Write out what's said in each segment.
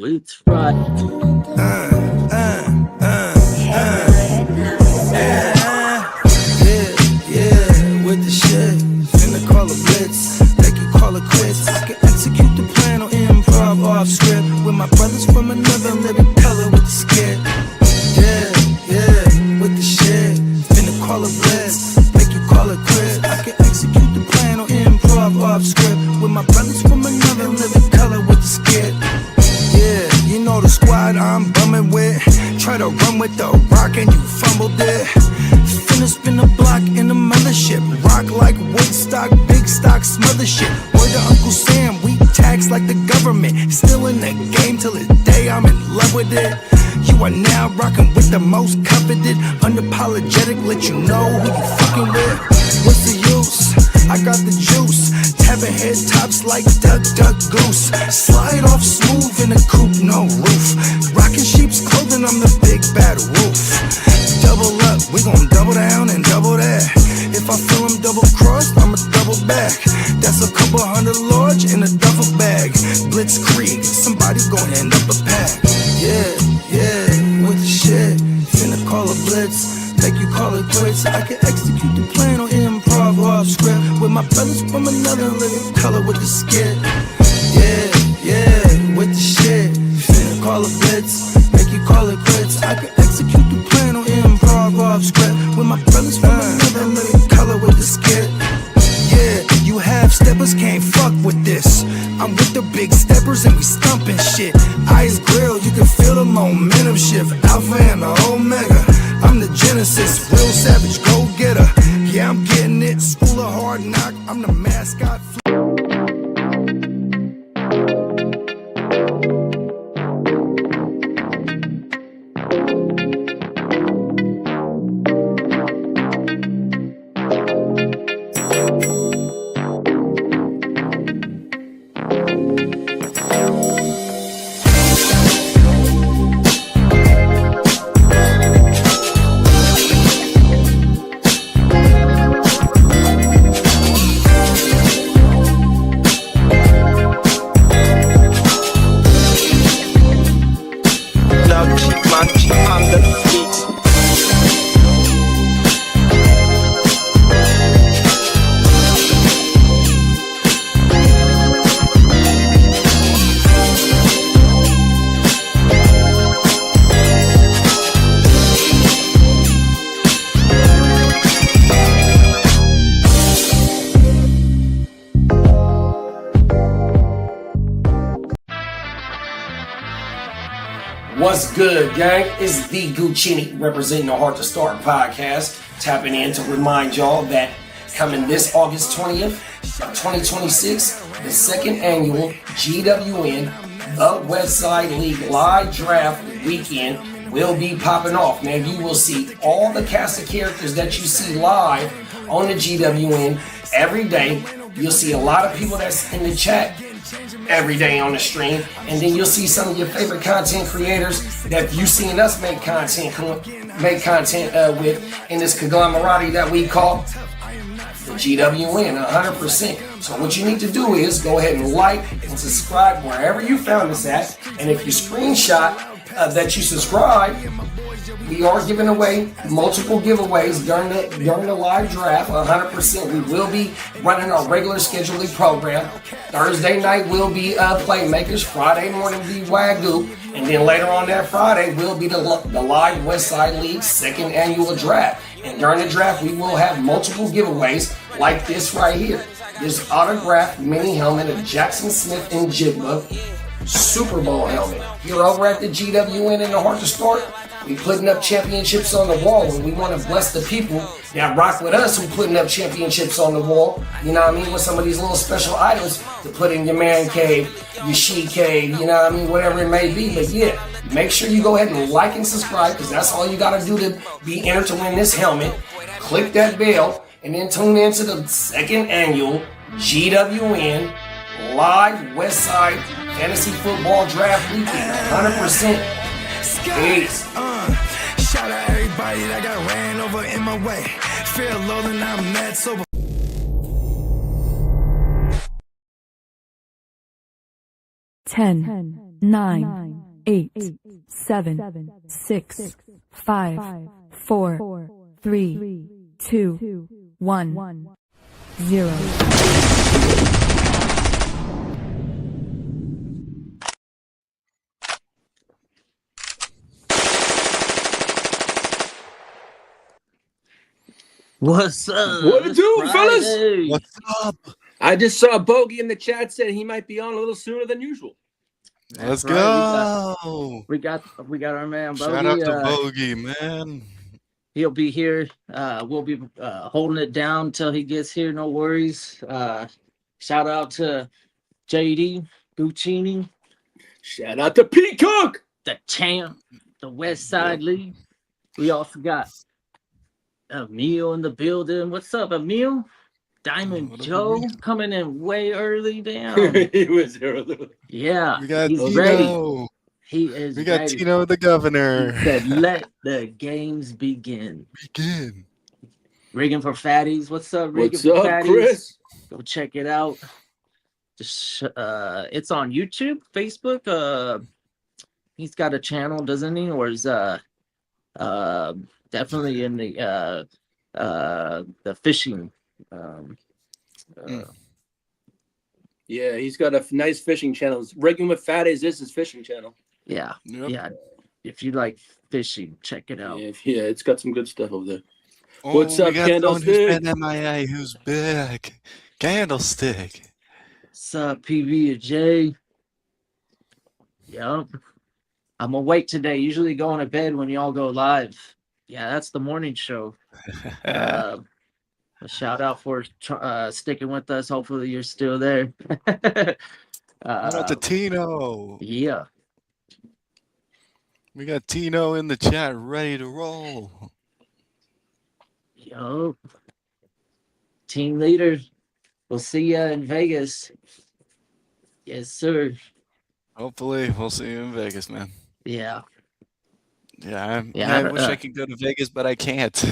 It's Friday. Yeah, with the shit. Finna call a blitz, they can call it quits. I can execute the plan on improv off script with my brothers from another living color with the skit. Yeah, with the shit. Finna call a blitz, make you call it quits. I can execute the plan on improv off script with my brothers from another living color with the skit. Yeah, you know the squad I'm bumming with. Try to run with the rock and you fumbled it. Finna spin the block in the mothership. Rock like Woodstock, big stock, smother shit. Word to Uncle Sam, we tax like the government. Still in the game till the day I'm in love with it. You are now rocking with the most coveted. Unapologetic, let you know who you fucking with. What's the use? I got the juice. Tapping head tops like Duck, Duck, Goose. Slide off smooth in a coupe, no roof. Rocking sheep's clothing, I'm the big bad wolf. Double up, we gon' double down and double that. If I feel I'm double crossed, I'ma double back. That's a couple $100 large in a duffel bag. Blitzkrieg, somebody gon' end up a pack. Yeah, with the shit. Finna call a blitz, make you call it quits. I can execute the plan on improv off script with my brothers from another living color with the skit. Yeah, with the shit. Finna call a blitz, make you call it quits. I can execute the plan on improv off script with my brothers from another living color with the skit. Yeah, you half steppers can't fuck with this. I'm with the big steppers and we stumping shit. Ice grill, you can feel the momentum shift. Alpha and the Omega, I'm the Genesis, real savage go-getter. Yeah, I'm getting it, school of hard knock, I'm the mascot. What's good, gang? It's the Guchinni representing the Hard to Start podcast, tapping in to remind y'all that coming this August 20th of 2026, the second annual GWN, the Westside League live draft weekend will be popping off. Man, you will see all the cast of characters that you see live on the GWN every day. You'll see a lot of people that's in the chat every day on the stream, and then you'll see some of your favorite content creators that you've seen us make content with in this conglomerate that we call the GWN 100%. So what you need to do is go ahead and like and subscribe wherever you found us at, and if you screenshot that you subscribe, we are giving away multiple giveaways during the live draft. 100%. We will be running our regular scheduling program. Thursday night will be Playmakers. Friday morning will be WYGU, and then later on that Friday will be the live Westside League second annual draft. And during the draft, we will have multiple giveaways like this right here. This autographed mini helmet of Jackson Smith and Jigba Super Bowl helmet. Here over at the GWN in the Hard to Start, we putting up championships on the wall, and we want to bless the people that rock with us who putting up championships on the wall, you know what I mean, with some of these little special items to put in your man cave, your she cave, you know what I mean, whatever it may be. But yeah, make sure you go ahead and like and subscribe, because that's all you got to do to be entered to win this helmet. Click that bell, and then tune in to the second annual GWN live Westside Fantasy Football Draft Weekend. 100%. Peace. Shout out everybody that got ran over in my way. Feel low and I'm mad sober. 10, 9, 8, 7, 6, 5, 4, 3, 2, 1, 0. What's up? What it do, fellas? Friday. What's up? I just saw Bogey in the chat said he might be on a little sooner than usual. Let's right. go. We got our man Bogey. Shout out to Bogey, man. He'll be here. We'll be holding it down till he gets here. No worries. Shout out to JD, Guchinni, Shout out to Peacock. the champ, the West Side League. We also got Emil in the building. What's up, Emil? Diamond What up, Joe Emil? coming in way early. Damn. He was early. Yeah, We got he's Tino. ready. He is We got ready. Tino the governor. He said, "Let the games begin." Begin. Rigging for Fatties. What's up, Rigging What's for up, Fatties? Chris? Go check it out. Just it's on YouTube, Facebook. He's got a channel, doesn't he? Or is definitely in the fishing. Yeah, he's got a nice fishing channel. Rigging with Fatties is his fishing channel. Yeah, Yep. yeah. If you like fishing, check it out. Yeah, it's got some good stuff over there. Oh, What's up, we got someone who's Candlestick? been MIA, who's back. Candlestick. What's up, PB and J? Yep. I'm gonna wait today. Usually going to bed when y'all go live. Yeah, that's the morning show. A shout out for sticking with us. Hopefully you're still there. Shout out to Tino. Yeah. We got Tino in the chat ready to roll. Yo. Team leader. We'll see ya in Vegas. Yes, sir. Hopefully, we'll see you in Vegas, man. Yeah. Yeah, Yeah, I wish I could go to Vegas, but I can't.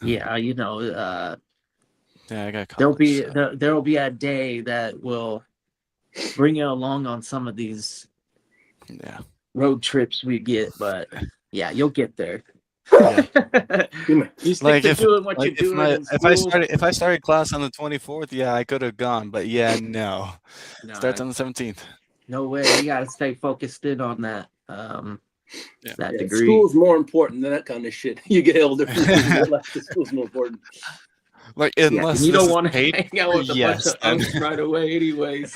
Yeah, you know, Yeah, I got there'll college, be a day that will bring you along on some of these yeah. road trips we get, but yeah, you'll get there. Yeah. You stick Like to if, doing what like you're doing in school. if I started class on the 24th, yeah, I could have gone, but yeah, no. No, Starts on the 17th. no way. You gotta stay focused in on that. That Yeah, degree. school's more important than that kind of shit. You get older, school's more important. Like Yeah, unless you this don't is want to paid, hang out with a yes, bunch of then. unks right away, anyways.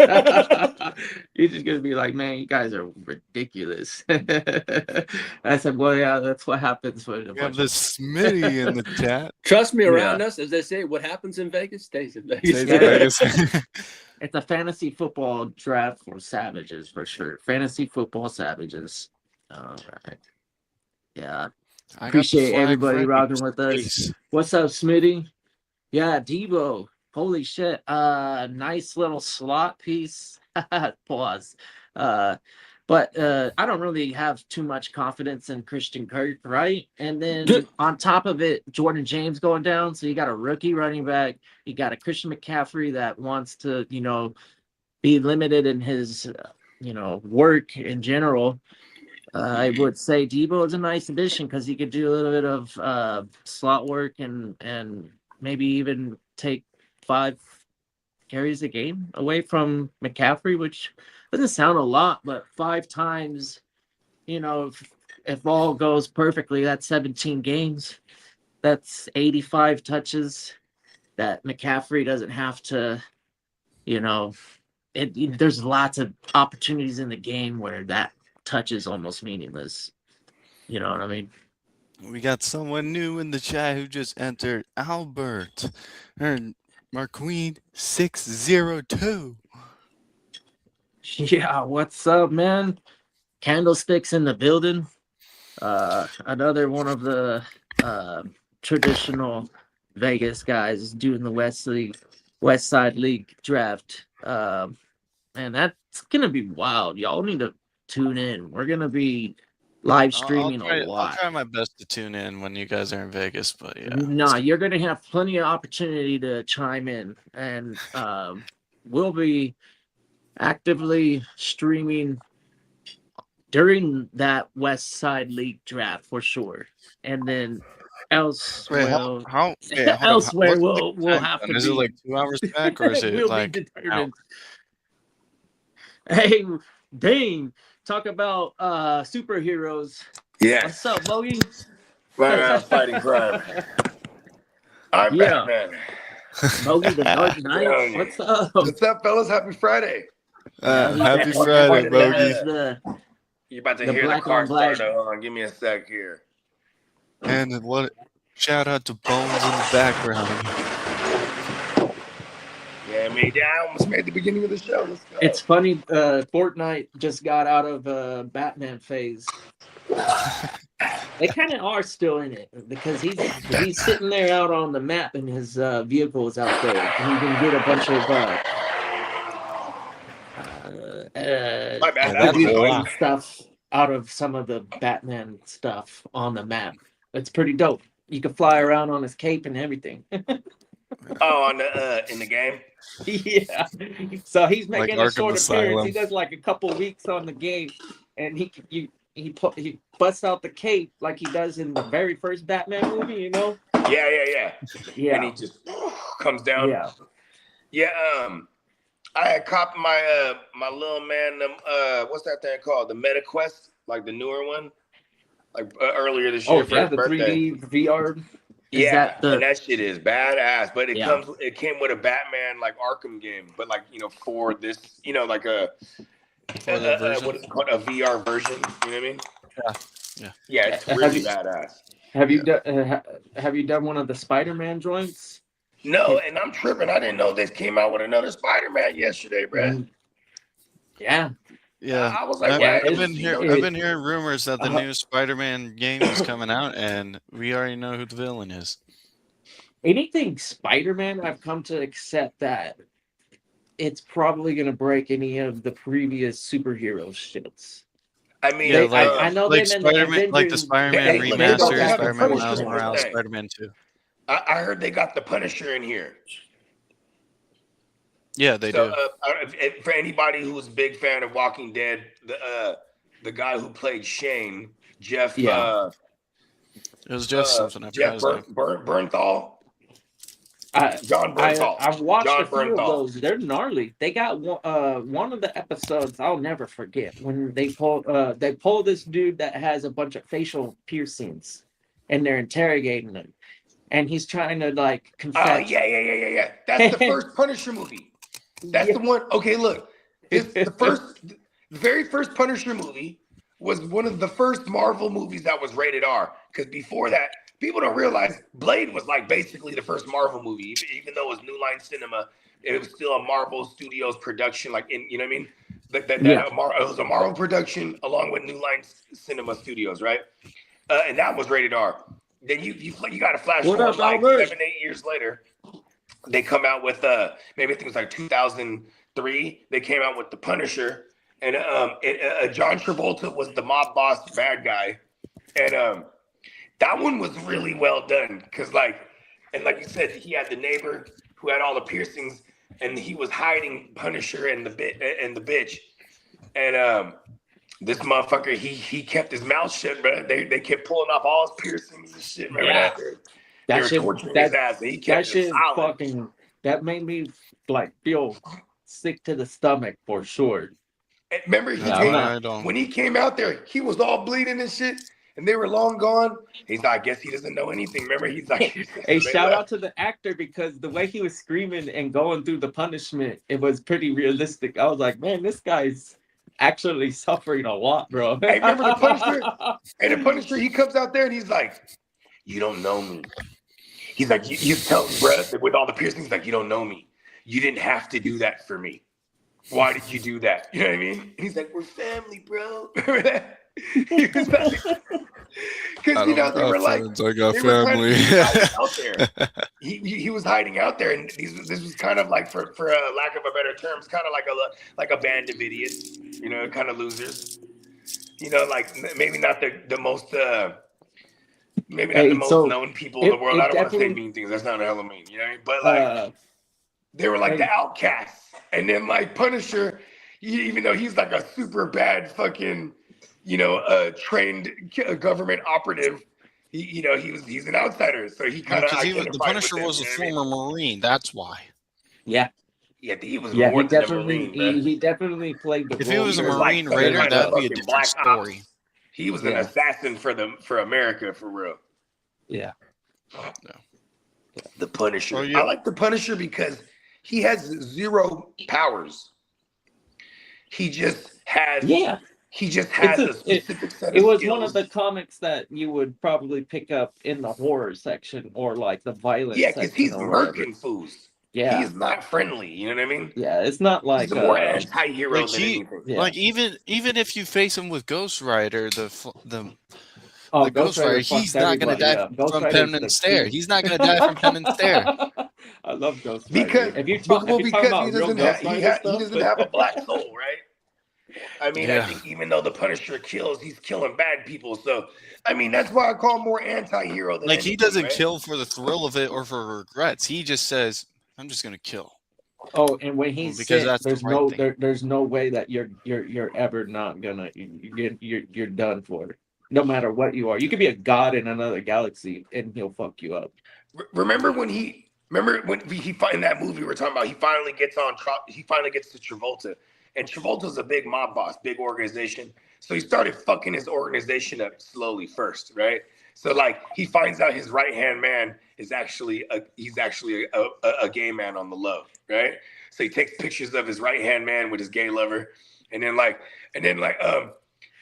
You're just gonna be like, man, you guys are ridiculous. I said, well, yeah, that's what happens when a We have bunch this Smitty in the chat. Trust me, around us, as they say, what happens in Vegas stays in Vegas. Stays in Yeah. Vegas. It's a fantasy football draft for savages for sure. Fantasy football savages. All right. Yeah. I got the Appreciate flag everybody ready, rocking just with in us. case. What's up, Smitty? Yeah, Debo. Holy shit. Nice little slot piece. Pause. But I don't really have too much confidence in Christian Kirk, right? And then on top of it, Jordan James going down. So you got a rookie running back. You got a Christian McCaffrey that wants to, be limited in his, work in general. I would say Debo is a nice addition because he could do a little bit of slot work and maybe even take 5 carries a game away from McCaffrey, which doesn't sound a lot, but 5 times, if all goes perfectly, that's 17 games. That's 85 touches that McCaffrey doesn't have to, there's lots of opportunities in the game where that touch is almost meaningless. You know what I mean? We got someone new in the chat who just entered. Albert. Marqueen 602. Yeah, what's up, man? Candlesticks in the building. Another one of the traditional Vegas guys doing the West Side League draft. And that's gonna be wild. Y'all need to tune in. We're gonna be live streaming a lot. I'll try my best to tune in when you guys are in Vegas, but yeah. No, you're gonna have plenty of opportunity to chime in, and we'll be actively streaming during that West Side League draft for sure, and then Wait, elsewhere, wait, hold up. elsewhere What's the will time have zone? to Is it be like 2 hours back or is it will be like an hour? determined. Hey, Dane, talk about superheroes. Yes. What's up, Bogey? Fighting crime. I'm Yeah, Batman. Bogey, the Dark Knight. Telling you. What's up? What's up, fellas? Happy Friday. Happy What- Friday, what- Bogey. You're about to The hear the black car on black. start. Hold on, give me a sec here. And what? Shout out to Bones in the background. Yeah, I almost made the beginning of the show. Let's go. It's funny. Fortnite just got out of Batman phase. They kind of are still in it because he's sitting there out on the map and his vehicle is out there, and you can get a bunch of My bad. that's a lot. stuff out of some of the Batman stuff on the map. It's pretty dope. You can fly around on his cape and everything. Oh, on the in the game. Yeah. So he's Like making a Arkham short Asylum. appearance. He does like a couple weeks on the game, and he busts out the cape like he does in the very first Batman movie. You know? Yeah. Yeah. And he just comes down. Yeah. Yeah. I had copped my my little man. What's that thing called? The Meta Quest, like the newer one, like earlier this year Oh for yeah, his the birthday. 3D VR. Is Yeah, that the- and that shit is badass. But Yeah. it came with a Batman like Arkham game, but like for this, like a For that version? what is it called, a VR version. You know what I mean? Yeah. Yeah, it's Have really you- badass. Have you done? Have you done one of the Spider-Man joints? No, and I'm tripping. I didn't know they came out with another Spider-Man yesterday, bruh. Yeah. Yeah. I was like, I've what? been hearing rumors that the new Spider-Man game is coming out, and we already know who the villain is. Anything Spider-Man, I've come to accept that it's probably going to break any of the previous superhero shits. I mean, Yeah, I know like them in the Spider-Man, like the Avengers- Spider-Man Hey, look, remaster, they don't have the Spider-Man Punisher Miles in this Morales, thing. Spider-Man 2. I heard they got the Punisher in here. Yeah, they do. For anybody who's a big fan of Walking Dead, the guy who played Shane, Jeff. Yeah. It was just something. I Jeff forgot his name. Bernthal. John I, Bernthal. I've watched John a few of Bernthal. those. They're gnarly. They got one of the episodes I'll never forget when they pull this dude that has a bunch of facial piercings, and they're interrogating him, and he's trying to like confess. Yeah. That's the first Punisher movie. That's the one. Okay, look. The very first Punisher movie was one of the first Marvel movies that was rated R. Because before that, people don't realize Blade was like basically the first Marvel movie. Even though it was New Line Cinema, it was still a Marvel Studios production. Like, you know what I mean? It was a Marvel production along with New Line Cinema Studios, right? And that was rated R. Then you got to flash forward like 7-8 years later. They come out with maybe I think it was like 2003. They came out with the Punisher, and John Travolta was the mob boss bad guy, and that one was really well done because like you said, he had the neighbor who had all the piercings, and he was hiding Punisher and the bitch, and this motherfucker he kept his mouth shut, bro. They kept pulling off all his piercings and shit. Remember that? They were torturing his ass. He kept That shit it silent. fucking that made me like feel sick to the stomach for sure. And remember, when he came out there, he was all bleeding and shit, and they were long gone. He's like, I guess he doesn't know anything. Remember, he's like, hey, shout out to the actor because the way he was screaming and going through the punishment, it was pretty realistic. I was like, man, this guy's actually suffering a lot, bro. Hey, remember the Punisher? And the Punisher, he comes out there and he's like, you don't know me. He's like, you tell me, bro, with all the piercings, like, you don't know me. You didn't have to do that for me. Why did you do that? You know what I mean? And he's like, we're family, bro. Remember that? He was like, because they were like, I got they were family. out there. He was hiding out there, and this was kind of like, for lack of a better term, it's kind of like a band of idiots, kind of losers. Like maybe not the most maybe not the most known people in the world. I don't want to say mean things. That's not hella mean, you know what I mean? But like they were like the outcasts, and then like Punisher, even though he's like a super bad fucking, trained government operative, he's an outsider, so he kind of the Punisher was a former Marine. That's why. Yeah. Yeah, he was more than a Marine, man. He definitely played the If role. he was a Marine like Raider, kind of that'd be a fucking different Black story. Ops. He was an assassin for America, for real. Yeah. The Punisher. Oh, yeah. I like the Punisher because he has zero powers. He just has. Yeah. He just has a specific set of skills. It was one of the comics that you would probably pick up in the horror section or like the violence section. Yeah, because he's murking fools. Yeah. He's not friendly. You know what I mean? Yeah, it's not like he's a more anti-hero than anything. Yeah. Like even if you face him with Ghost Rider, the Ghost Rider, Rider he's not going to die from pen and stare. He's not going to die from pen and stare. I love Ghost Rider. Because he doesn't have a black soul, right? I mean, I think even though the Punisher kills, he's killing bad people. So, I mean, that's why I call him more anti-hero than he doesn't kill for the thrill of it or for regrets. He just says, "I'm just going to kill." Oh, and when he's because sick, there's no way that you're ever not gonna you're done for. No matter what you are, you could be a god in another galaxy, and he'll fuck you up. Remember when he in that movie we're talking about? He finally gets to Travolta. And Travolta's a big mob boss, big organization. So he started fucking his organization up slowly first, right? So like he finds out his right-hand man is actually a gay man on the low, right? So he takes pictures of his right-hand man with his gay lover, and then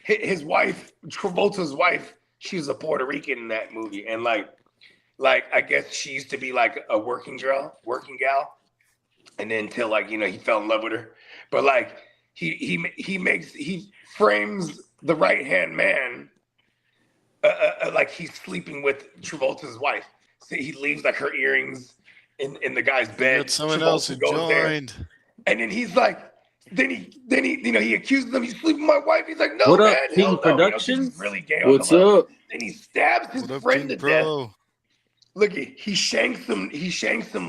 his wife, Travolta's wife, she was a Puerto Rican in that movie, and like I guess she used to be like a working gal, and then until he fell in love with her. But like he frames the right hand man like he's sleeping with Travolta's wife. So he leaves like her earrings in the guy's bed. Got someone else who joined. And then he's like, then he accuses him. He's sleeping with my wife. He's like, no, what man, up, King Productions? She's really gay. What's up? Then he stabs his friend to death. Look, he shanks him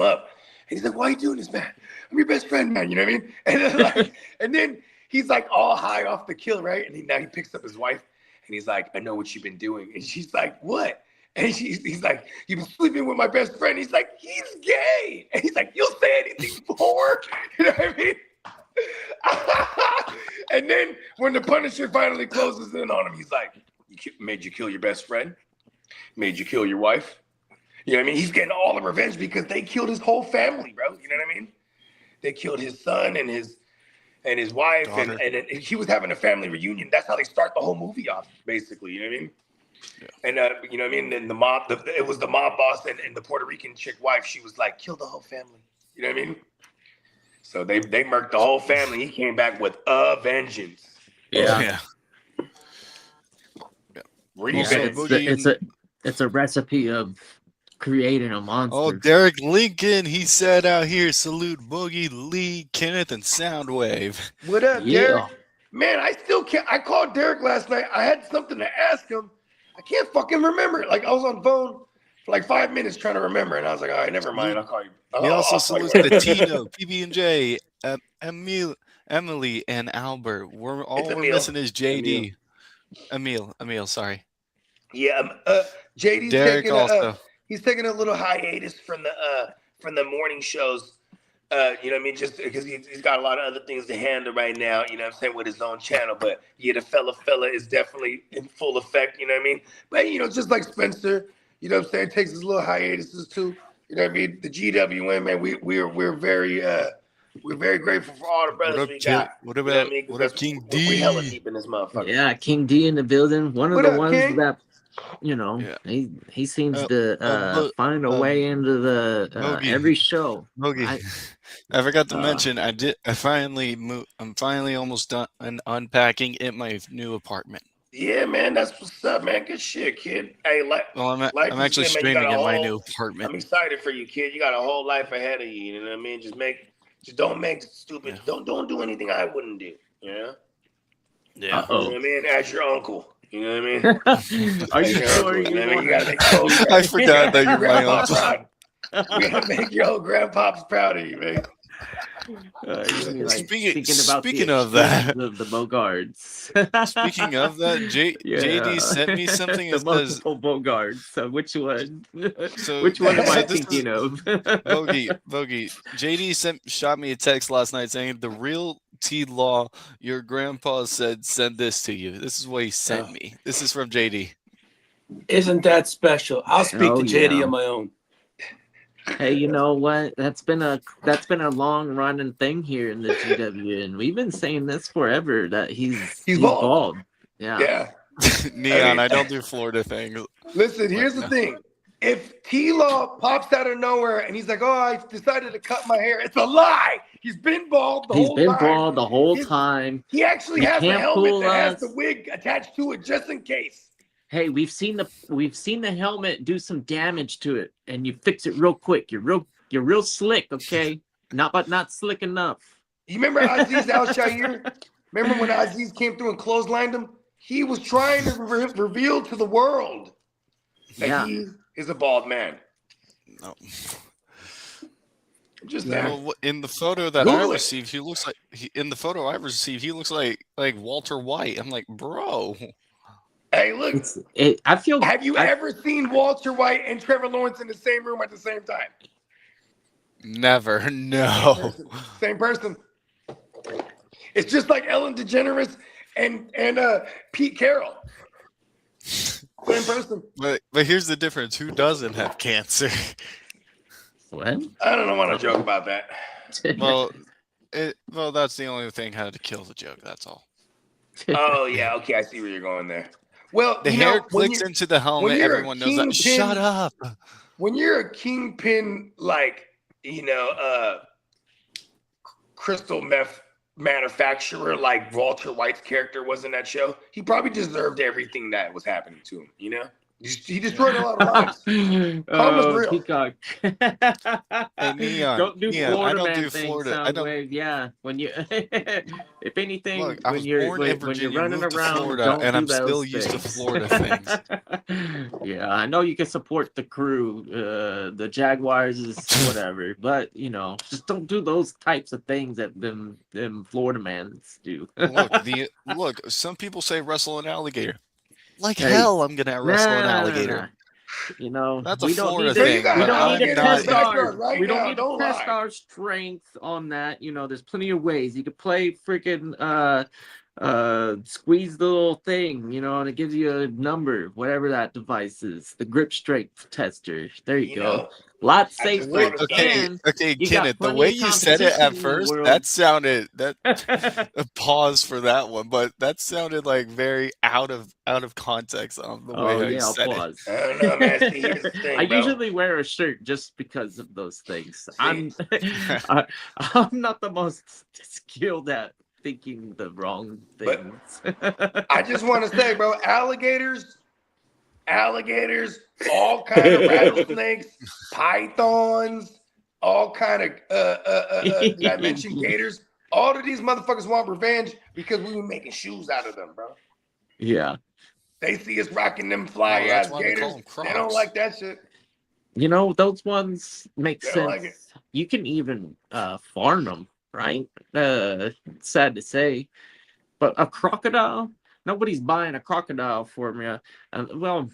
up. And he's like, why are you doing this, man? I'm your best friend, man. You know what I mean? And then, and then he's like all high off the kill, right? And now he picks up his wife and he's like, I know what you've been doing. And she's like, what? And he's like, you've been sleeping with my best friend. He's like, he's gay. And he's like, you'll say anything for? You know what I mean? And then when the Punisher finally closes in on him, he's like, made you kill your best friend? Made you kill your wife? You know what I mean? He's getting all the revenge because they killed his whole family, bro. You know what I mean? They killed his son and his wife, and he was having a family reunion. That's how they start the whole movie off, basically. You know what I mean? Yeah. And you know what I mean? And it was the mob boss and the Puerto Rican chick wife. She was like, kill the whole family. You know what I mean? So they murked the whole family. He came back with a vengeance. Yeah. It's a recipe of creating a monster. Oh, Derek Lincoln, he said out here, salute Boogie, Lee, Kenneth, and Soundwave. What up, Derek? Man, I still can't. I called Derek last night. I had something to ask him. I can't fucking remember it. Like, I was on the phone for like 5 minutes trying to remember, and I was like, all right, never mind. I'll call you. He also salutes the Tino, PB&J, Emily, and Albert. We're missing is JD. Emil, sorry. Yeah, JD's Derek also. He's taking a little hiatus from the morning shows. You know what I mean? Just because he's got a lot of other things to handle right now, you know what I'm saying, with his own channel. But yeah, the fella is definitely in full effect, you know what I mean? But, just like Spencer, you know what I'm saying, takes his little hiatuses too. You know what I mean? The GWN, man, we're very grateful for all the brothers we got. What about King D? We hella deep in this motherfucker. Yeah, King D in the building. One of the ones King? that, he seems to find a way into the every show. I forgot to mention I'm finally almost done unpacking in my new apartment. Yeah, man, that's what's up, man. Good shit, kid. Hey, I'm actually streaming in my new apartment. I'm excited for you, kid. You got a whole life ahead of you. You know what I mean? Just don't make stupid. Yeah. Don't do anything I wouldn't do. You know? Yeah. You know what I mean? As your uncle. You know what I mean? Are you sure? You gotta make I forgot that you're my uncle. We gotta make your old grandpops proud of you, man. You're gonna be like Speaking- thinking about speaking the of that- extremes of the Bogards. Speaking of that, JD sent me something. The It says, multiple Bogards. So which one? So- Which one am so I this thinking of? Bogey, JD shot me a text last night saying, "The real T-Law, your grandpa said send this to you." This is what he sent me. This is from JD. Isn't that special? I'll speak Oh, to JD yeah. on my own. Hey, you know what? That's been a long running thing here in the GW, and we've been saying this forever that he's bald. Yeah. Yeah. Neon, I don't do Florida things. Listen, here's the thing. If T-Law pops out of nowhere and he's like, "Oh, I decided to cut my hair," it's a lie. He's been bald the whole time. He's been bald the whole time. He actually You has a can't helmet fool that has us. the wig attached to it just in case. Hey, we've seen the helmet do some damage to it, and you fix it real quick. You're real slick, okay? Not slick enough. You remember Aziz Al-Shaair? Remember when Aziz came through and clotheslined him? He was trying to reveal to the world that he is a bald man. No. Just Well, in the photo that I received, he looks like he looks like Walter White. I'm like, bro. Hey, look. Have you ever seen Walter White and Trevor Lawrence in the same room at the same time? Never. No. Same person. It's just like Ellen DeGeneres and Pete Carroll. Same person. But here's the difference. Who doesn't have cancer? What? I don't want to joke about that. Well, that's the only thing had to kill the joke. That's all. Oh yeah, okay, I see where you're going there. Well, the hair clicks into the helmet. Everyone knows that. Shut up. When you're a kingpin, like crystal meth manufacturer, like Walter White's character was in that show, he probably deserved everything that was happening to him. He destroyed a lot of lives. Karma's real. Peacock. Hey, Neon. Don't do Neon, Florida I don't man do thing, Florida. I don't. Wave. Yeah, when you, if anything, Look, I was when you're born in Virginia, when you're running moved to around, Florida, don't and do I'm those still used to things. Florida things. Yeah, I know you can support the crew, the Jaguars is whatever, but just don't do those types of things that them Florida mans do. Look, some people say wrestle an alligator. Like hell, I'm gonna wrestle an alligator. That's a Florida thing. thing. We don't need to test right we don't now, need to don't test lie. our strength on that. There's plenty of ways. You could play freaking squeeze the little thing, and it gives you a number, whatever that device is, the grip strength tester. There you go. Lot safer. Okay, Kitteh, the way you said it at first, that sounded a pause for that one, but that sounded like very out of context on the way I said pause. I don't know, man. See, here's the thing, I bro. usually wear a shirt just because of those things. I'm not the most skilled at thinking the wrong things. I just want to say, bro, alligators, all kind of rattlesnakes, pythons, all kind of did I mention gators? All of these motherfuckers want revenge because we were making shoes out of them, bro. Yeah. They see us rocking them fly ass gators. They don't like that shit. Those ones make They sense. don't like it. You can even farm them, right? Sad to say, but a crocodile, nobody's buying a crocodile for me. Well,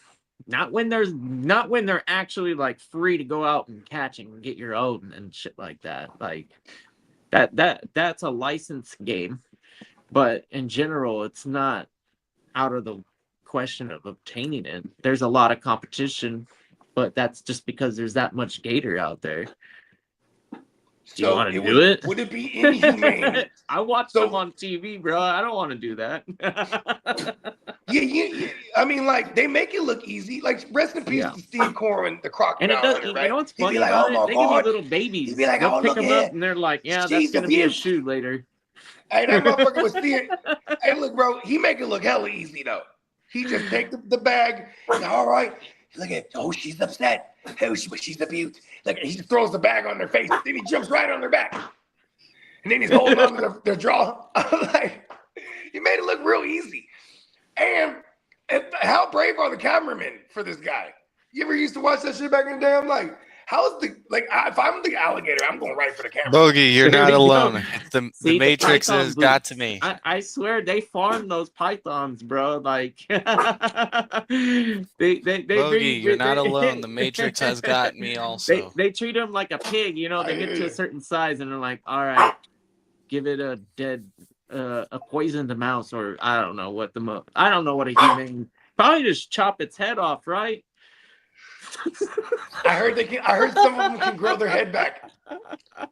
not when they're actually like free to go out and catch and get your own and shit like that. Like that's a licensed game, but in general, it's not out of the question of obtaining it. There's a lot of competition, but that's just because there's that much gator out there. Do you want to do it? Would it be inhumane? I watch them on TV, bro. I don't want to do that. Yeah. I mean, like, they make it look easy. Like, rest in peace to Steve Corbin, the crocodile. And it does. Hunter, right? You know what's funny He'd be like, about "Oh my it? They give God." you little babies. He'd be like, They'll "Oh, pick look them at up, and they're like, "Yeah, she's that's gonna be a abused." shoe later." Hey, that motherfucker was seeing. Hey, look, bro, he make it look hella easy though. He just take the bag. And, all right, look at. Oh, she's upset. Oh, she's abused. Like, he just throws the bag on their face. Then he jumps right on their back. And then he's holding on to their jaw. Like, he made it look real easy. And how brave are the cameramen for this guy? You ever used to watch that shit back in the day? I'm like, How's the if I'm the alligator, I'm going right for the camera. Bogey, you're not alone. The See, Matrix python has got to boots. me. I swear they farm those pythons, bro. Like they Bogey, you're not alone. The Matrix has got me also. They treat them like a pig, you know. They get to a certain size and they're like, all right, give it a dead, a poisoned mouse, or I don't know what I don't know what a human. Probably just chop its head off, right? I heard some of them can grow their head back.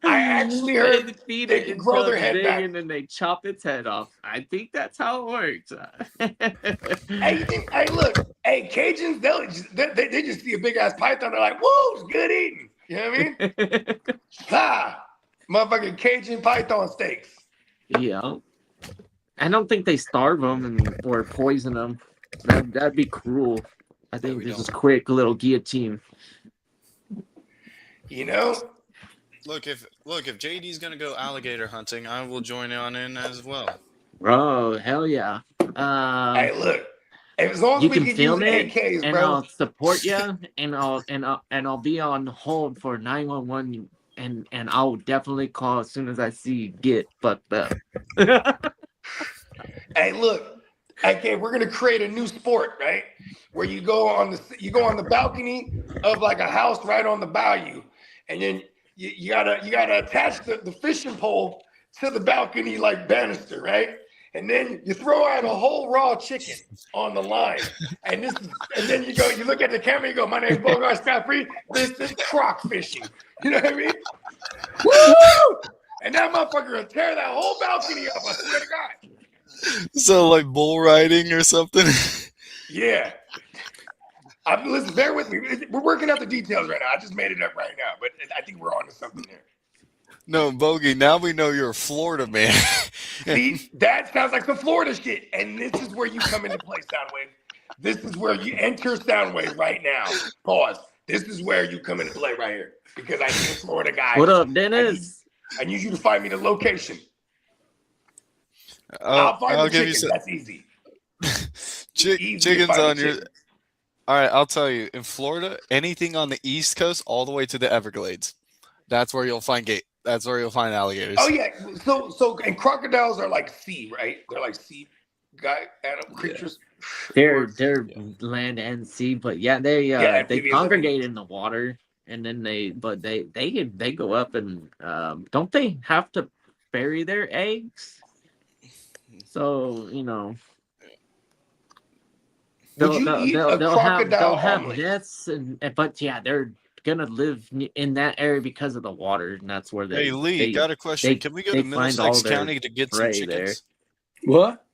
I actually heard they can grow their head back, and then they chop its head off. I think that's how it works. Hey, look, Cajuns, they just see a big ass python, they're like, "Whoa, it's good eating." You know what I mean? Motherfucking Cajun python steaks. Yeah, I don't think they starve them or poison them. That'd be cruel. I think this is quick little guillotine. You know, look if JD's gonna go alligator hunting, I will join in as well. Oh hell yeah! Hey, look, as long as you we can can film use it, AKs, and bro. I'll support you, and I'll be on hold for 911, and I'll definitely call as soon as I see you get fucked up. Hey, look. Okay, we're gonna create a new sport, right? Where you go on the balcony of like a house right on the bayou, and then you gotta attach the fishing pole to the balcony like banister, right? And then you throw out a whole raw chicken on the line, and then you look at the camera, you go, "My name's Bogard Scott Free. This is croc fishing." You know what I mean? Woo! And that motherfucker will tear that whole balcony up. I swear to God. So like bull riding or something? Yeah. Listen, bear with me. We're working out the details right now. I just made it up right now, but I think we're on to something there. No, Bogey, now we know you're a Florida man. See, that sounds like some Florida shit. And this is where you come into play, Soundwave. This is where you enter Soundwave right now. Pause. This is where you come into play right here. Because I need a Florida guy. What up, Dennis? I need you to find me the location. I'll find the chicken. Some... That's easy. Chicken's on your. All right, I'll tell you. In Florida, anything on the East Coast, all the way to the Everglades, that's where you'll find That's where you'll find alligators. Oh yeah. So and crocodiles are like sea, right? They're like sea creatures. They're land and sea, but they congregate in the water, and then they go up and don't they have to bury their eggs? So, you know, they'll have nets, but yeah, they're gonna live in that area because of the water, and that's where they. Hey Lee, got a question. Can we go to Middlesex County to get some chickens? There. What?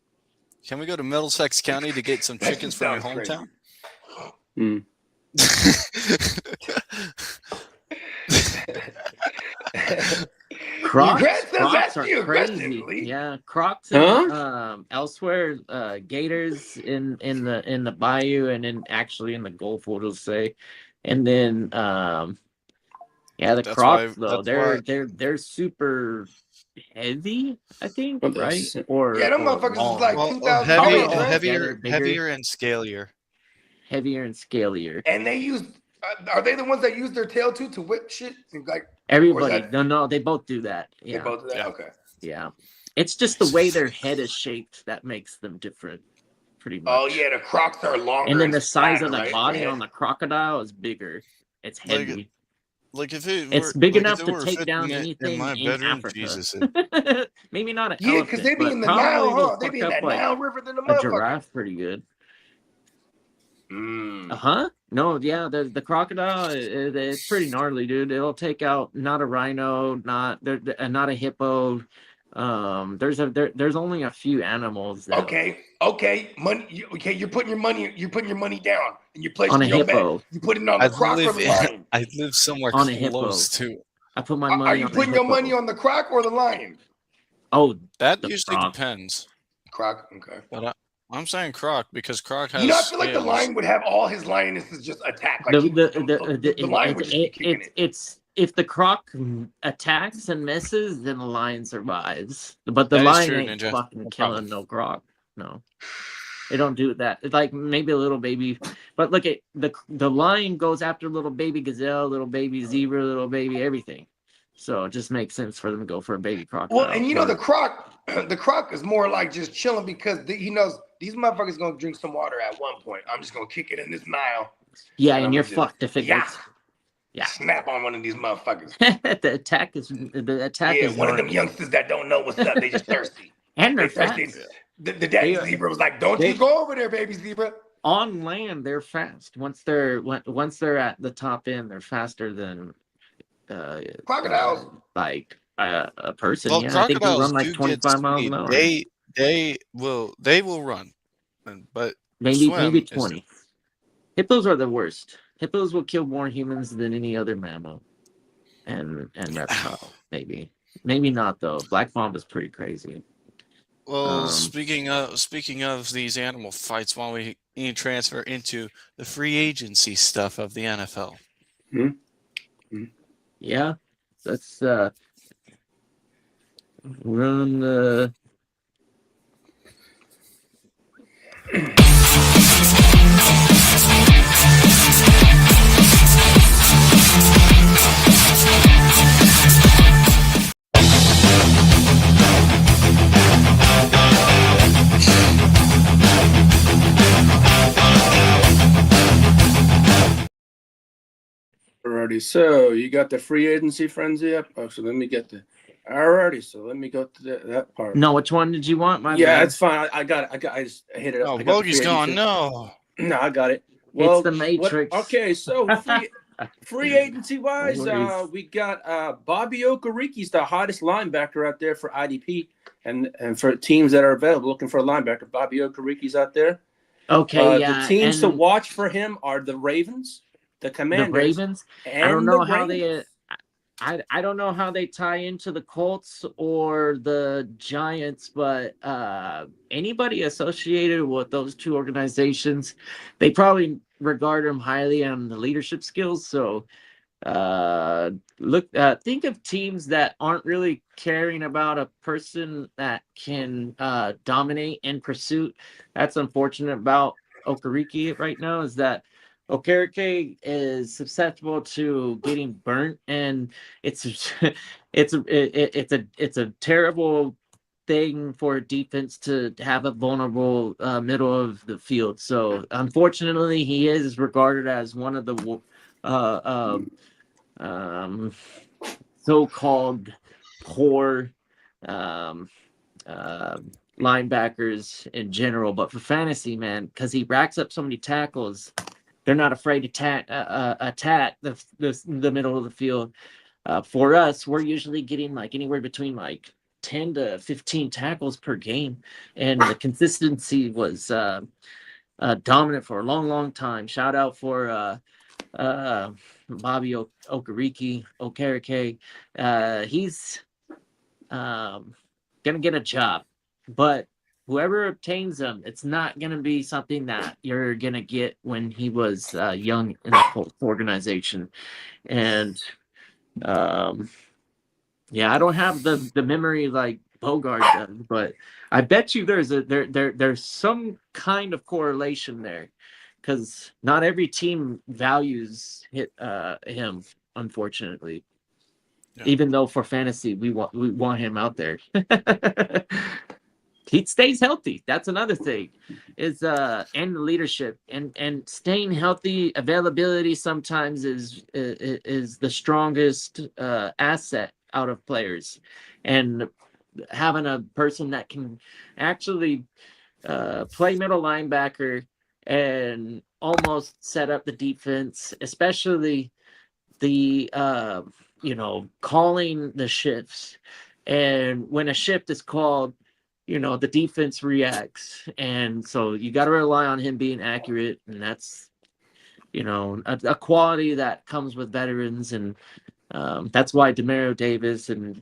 Can we go to Middlesex County to get some chickens from your hometown? Crocs are crazy. Yeah, Crocs elsewhere, gators in the bayou, and then actually in the Gulf, we'll say, and then the Crocs though they're super heavy, I think, right? Or them motherfuckers is like 2,000 heavier and scalier. Heavier and scalier. And they use. Are they the ones that use their tail to whip shit? Like everybody? No, they both do that. Yeah. They both do that. Yeah. Okay. Yeah, it's just the way their head is shaped that makes them different, pretty much. Oh yeah, the Crocs are longer. And then the size of the body on the crocodile is bigger. It's heavy. Like if it's big enough to take down anything in my bedroom, Africa. Jesus. Maybe not an elephant, because they be in the Nile, huh? They be in that Nile River than the motherfucker. A giraffe, pretty good. No, yeah, the crocodile, it's pretty gnarly, dude. It'll take out not a rhino, not a hippo. There's only a few animals. Okay, money. Okay, you're putting your money down, and you're placing on a your hippo. Bet. You put it on the croc or the lion. I live somewhere on close to. I put my money. Are you putting your money on the croc or the lion? Oh, that usually depends. Croc, okay. But I'm saying croc because croc has. I feel like the lion would have all his lionesses just attack. Like the lion would just be kicking it. It's if the croc attacks and misses, then the lion survives. But the lion ain't fucking killing no croc. No, they don't do that. It's like maybe a little baby But look at the lion goes after little baby gazelle, little baby zebra, little baby everything. So it just makes sense for them to go for a baby crocodile. Well, and the croc is more like just chilling because he knows these motherfuckers gonna drink some water at one point. I'm just gonna kick it in this Nile. Yeah, and you're fucked if it gets. Yeah. Snap on one of these motherfuckers. the attack is one of them youngsters that don't know what's up. They just thirsty. And they're thirsty. The daddy zebra was like, "Don't you go over there, baby zebra." On land, they're fast. Once they're at the top end, they're faster than crocodiles. Like a person. Well, yeah, I think they run like 25 miles an hour. They will run, but maybe 20. Hippos are the worst. Hippos will kill more humans than any other mammal, and reptile. Maybe not though. Black mamba is pretty crazy. Well, speaking of these animal fights, why don't we transfer into the free agency stuff of the NFL? Yeah, let's run the. Alrighty, so you got the free agency frenzy up. Oh, so let me get alrighty, so let me go to that part. No, which one did you want? It's fine. I got it. I just hit it up. Oh, Bogey's gone. No, I got it. Well, it's the Matrix. Okay, so free agency wise, we got Bobby Okeriki's the hottest linebacker out there for IDP, and for teams that are available looking for a linebacker. Bobby Okeriki's out there. Okay, the teams to watch for him are the Ravens, the Commanders, the Ravens. I don't know how they. I don't know how they tie into the Colts or the Giants, but anybody associated with those two organizations, they probably regard them highly on the leadership skills. So think of teams that aren't really caring about a person that can dominate in pursuit. That's unfortunate about Okereke right now, is that Okereke is susceptible to getting burnt, and it's a terrible thing for a defense to have a vulnerable middle of the field. So unfortunately, he is regarded as one of the so-called poor linebackers in general. But for fantasy, man, because he racks up so many tackles, they're not afraid to attack the middle of the field. For us, we're usually getting like anywhere between like 10 to 15 tackles per game, and the consistency was dominant for a long time. Shout out for Bobby Okereke. He's gonna get a job, but whoever obtains them, it's not going to be something that you're going to get when he was young in the Colts organization. And I don't have the memory like Bogard does, but I bet you there's some kind of correlation there, because not every team values him, unfortunately. Yeah. Even though for fantasy we want him out there. He stays healthy. That's another thing, is and leadership and staying healthy. Availability sometimes is the strongest asset out of players, and having a person that can actually play middle linebacker and almost set up the defense, especially the calling the shifts, and when a shift is called, the defense reacts. And so you got to rely on him being accurate. And that's, a quality that comes with veterans. And that's why Demario Davis, and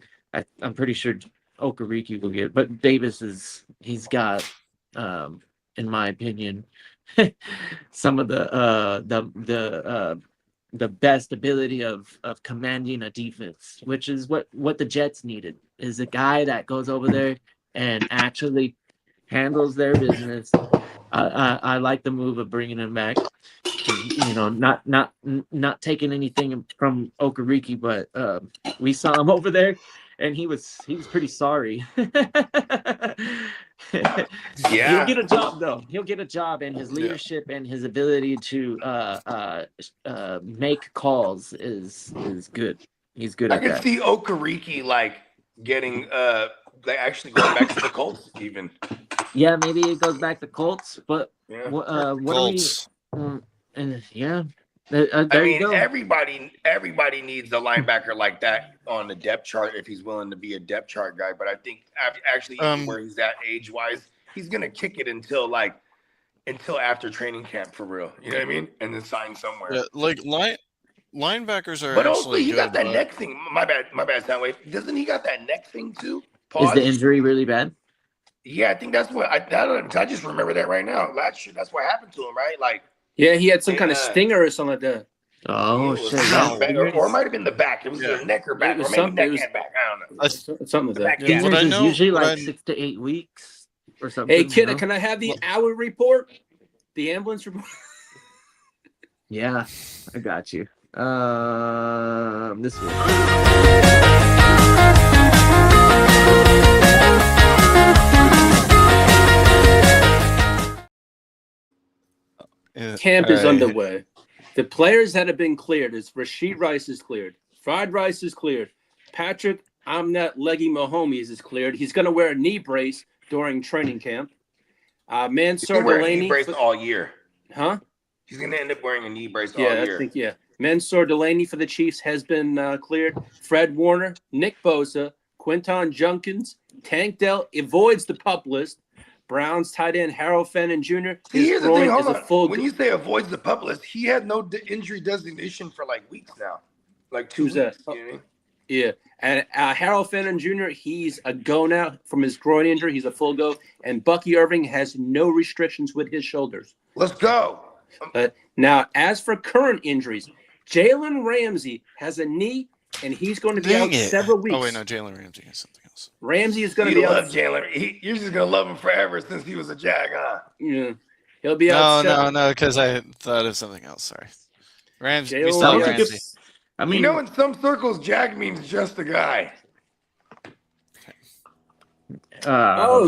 I'm pretty sure Okereke will get, but Davis he's got, in my opinion, some of the best ability of commanding a defense, which is what the Jets needed, is a guy that goes over there and actually handles their business I like the move of bringing him back. You know, not taking anything from Okereke, but we saw him over there, and he was pretty sorry. He'll get a job though. He'll get a job, and his leadership and his ability to make calls is good. He's good at that. I can see Okereke like getting like actually going back to the Colts even. Yeah, maybe it goes back to Colts, but what Colts. are we? Yeah. I mean, everybody needs a linebacker like that on the depth chart if he's willing to be a depth chart guy. But I think actually where he's at age wise, he's gonna kick it until after training camp for real. You know what I mean? And then sign somewhere. Yeah, like linebackers are. But also, he got that neck thing. My bad, Soundwave. Doesn't he got that neck thing too? Is the injury really bad? Yeah, I think that's what I just remember that right now. Last year, that's what happened to him, right? Like. Yeah, he had some kind of stinger or something like that. Oh, shit. Or it might have been the back. It was the neck or back. Or maybe neck and back. I don't know. Something like that. Yeah. Usually like 6 to 8 weeks or something. Hey, Kitteh, can I have the hour report? The ambulance report? Yeah, I got you. This one. Camp is underway. The players that have been cleared is Rashid Rice is cleared. Fried Rice is cleared. Patrick Leggy Mahomes is cleared. He's going to wear a knee brace during training camp. Mansour Delaney. Knee brace all year. Huh? He's going to end up wearing a knee brace all year. I think, yeah. Mansour Delaney for the Chiefs has been cleared. Fred Warner, Nick Bosa, Quinton Junkins, Tank Dell avoids the PUP list. Browns tight end Harold Fenton Jr. Here's the thing, hold on. When you say avoids the PUP list, he had no injury designation for like weeks now. Like 2 weeks. You know what I mean? Yeah. And Harold Fenton Jr., he's a go now from his groin injury. He's a full go. And Bucky Irving has no restrictions with his shoulders. Let's go. Now, as for current injuries, Jalen Ramsey has a knee, and he's going to be out several weeks. Oh, wait, no, Jalen Ramsey has something else. Ramsey is going to be out. Jalen. You're just going to love him forever since he was a Jag, huh? Yeah. He'll be out. No, because I thought of something else. Sorry. Ramsey. We still Ramsey. I mean, in some circles, Jag means just a guy. I'm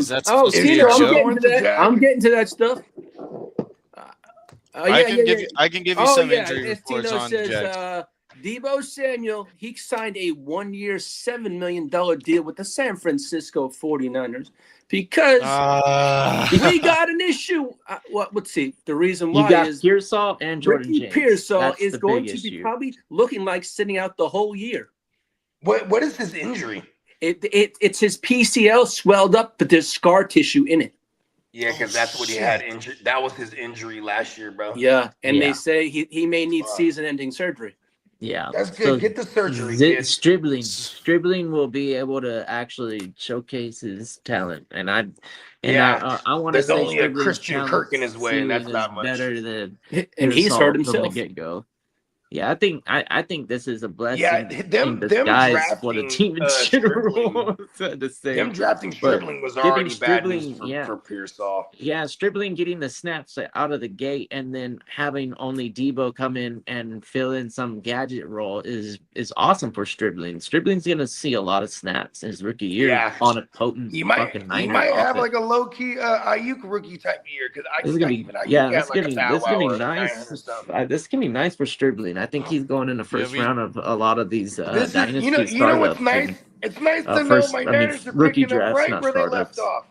getting to that stuff. I can give you some injury reports on Jag. Deebo Samuel, he signed a 1-year, $7 million deal with the San Francisco 49ers because we got an issue. Let's see. The reason why is Pearsall and Jordan James. Pearsall is going to be probably looking like sitting out the whole year. What is his injury? It's his PCL swelled up, but there's scar tissue in it. Yeah, because that's what he had injured. That was his injury last year, bro. Yeah, and they say he may need season-ending surgery. Yeah, that's good. So get the surgery. Stribling will be able to actually showcase his talent, and I want to say there's only a Christian Kirk in his way, and that's not much better than. And he's hurt himself from the get-go. Yeah, I think this is a blessing. Yeah, them drafting for the team in general. Them drafting Stribling was already bad news for Pearsall. Yeah, Stribling getting the snaps out of the gate and then having only Deebo come in and fill in some gadget role is awesome for Stribling. Stribling's gonna see a lot of snaps in his rookie year on a potent fucking Niner. He might have like a low key Ayuk rookie type year because this is gonna be nice. This is gonna be nice for Stribling. I think he's going in the first round of a lot of these dynasty startups. You know what's nice? It's nice to know my Niners are picking up right where they left off.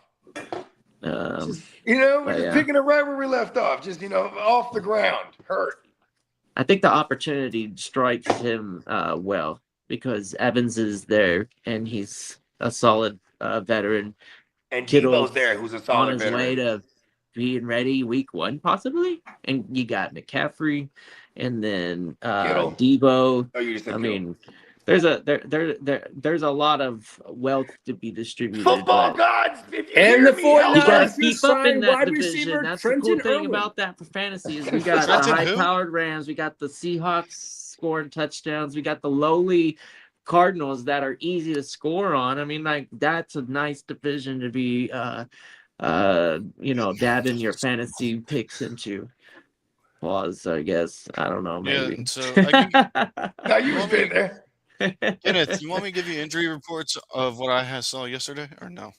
Picking up right where we left off. Just, off the ground, hurt. I think the opportunity strikes him well because Evans is there and he's a solid veteran. And Kittle's there, who's a solid veteran. On his way to being ready week 1, possibly. And you got McCaffrey. And then Deebo. There's a lot of wealth to be distributed. Football gods, and the 49ers keep up in that division. That's the cool thing about that for fantasy is we got the high-powered Rams, we got the Seahawks scoring touchdowns, we got the lowly Cardinals that are easy to score on. I mean, like that's a nice division to be dabbing your fantasy picks into. Pause, I guess. I don't know, maybe. Yeah, so Now you was been there. Kenneth, you want me to give you injury reports of what I saw yesterday, or no?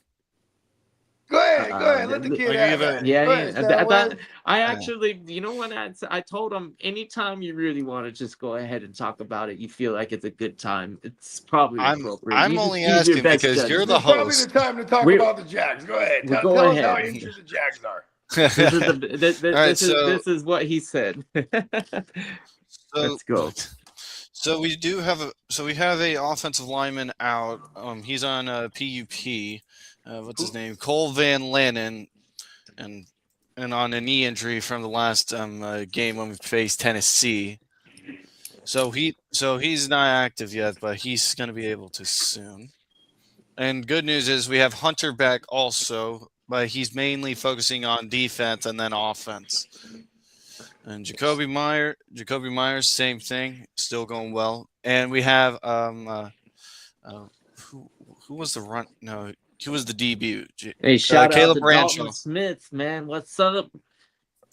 Go ahead. Let the kid have it. I actually, you know what? I told him anytime you really want to just go ahead and talk about it, you feel like it's a good time. It's probably appropriate. I'm only asking because you're the host. It's probably the time to talk about the Jags. Go ahead. Tell us how injured the Jags are. This is what he said. Let's go. So we have a offensive lineman out. He's on PUP. What's his name? Cole Van Lanen, and on a knee injury from the last game when we faced Tennessee. So he's not active yet, but he's going to be able to soon. And good news is we have Hunter back also, but he's mainly focusing on defense and then offense. And Jacoby Myers, same thing, still going well. And we have who was the run? No, he was the debut. Hey, shout out Caleb to Bradshaw. Dalton Smith, man. What's up?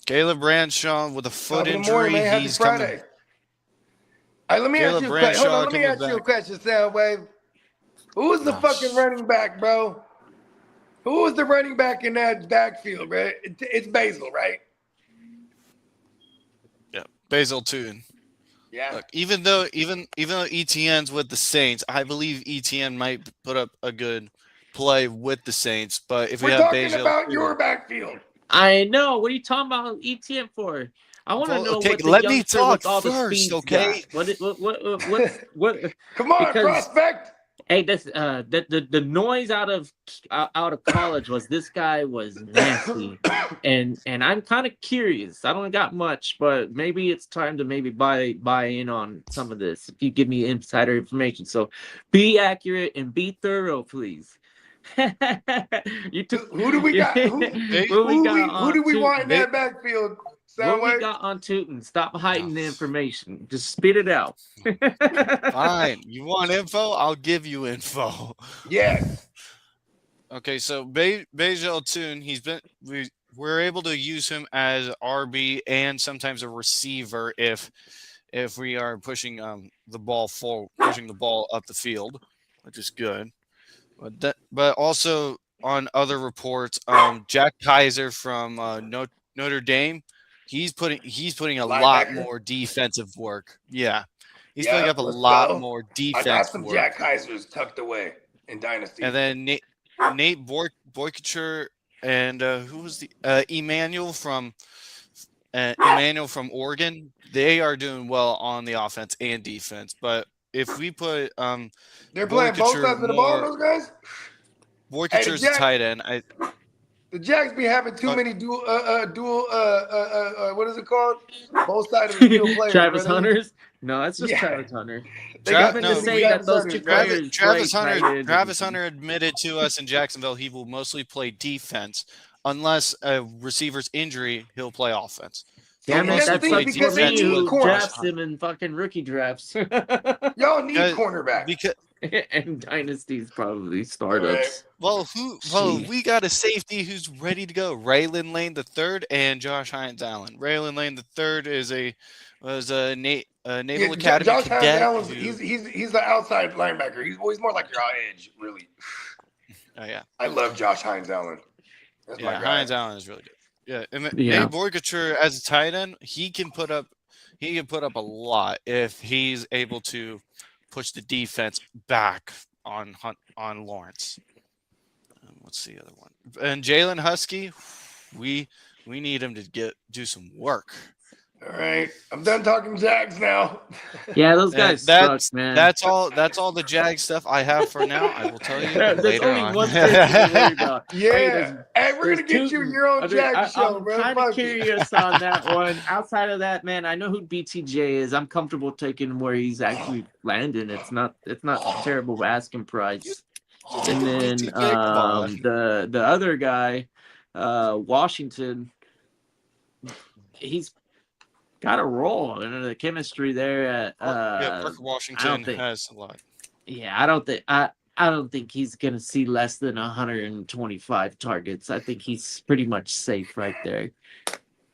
Caleb Bradshaw with a foot injury. Morning, man. He's Friday. Let me ask you a question. Hold on, let me ask you a question, Soundwave. Who was the fucking running back, bro? Who was the running back in that backfield, right? It's Basil, right? Yeah, Basil Toon. Yeah. Look, even though ETN's with the Saints, I believe ETN might put up a good play with the Saints. But if we have talking about your backfield. I know. What are you talking about ETN for? I want to know okay, what the let me youngster talk with all the first, speeds okay? got. What? Come on, prospect. Hey, this the noise out of college was this guy was nasty, and I'm kind of curious. I don't got much, but maybe it's time to buy in on some of this. If you give me insider information, so be accurate and be thorough, please. Who do we got? Who do we want in that backfield? What we got on Tootin? Stop hiding the information. Just spit it out. Fine. You want info? I'll give you info. Yes. Okay, so Basil Toon, we're able to use him as RB and sometimes a receiver if we are pushing the ball forward, pushing the ball up the field, which is good. But also on other reports, Jack Kaiser from Notre Dame. He's putting a lot more defensive work. Yeah. He's putting up a lot more defense work. I got some Jack Kaisers tucked away in Dynasty. And then Nate Boykacher and who was the Emmanuel from Oregon. They are doing well on the offense and defense. But if we put they're playing both sides of the ball, those guys? Boykacher's a tight end. The Jags be having too many dual what is it called? Both sides of the field players. Travis Hunters? No, it's just Travis Hunter. Travis Hunter admitted to us in Jacksonville he will mostly play defense. Unless a receiver's injury, he'll play offense. Damn it, that's like for me who drafts him in fucking rookie drafts. Y'all need cornerback. And dynasties, probably startups. Right. We got a safety who's ready to go. Raylan Lane III and Josh Hines Allen. Raylan Lane III was a Naval Academy Josh cadet. Hines Allen, he's the outside linebacker. He's more like your edge, really. Oh yeah, I love Josh Hines Allen. That's my guy. Hines Allen is really good. Yeah, and Nate Boykacher as a tight end, he can put up a lot if he's able to push the defense back on Lawrence. What's the other one? And Jalen Husky, we need him to do some work. All right, I'm done talking Jags now. Yeah, those guys suck, man. That's all the Jag stuff I have for now. I will tell you later on. One thing to worry about. Yeah, hey, we're gonna get you your own Jag show, bro. I'm kind of curious on that one. Outside of that, man, I know who BTJ is. I'm comfortable taking where he's actually landing. It's not a terrible asking price. And then the other guy, Washington, he's got a role in the chemistry there at Parker Washington has a lot. Yeah, I don't think I I don't think he's going to see less than 125 targets. I think he's pretty much safe right there.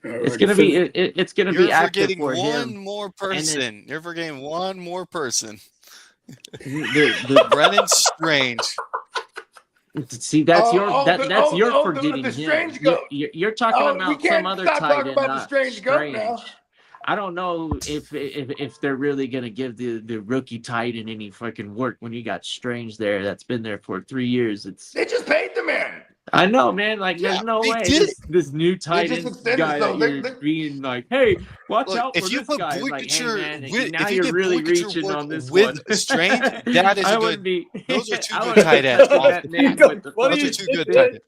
It's going to be it's going to be active for him. You're forgetting one more person. You're forgetting one more person. Brennan Strange. See, that's your forgetting the him. Strange goat. You're talking about some other tight end. About the Strange goat now. I don't know if they're really gonna give the rookie tight end any fucking work when you got Strange there that's been there for 3 years. They just paid the man. I know, man. Like, there's no way this new tight end guy that you're being like, hey, watch out for this guy. Like, hey, man, now you're really reaching on this one. Strange, that is those are two good tight ends. Those are two good tight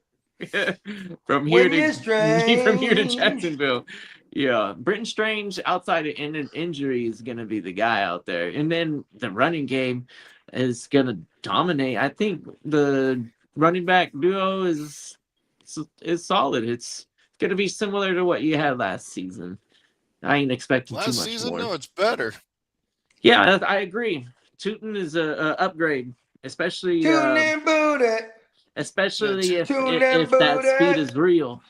ends. From here to Jacksonville. Yeah, Brenton Strange, outside of injury, is going to be the guy out there. And then the running game is going to dominate. I think the running back duo is solid. It's going to be similar to what you had last season. I ain't expecting too much season, more. No, it's better. Yeah, I agree. Tootin is a upgrade, especially if that speed is real.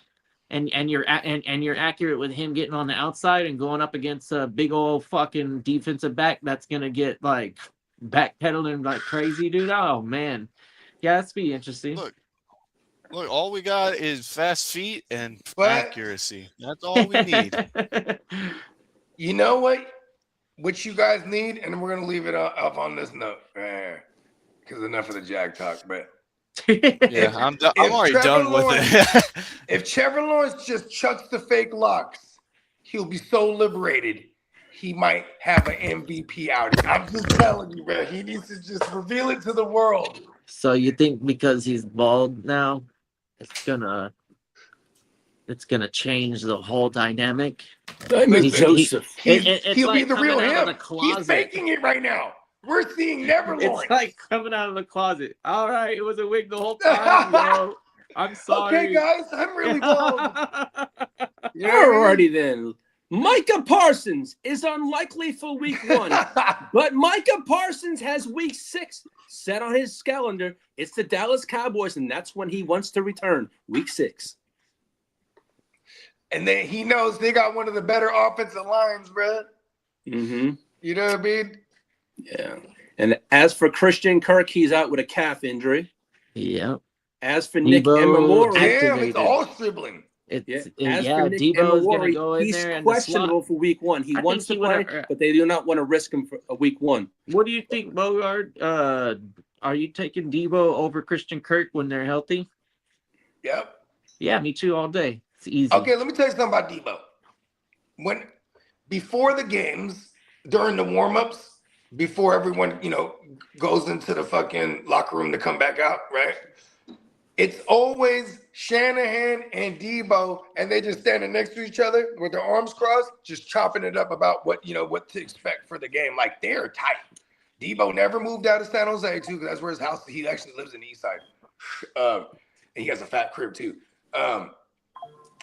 And you're accurate with him getting on the outside and going up against a big old fucking defensive back that's gonna get like backpedaling like crazy, dude. Oh man, yeah, that's be interesting. Look, all we got is fast feet and accuracy. That's all we need. You know what you guys need, and we're gonna leave it up on this note, because enough of the Jag talk, but. Yeah, I'm already done with it. If Trevor Lawrence just chucks the fake locks, he'll be so liberated. He might have an MVP outing. I'm just telling you, man. He needs to just reveal it to the world. So you think because he's bald now, it's gonna change the whole dynamic? He'll be the real him. He's faking it right now. We're seeing Never Lawrence. It's like coming out of the closet. All right, it was a wig the whole time, bro. I'm sorry. Okay, guys, I'm really bald. Alrighty then. Micah Parsons is unlikely for week 1, but Micah Parsons has week 6 set on his calendar. It's the Dallas Cowboys, and that's when he wants to return, week 6. And he knows they got one of the better offensive lines, bro. Mm-hmm. You know what I mean? Yeah. And as for Christian Kirk, he's out with a calf injury. Yeah. As for Nick Emamori, damn, it's all sibling. Debo's gonna go in there. He's questionable for week 1. He wants to play, but they do not want to risk him for a week 1. What do you think, Bogard? Are you taking Debo over Christian Kirk when they're healthy? Yep. Yeah, me too, all day. It's easy. Okay, let me tell you something about Debo. Before the games, during the warm-ups, before everyone, goes into the fucking locker room to come back out, right? It's always Shanahan and Debo, and they just standing next to each other with their arms crossed, just chopping it up about what to expect for the game. Like, they're tight. Debo never moved out of San Jose, too, because that's where his house, he actually lives in the east side. And he has a fat crib, too.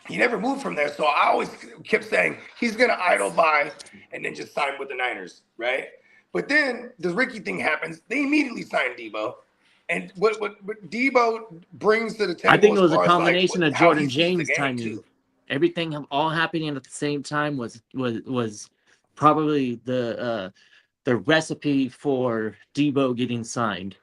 He never moved from there, so I always kept saying he's going to idle by and then just sign with the Niners, right? But then the Ricky thing happens. They immediately sign Debo. And what Debo brings to the table, I think it was a combination of Jordan James timing. Everything all happening at the same time was probably the recipe for Debo getting signed.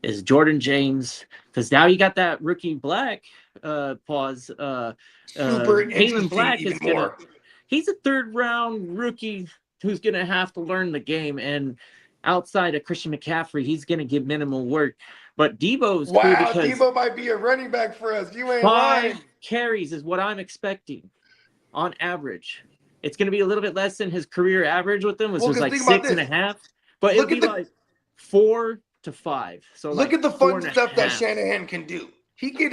Is Jordan James, because now you got that rookie Black pause. Super Kalen Black is more. He's a 3rd round rookie who's gonna have to learn the game, and outside of Christian McCaffrey, he's gonna get minimal work. But Debo's cool because Debo might be a running back for us. You ain't 5 lying. carries is what I'm expecting on average. It's gonna be a little bit less than his career average with them, which was like 6.5. But it'll be like 4 to 5. So look at the fun stuff that Shanahan can do. He could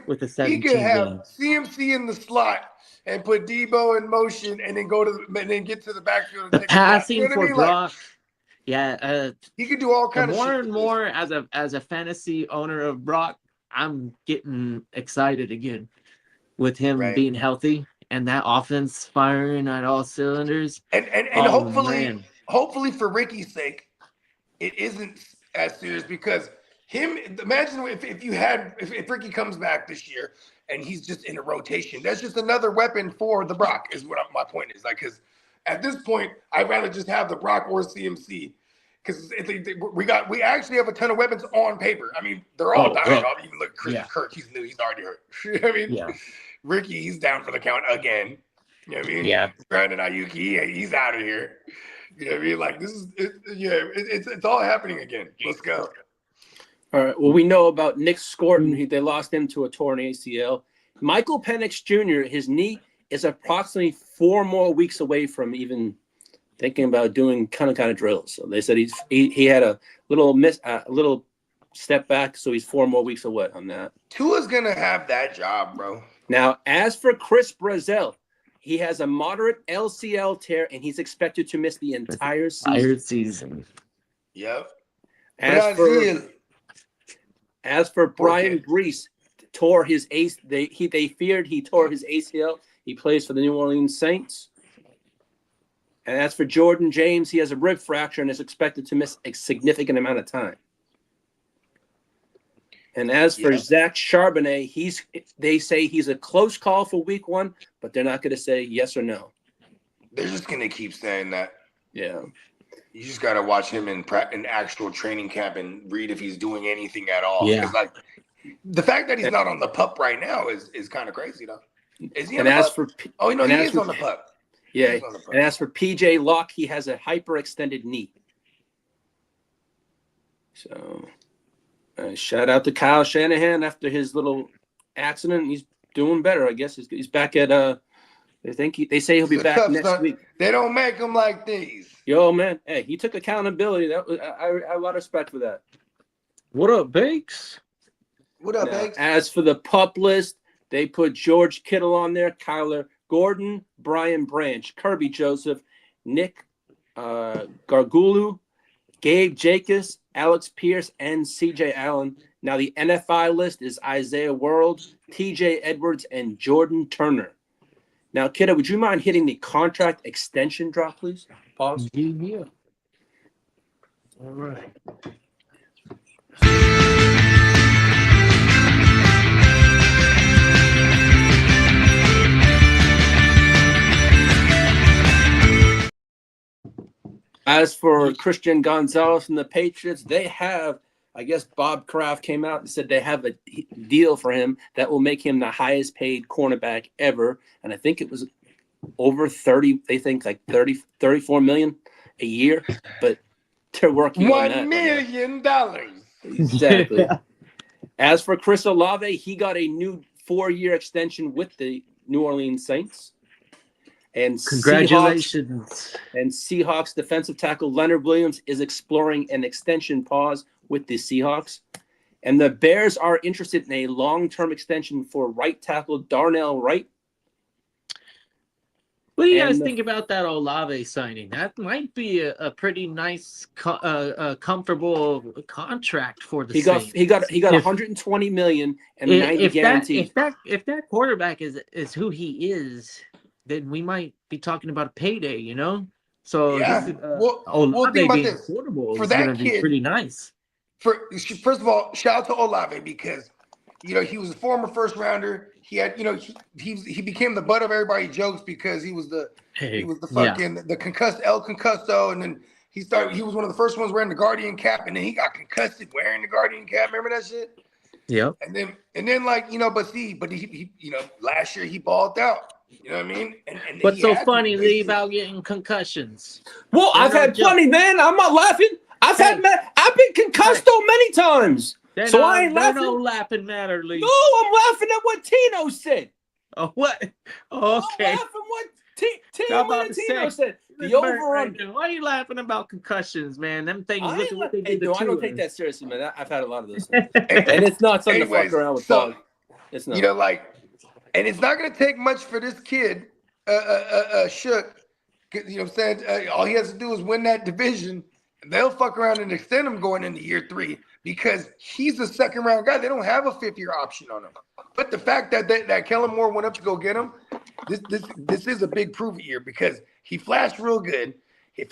with the he could have CMC in the slot and put Debo in motion and then get to the backfield. And the passing for Brock. He could do all kinds of more shit. and more as a fantasy owner of Brock, I'm getting excited again with him being healthy and that offense firing at all cylinders. And hopefully for Ricky's sake, it isn't as serious because Imagine if Ricky comes back this year and he's just in a rotation. That's just another weapon for the Brock. Is what my point is. Like, because at this point, I'd rather just have the Brock or CMC. Because we actually have a ton of weapons on paper. I mean, they're all dying. Even look, Chris Kirk, he's new. He's already hurt. You know what I mean? Yeah. Ricky, he's down for the count again. You know what I mean? Yeah. Brandon Ayuk, he's out of here. You know what I mean? Like, this is it's all happening again. Let's go. All right. Well, we know about Nick Scorton. They lost him to a torn ACL. Michael Penix Jr., his knee is approximately 4 more weeks away from even thinking about doing kind of drills. So they said he had a little step back, so he's 4 more weeks away on that. Tua's gonna have that job, bro. Now, as for Chris Brazzell, he has a moderate LCL tear, and he's expected to miss the entire season. Yep. As for Brian Grease, tore his ace. They feared he tore his ACL. He plays for the New Orleans Saints. And as for Jordan James, he has a rib fracture and is expected to miss a significant amount of time. And as for Zach Charbonnet, they say he's a close call for week 1, but they're not going to say yes or no. They're just going to keep saying that. Yeah. You just got to watch him in actual training camp and read if he's doing anything at all. Yeah. Like, the fact that he's not on the PUP right now is kind of crazy, though. Is he on and the as PUP? for he is on the PUP. Yeah. And as for PJ Locke, he has a hyperextended knee. So, shout out to Kyle Shanahan after his little accident. He's doing better, I guess. He's back at they say he'll be back next week. They don't make them like these. Yo, man, hey, he took accountability. That was I have a lot of respect for that. What up, Bakes? What up, Bakes? As for the PUP list, they put George Kittle on there, Kyler Gordon, Brian Branch, Kirby Joseph, Nick Gargulu, Gabe Jacobs, Alex Pierce, and CJ Allen. Now the NFI list is Isaiah World, TJ Edwards, and Jordan Turner. Now, Kitteh, would you mind hitting the contract extension drop, please? Pause. Yeah. All right. As for Christian Gonzalez and the Patriots, they have, I guess Bob Kraft came out and said they have a deal for him that will make him the highest paid cornerback ever. And I think it was over 30, they think like 34 million a year, but they're working on that. $1 million. Exactly. As for Chris Olave, he got a new 4-year extension with the New Orleans Saints. And congratulations. Seahawks defensive tackle Leonard Williams is exploring an extension pause with the Seahawks. And the Bears are interested in a long-term extension for right tackle Darnell Wright. What do you guys think about that Olave signing? That might be a pretty nice, comfortable contract for the Saints. He got $120 million and 90 guaranteed. If that quarterback is who he is, then we might be talking about a payday, you know? So Olave being affordable is going to be pretty nice. First of all, shout out to Olave because, he was a former first rounder. He had, he became the butt of everybody's jokes because he was the concussed El Concusto, and then he was one of the first ones wearing the Guardian cap, and then he got concussed wearing the Guardian cap. Remember that shit? Yep. And then but he last year he balled out. You know what I mean? And but so funny, Lee, about getting concussions. Well, I've had plenty, man. I'm not laughing. I've been concussed many times. I ain't laughing. No laughing matter, Lee. No, I'm laughing at what Tino said. Oh, what? Okay. I'm laughing what Tino said. The over-under. Why are you laughing about concussions, man? Them things. Look at what they did. I don't take that seriously, man. I've had a lot of those things. And it's not something to fuck around with. It's not. And it's not going to take much for this kid, Shook. You know what I'm saying? All he has to do is win that division. They'll fuck around and extend him going into year 3 because he's a second-round guy. They don't have a 5th-year option on him. But the fact that Kellen Moore went up to go get him, this is a big prove-it year because he flashed real good. If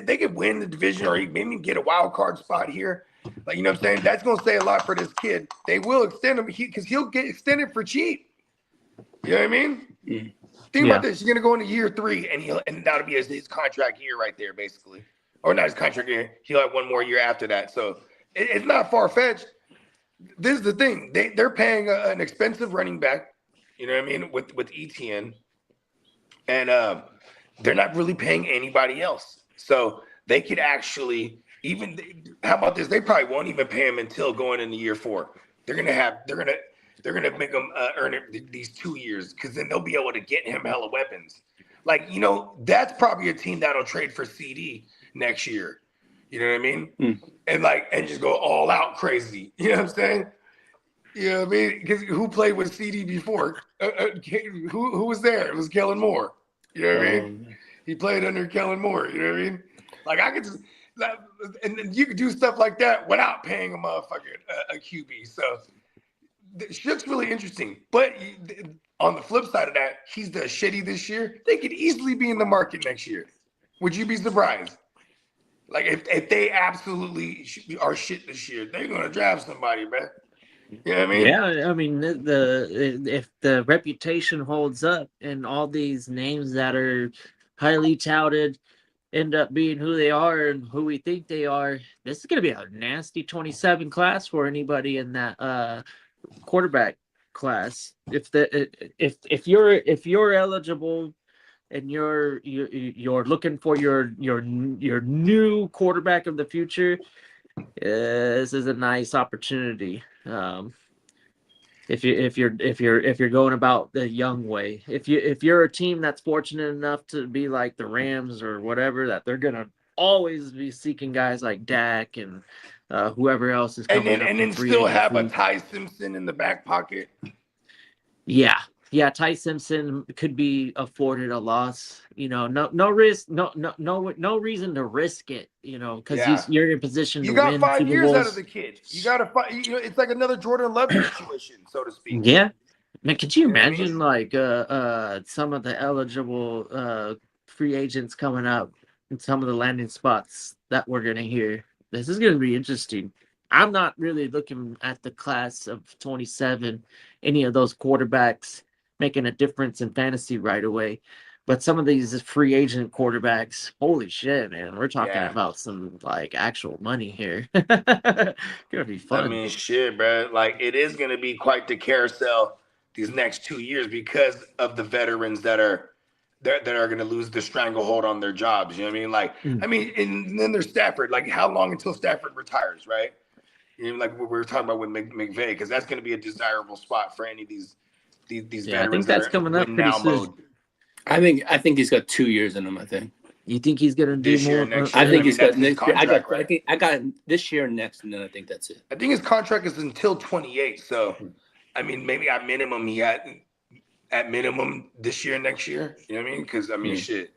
they could win the division or he maybe get a wild card spot here, Like, you know what I'm saying? That's going to say a lot for this kid. They will extend him because he'll get extended for cheap. You know what I mean? Mm. Think about this. You're going to go into year 3, and that'll be his contract year right there, basically. Or not his contract year. He'll have one more year after that. So it's not far-fetched. This is the thing. They're paying an expensive running back, you know what I mean, with ETN. And they're not really paying anybody else. So they could actually how about this? They probably won't even pay him until going into year 4. They're gonna make him earn it these 2 years, because then they'll be able to get him hella weapons. Like, you know, that's probably a team that'll trade for CD next year. You know what I mean? And just go all out crazy. You know what I'm saying? You know what I mean? Because who played with CD before? Who was there? It was Kellen Moore. You know what I mean? He played under Kellen Moore. You know what I mean? Like, I could just, and you could do stuff like that without paying a motherfucker a QB. So Shook's really interesting. But on the flip side of that, he's the shitty this year. They could easily be in the market next year. Would you be surprised? Like, if they absolutely are shit this year, they're gonna draft somebody, man. You know what I mean? Yeah, I mean, if the reputation holds up and all these names that are highly touted end up being who they are and who we think they are, this is going to be a nasty 27 class for anybody in that quarterback class. If you're eligible and you're looking for your new quarterback of the future, this is a nice opportunity. If you're going about the young way, if you're a team that's fortunate enough to be like the Rams or whatever, that they're gonna always be seeking guys like Dak and whoever else is coming up, and then still have a Ty Simpson in the back pocket. Yeah, Ty Simpson could be afforded a loss. You know, no risk, no reason to risk it. You know, because you're in position to win. You got 5 Super years Bowls. out of the kid. You got to fight. You know, it's like another Jordan Love situation, so to speak. Yeah, man, could you You know what I imagine like some of the eligible free agents coming up and some of the landing spots that we're gonna hear? This is gonna be interesting. I'm not really looking at the class of 27, any of those quarterbacks making a difference in fantasy right away. But some of these free agent quarterbacks, holy shit, man, we're talking about some like actual money here. Gonna be fun. I mean, shit, bro. Like, it is gonna be quite the carousel these next 2 years because of the veterans that are gonna lose the stranglehold on their jobs. You know what I mean? Like, I mean, and then there's Stafford. Like, how long until Stafford retires, right? You know, like what we were talking about with McVay, because that's gonna be a desirable spot for any of these veterans. I think that's coming up pretty soon. Mode. I think he's got 2 years in him. I think. You think he's gonna do This year, more? next year. I think he's got that's his next year. contract, right? I got this year and next, and then I think that's it. I think his contract is until 28. So, I mean, maybe at minimum he had at minimum this year, next year. You know what I mean? Because I mean, shit.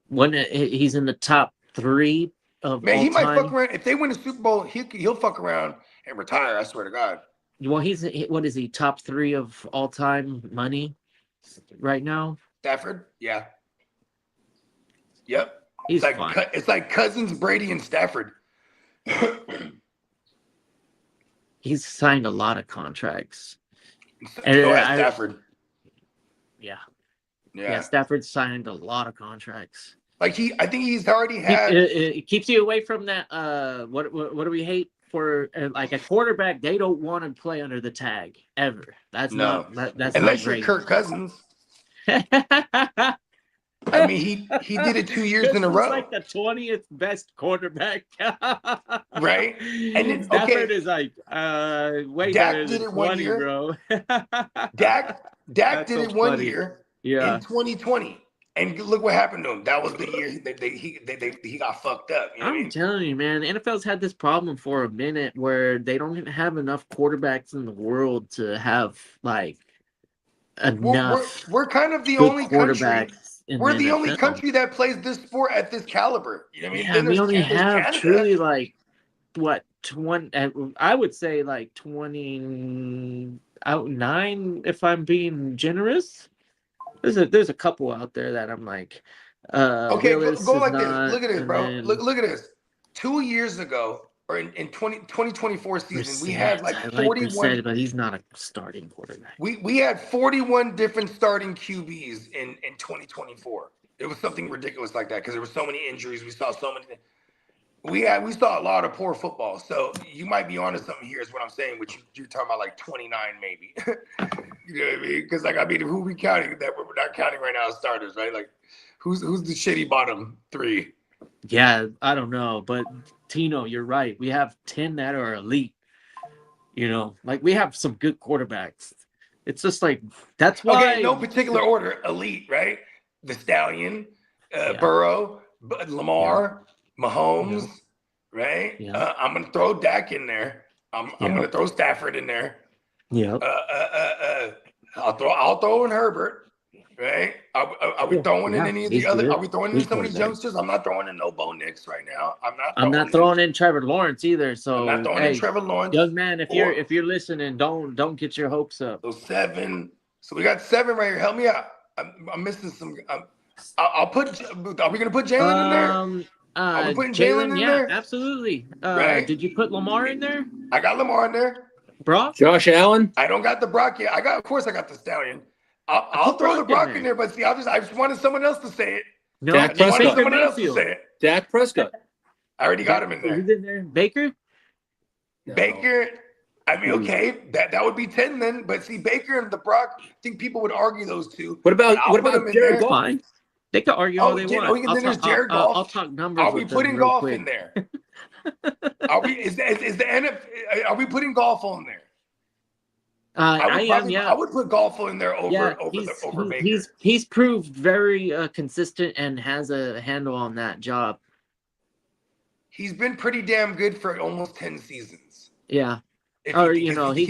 When he's in the top 3 of Man, all he might time. fuck around. If they win the Super Bowl, he'll fuck around and retire. I swear to God. Well, what is he, top 3 of all time money right now? Stafford, yeah. Yep. He's it's fine. like it's like Cousins, Brady, and Stafford. He's signed a lot of contracts. Stafford. Yeah, Stafford signed a lot of contracts. Like I think he's already had. It keeps you away from that. What do we hate for? Like a quarterback, they don't want to play under the tag ever. That's No. that's Unless not you're great. Kirk Cousins. I mean, he did it 2 years in a row. Like the 20th best quarterback, right? And then, Stafford is like, way Dak better did than it 1 20, year. bro. Dak did so it 1 funny. year Yeah. in 2020, and look what happened to him. That was the year he got fucked up. You know what I I'm mean? telling you, man, the NFL's had this problem for a minute where they don't have enough quarterbacks in the world to have like enough. We're kind of the good only country. quarterbacks in We're the the only NFL. country that plays this sport at this caliber. You know what I mean? Yeah, Then we there's only there's have Canada. truly like what 20. I would say like 20 out 9 if I'm being generous. There's a couple out there that I'm like. Okay, Willis go is like not, this. Look at this, and bro. then- Look at this. 2 years ago, or in 2024 season, we Brissett, had like I 41. Brissett, but he's not a starting quarterback. We had 41 different starting QBs in 2024. It was something ridiculous like that because there were so many injuries. We saw so many. We saw a lot of poor football. So you might be onto something here, is what I'm saying. Which you're talking about like 29 maybe. You know what I mean? Because like I mean, who we counting that we're not counting right now as starters, right? Like who's the shitty bottom three? Yeah, I don't know, but Tino, you're right. We have 10 that are elite. You know, like we have some good quarterbacks. It's just like that's why. Okay, no particular order. Elite, right? The Stallion, Burrow, Lamar, Mahomes, right? Yeah. I'm gonna throw Dak in there. I'm gonna throw Stafford in there. Yeah. I'll throw in Herbert. Right? Are we throwing in any of the other? Good. Are we throwing in some of these youngsters? I'm not throwing in no Bo Nix right now. I'm not throwing in Trevor Lawrence either. So I'm not throwing in Trevor Lawrence. Young man, if you're listening, don't get your hopes up. So 7. So we got 7 right here. Help me out. I'm missing some. I'll put. Are we gonna put Jalen in there? Are we putting Jalen in there? Absolutely. Right? Did you put Lamar in there? I got Lamar in there. Brock? Josh Allen? I don't got the Brock yet. Of course I got the Stallion. I'll throw the Brock in there, but see, I just wanted someone else to say it. No, Dak I wanted Prescott. someone else to say it. Dak Prescott. I already got him in there. Who's in there? Baker? Baker. I mean, okay, that would be 10 then. But see, Baker and the Brock, I think people would argue those two. What about them in Jared there. Goff? Fine. They can argue all they want. then there's Jared Goff. I'll talk numbers. Are we with them putting real golf quick. in there? Are we? Is the NFL? Are we putting golf on there? I would put golf in there over Baker. He's proved very consistent and has a handle on that job. He's been pretty damn good for almost 10 seasons. Yeah. He's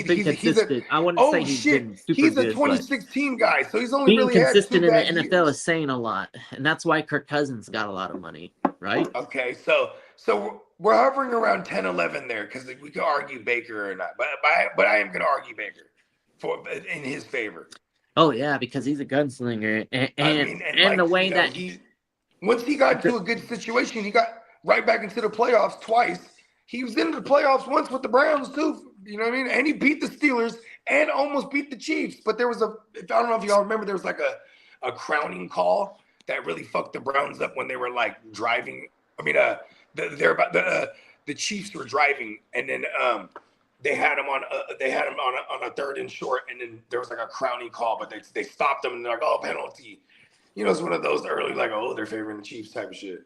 been consistent. I wouldn't say he's been super He's good. a 2016 guy, so he's only Being really consistent had 2 in the bad NFL years. is saying a lot, and that's why Kirk Cousins got a lot of money, right? Okay, so we're hovering around 10, 11 there because we could argue Baker or not, but I am going to argue Baker in his favor. Oh yeah, because he's a gunslinger, and the way that once he got into a good situation, he got right back into the playoffs twice. He was in the playoffs once with the Browns too. You know what I mean? And he beat the Steelers and almost beat the Chiefs. But there was I don't know if y'all remember, there was like a crowning call that really fucked the Browns up when they were like driving. I mean, the Chiefs were driving, and then they had him on a 3rd and short, and then there was like a crowning call, but they stopped them and they're like, oh, penalty. You know, it's one of those early like, oh, they're favoring the Chiefs type of shit.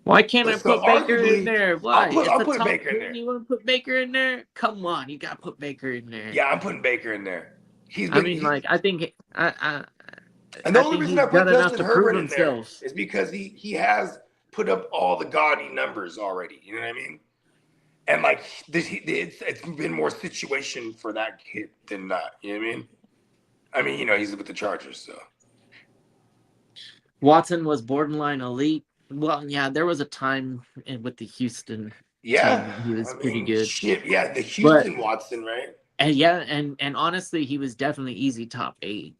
Why can't I put Baker in there? Why? I'll put Baker in there. You want to put Baker in there? Come on, you got to put Baker in there. Yeah, I'm putting Baker in there. I think and the only reason I put Justin Herbert in there himself. is because he has put up all the gaudy numbers already. You know what I mean? And like it's been more situation for that kid than not. You know what I mean? I mean, he's with the Chargers, so. Watson was borderline elite. Well, yeah, there was a time with the Houston. Yeah, team, he was pretty good. Shit, yeah, the Houston Watson, right? And and honestly, he was definitely easy top 8.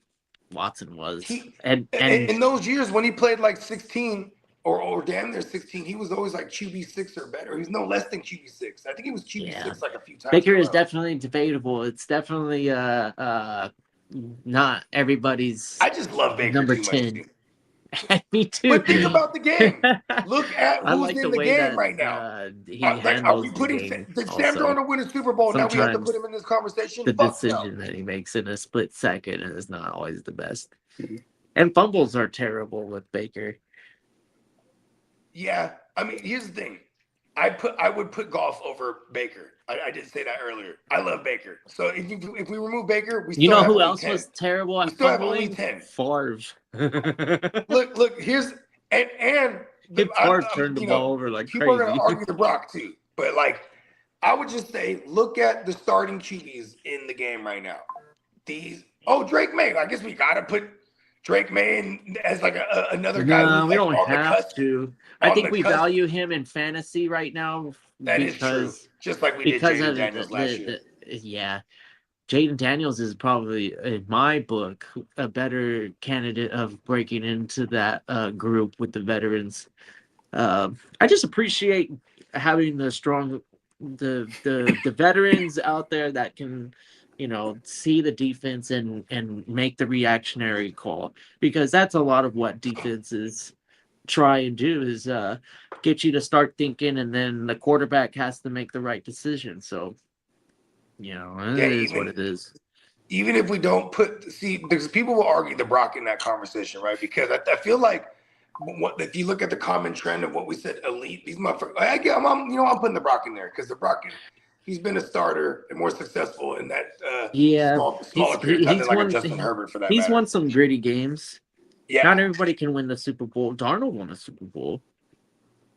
Watson was, and in those years when he played like 16 or damn near 16, he was always like QB6 or better. He was no less than QB6. I think he was QB6 like a few times. Baker is definitely debatable. It's definitely not everybody's. I just love Baker number too 10. much. Me too. But think about the game. Look at who's in the game right now. Are we putting did Sam Darnold win a Super Bowl? Now we have to put him in this conversation. The decision that he makes in a split second is not always the best. And fumbles are terrible with Baker. Yeah, I mean, here's the thing. I would put golf over Baker. I did say that earlier. I love Baker. So if we remove Baker, we still have who only else 10. was terrible at still have fumbling? only 10. Favre. Look. Here's and Favre turned the ball over like people crazy. are gonna argue the Brock too, but like I would just say, look at the starting QBs in the game right now. Drake May. I guess we gotta put Drake May as like another guy. No, who's we like don't on the have cusp, to. I think we cusp. value him in fantasy right now. That is true. Just like we did Jaden Daniels last year. Yeah. Jaden Daniels is probably, in my book, a better candidate of breaking into that group with the veterans. I just appreciate having the veterans out there that can, see the defense and make the reactionary call, because that's a lot of what defenses try and do is get you to start thinking, and then the quarterback has to make the right decision. So, it is what it is. Even if we don't because people will argue the Brock in that conversation, right? Because I feel like if you look at the common trend of what we said, elite, these motherfuckers, I'm putting the Brock in there because the Brock, he's been a starter and more successful in that smaller period of time than like a Justin Herbert for that He's matter. won some gritty games. Yeah. Not everybody can win the Super Bowl. Darnold won a Super Bowl.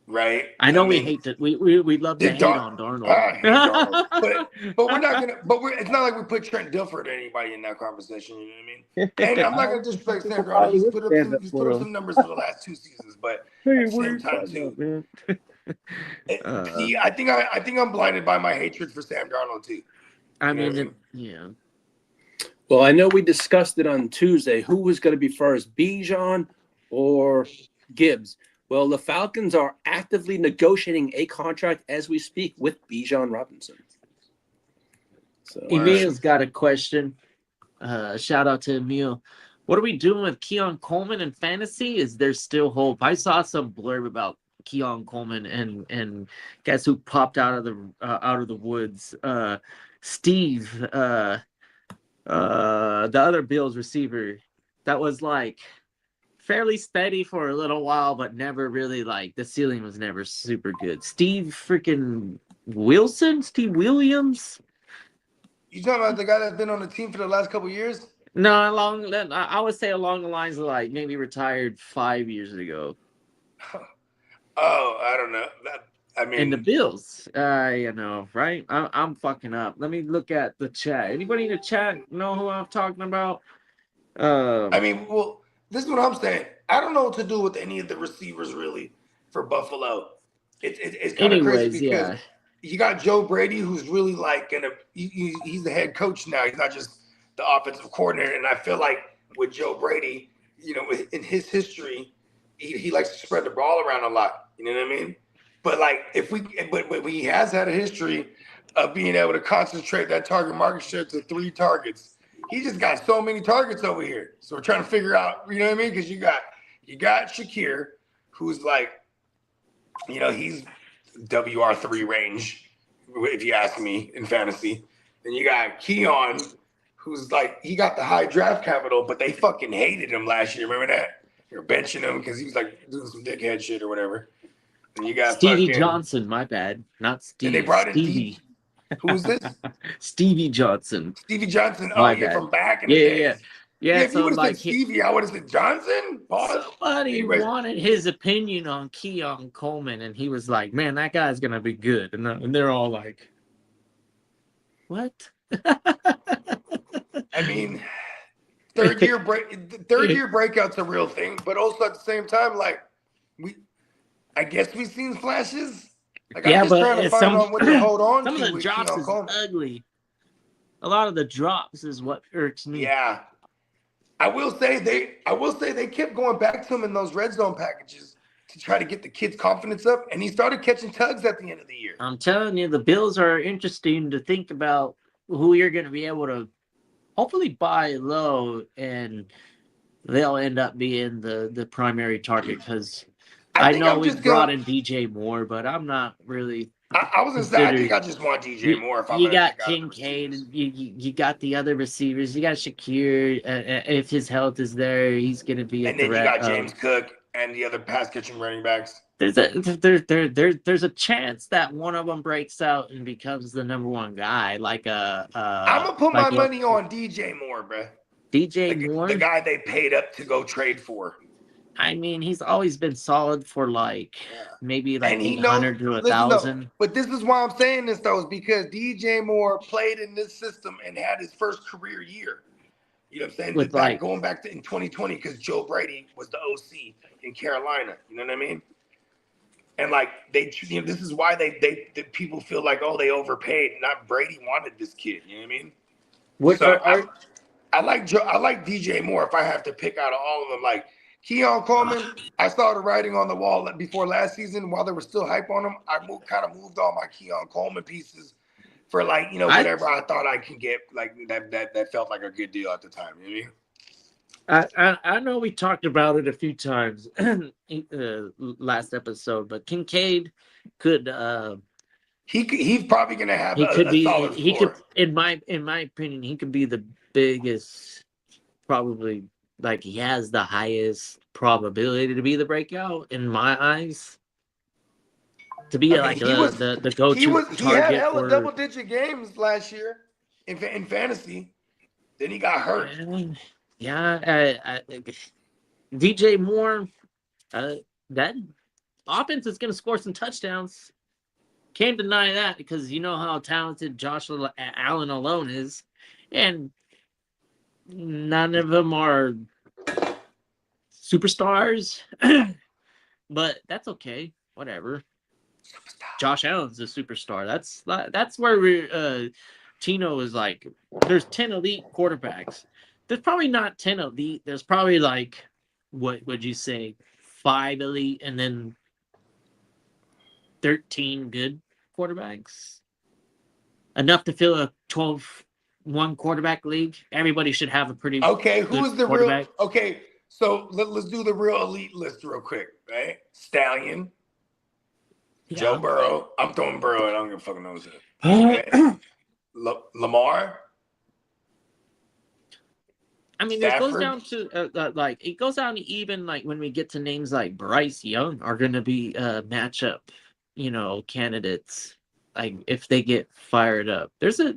Right. I know we hate that. We love to hate on Darnold. I hate Darnold. but we're not gonna. But it's not like we put Trent Dilfer or anybody in that conversation. You know what I mean? And I'm not gonna disrespect Sam Darnold. He's put up some numbers for the last 2 seasons, but at the same time too. I think I'm blinded by my hatred for Sam Darnold too. Yeah. Well, I know we discussed it on Tuesday. Who was going to be first, Bijan or Gibbs? Well, the Falcons are actively negotiating a contract as we speak with Bijan Robinson. So, Emil's got a question. Shout out to Emil. What are we doing with Keon Coleman in fantasy? Is there still hope? I saw some blurb about Keon Coleman, and guess who popped out of the woods? Steve, the other Bills receiver, that was like fairly steady for a little while, but never really the ceiling was never super good. Steve Williams. You talking about the guy that's been on the team for the last couple of years? No, I would say along the lines of maybe retired 5 years ago. Oh, I don't know. And the Bills, right? I'm fucking up. Let me look at the chat. Anybody in the chat know who I'm talking about? This is what I'm saying. I don't know what to do with any of the receivers really for Buffalo. It's kind of crazy because you got Joe Brady, who's really he's the head coach now. He's not just the offensive coordinator. And I feel like with Joe Brady, in his history, he likes to spread the ball around a lot. You know what I mean? But but he has had a history of being able to concentrate that target market share to 3 targets. He just got so many targets over here. So we're trying to figure out, you know what I mean? Because you got Shakir, who's he's WR3 range, if you ask me, in fantasy. Then you got Keon, who's he got the high draft capital, but they fucking hated him last year. Remember that? They were benching him because he was doing some dickhead shit or whatever. And you got Stevie Johnson, my bad. Not Steve. And they brought in Stevie. Who's this? Stevie Johnson. Stevie Johnson. Oh, yeah, from back in the day. Yeah. If you would have said Stevie, I would have said Johnson. Somebody wanted his opinion on Keon Coleman, and he was like, "Man, that guy's gonna be good." And they're all like, "What?" Third year breakout's a real thing, but also at the same time, I guess we've seen flashes. I'm just trying to find out what to hold on to. Some of the drops is ugly. A lot of the drops is what irks me. Yeah, I will say they kept going back to him in those red zone packages to try to get the kid's confidence up, and he started catching tugs at the end of the year. I'm telling you, the Bills are interesting to think about who you're going to be able to hopefully buy low, and they'll end up being the primary target because. I know we brought in DJ Moore, but I'm not really. I was gonna say I think I just want DJ Moore. You got Kincaid, you got the other receivers, you got Shakir. If his health is there, he's gonna be. And then you got James Cook and the other pass catching running backs. There's a chance that one of them breaks out and becomes the number one guy. I'm gonna put my money on DJ Moore, bro. DJ Moore, the guy they paid up to go trade for. He's always been solid for maybe 800 to 1,000. But this is why I'm saying this though, is because DJ Moore played in this system and had his first career year. You know what I'm saying? Going back to in 2020, because Joe Brady was the OC in Carolina. You know what I mean? And this is why they people feel like, oh, they overpaid. Not Brady wanted this kid. You know what I mean? I like DJ Moore if I have to pick out of all of them. Keon Coleman, I saw the writing on the wall before last season. While there was still hype on him, I kind of moved all my Keon Coleman pieces for like, you know, whatever I thought I could get, like that felt like a good deal at the time. You know what I mean? I know we talked about it a few times last episode, but Kincaid could he's probably gonna have he could a be solid he floor. could in my opinion he could be the biggest, probably, like, he has the highest probability to be the breakout in my eyes, to be like the go-to he had target hella for double-digit games last year in fantasy. Then he got hurt. Yeah, DJ Moore, that offense is going to score some touchdowns. Can't deny that, because you know how talented Josh Allen alone is, and none of them are superstars. But that's okay. Whatever. Josh Allen's a superstar. That's where Tino is like, there's 10 elite quarterbacks. There's probably not 10 elite. There's probably like, what would you say, 5 elite and then 13 good quarterbacks. Enough to fill a 12-1 quarterback league. Everybody should have a pretty who's the real? Okay, so let's do the real elite list real quick, right? Stallion, Joe Burrow. I'm throwing Burrow, and I don't give a fucking know who's Lamar. I mean, Stafford. It goes down to it goes down to even like when we get to names like Bryce Young are going to be matchup, candidates. Like if they get fired up, there's a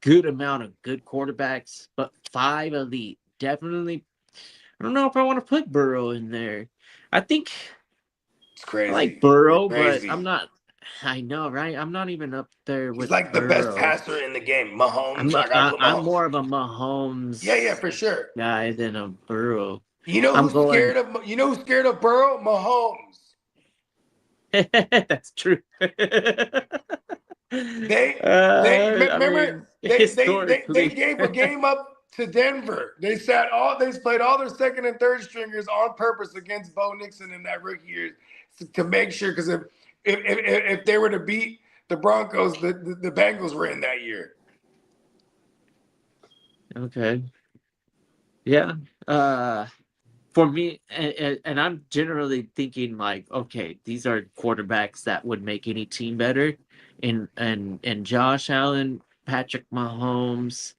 good amount of good quarterbacks, but 5 elite definitely. I don't know if I want to put Burrow in there. I think it's crazy. I like Burrow, but I'm not. I know, right? I'm not even up there with. He's like Burrow. The best passer in the game. Mahomes. I'm more of a Mahomes. Yeah, for sure. Guy than a Burrow. You know who's scared of? You know who's scared of Burrow? Mahomes. That's true. They gave a game up to Denver. They played all their second and third stringers on purpose against Bo Nixon in that rookie year to make sure, because if they were to beat the Broncos, the Bengals were in that year. Okay. Yeah. For me, and I'm generally thinking like, okay, these are quarterbacks that would make any team better. And Josh Allen, Patrick Mahomes,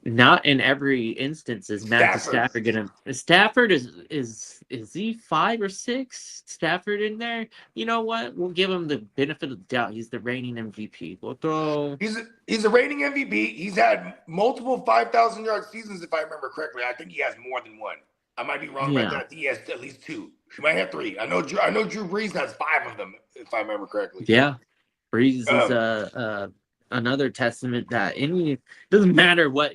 not in every instance is Matthew Stafford gonna. Stafford is he 5 or 6? Stafford in there? You know what? We'll give him the benefit of the doubt. He's the reigning MVP. We'll throw. He's a reigning MVP. He's had multiple 5,000-yard seasons, if I remember correctly. I think he has more than one. I might be wrong about that. I think he has at least 2. He might have 3. I know Drew Brees has 5 of them, if I remember correctly. Yeah, Brees is another testament that doesn't matter what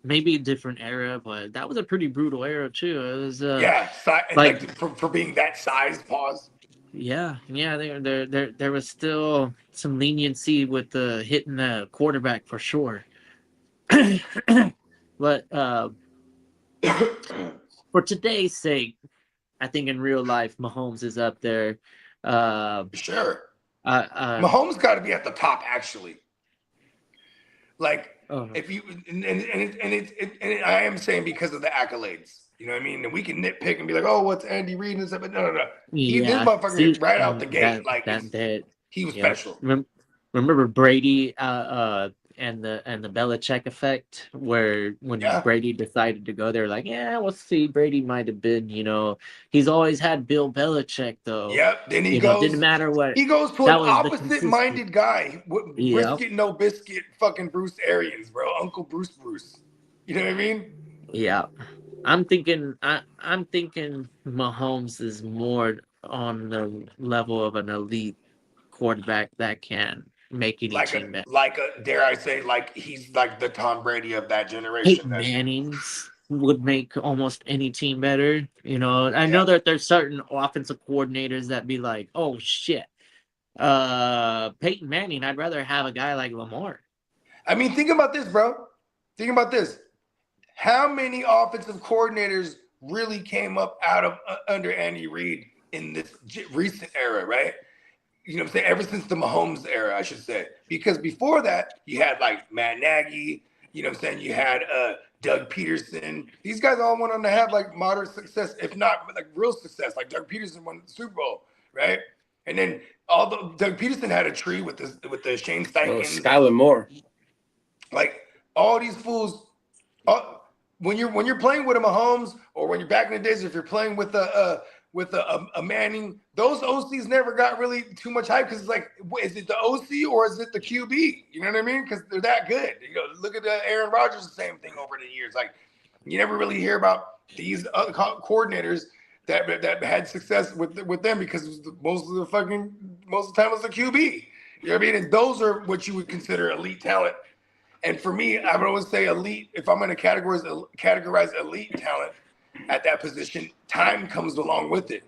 maybe a different era, but that was a pretty brutal era too. It was like for being that size. Pause. Yeah. There was still some leniency with the hitting the quarterback for sure. But for today's sake, I think in real life, Mahomes is up there. Sure. Mahomes got to be at the top, actually. Like, if you and I am saying because of the accolades, you know what I mean. And we can nitpick and be like, "Oh, what's Andy Reid and stuff?" But no. This motherfucker right out the gate, he was special. Remember Brady and the Belichick effect, where when Brady decided to go there, like, we'll see. Brady might have been, he's always had Bill Belichick though. Yep. Then he goes. Didn't matter what. He goes to an opposite-minded guy. Brisket, no biscuit, fucking Bruce Arians, bro. Uncle Bruce. You know what I mean? Yeah. I'm thinking Mahomes is more on the level of an elite quarterback that can make any team better. Dare I say, he's like the Tom Brady of that generation. Peyton Manning's would make almost any team better. I know that there's certain offensive coordinators that be like, oh shit, Peyton Manning, I'd rather have a guy like Lamar. I mean, think about this, bro. Think about this. how many offensive coordinators really came up out of under Andy Reid in this recent era, right? You know what I'm saying? Ever since the Mahomes era, I should say. Because before that, you had like Matt Nagy, you know what I'm saying? You had Doug Peterson. These guys all went on to have like moderate success, if not like real success. Like Doug Peterson won the Super Bowl, right? And then although Doug Peterson had a tree with the Shane Steichen, Skylar Moore. like all these fools, when you're playing with a Mahomes, or when you're back in the days, if you're playing with a Manning, those OCs never got really too much hype because it's like, is it the OC or is it the QB? You know what I mean? Because they're that good. You know, look at Aaron Rodgers, the same thing over the years. Like, you never really hear about these other coordinators that had success with them because most of the time it was the QB. You know what I mean? And those are what you would consider elite talent. And for me, I would always say elite. If I'm going to categorize elite talent at that position, time comes along with it.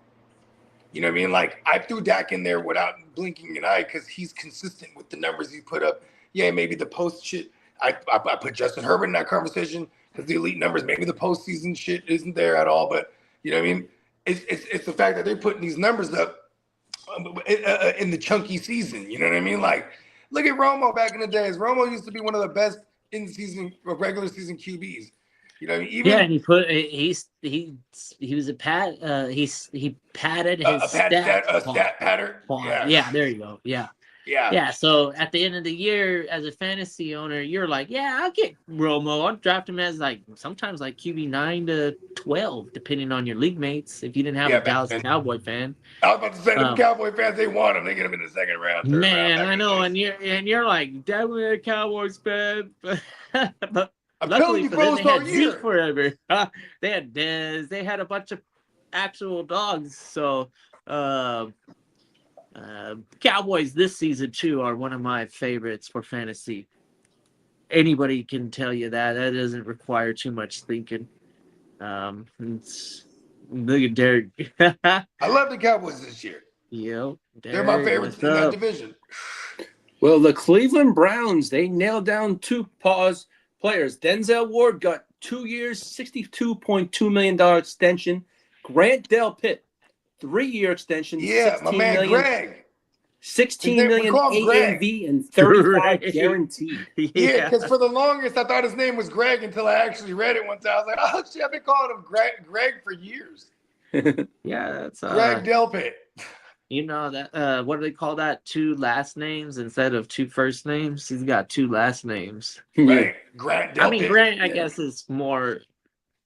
You know what I mean? Like, I threw Dak in there without blinking an eye because he's consistent with the numbers he put up. Yeah, maybe the post shit. I put Justin Herbert in that conversation because the elite numbers, maybe the postseason shit isn't there at all. But you know what I mean? It's the fact that they're putting these numbers up in the chunky season. You know what I mean? Like, look at Romo back in the days. Romo used to be one of the best in-season or regular season QBs. You know, even and he was a pat. He padded his stat pattern. Yeah, there you go. Yeah. So at the end of the year, as a fantasy owner, you're like, yeah, I'll get Romo. I'll draft him as sometimes QB 9 to 12, depending on your league mates. If you didn't have a Dallas Cowboy fan, I was about to say the Cowboy fans, they want him. They get him in the second round. Man, I know, and you're like, definitely a Cowboys fan, but. Luckily for them, they had Zeke forever. They had Dez. They had a bunch of actual dogs. So, Cowboys this season too are one of my favorites for fantasy. Anybody can tell you that. That doesn't require too much thinking. Look at Derek. I love the Cowboys this year. Yep, they're my favorites in that division. Well, the Cleveland Browns, they nailed down two players. Denzel Ward got 2 years, $62.2 million extension. Grant Delpit, 3-year extension. Yeah, my man Greg. $16 million AAV and 35 guaranteed. Yeah, because for the longest I thought his name was Greg until I actually read it one time. I was like, oh shit, I've been calling him Greg for years. Yeah, that's Greg Delpit. You know that what do they call that? 2 last names instead of 2 first names. He's got 2 last names. Right, Grant Delpit. I mean, Grant, I guess is more.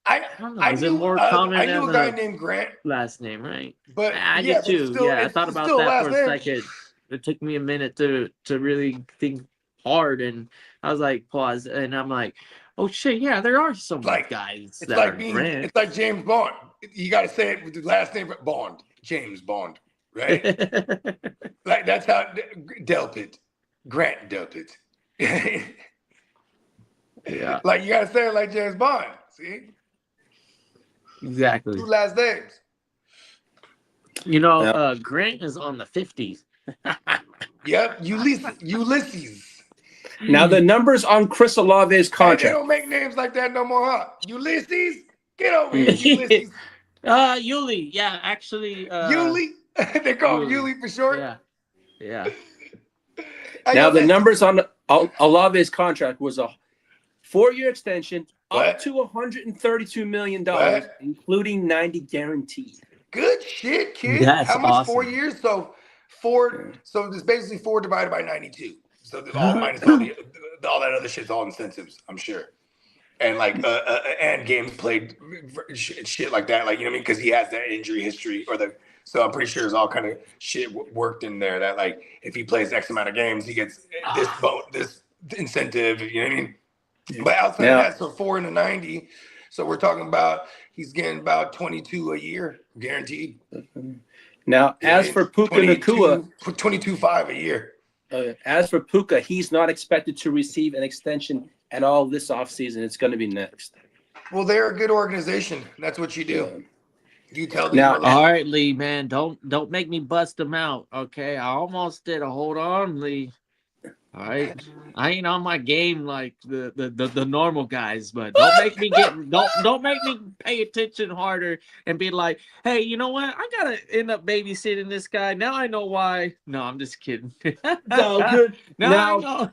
I don't know. Is it more common? I knew a guy named Grant. Last name, right? But I did too. I thought about that for a second. It took me a minute to really think hard, and I was like, pause, and I'm like, oh shit, yeah, there are some guys that are Grant. It's like James Bond. You got to say it with the last name Bond. James Bond. Right? Like that's how Delpit. Grant Delpit. Yeah. Like you gotta say it like James Bond. See? Exactly. 2 last names. You know, Grant is on the 50s. Yep. Ulysses. Now the numbers on Chris Olave's contract. Hey, they don't make names like that no more, huh? Ulysses? Get over here, Ulysses. Yuli. Yeah, actually. Yuli? They call him Yuli for short. Yeah. Now the numbers on Olave's contract was a 4-year extension, up to $132 million, including 90 guaranteed. Good shit, kid. That's How much? awesome. 4 years? So it's basically 4 divided by 92. So all minus all that other shit's all incentives, I'm sure. And and games played, shit like that, you know what I mean? Because he has that injury history so I'm pretty sure there's all kind of shit worked in there that if he plays X amount of games, he gets this incentive, you know what I mean? But outside of that, so 4 into 90, so we're talking about he's getting about 22 a year guaranteed. Now, as for Puka Nacua, 22.5 a year. As for Puka, he's not expected to receive an extension at all this offseason. It's going to be next. Well, they're a good organization. That's what you do. Yeah. You tell them. Now, all right, Lee, man, don't make me bust them out, okay? I almost did. Hold on, Lee. All right, I ain't on my game like the normal guys, but don't make me pay attention harder and be like, hey, you know what? I gotta end up babysitting this guy. Now I know why. No, I'm just kidding. No, good. Now I know.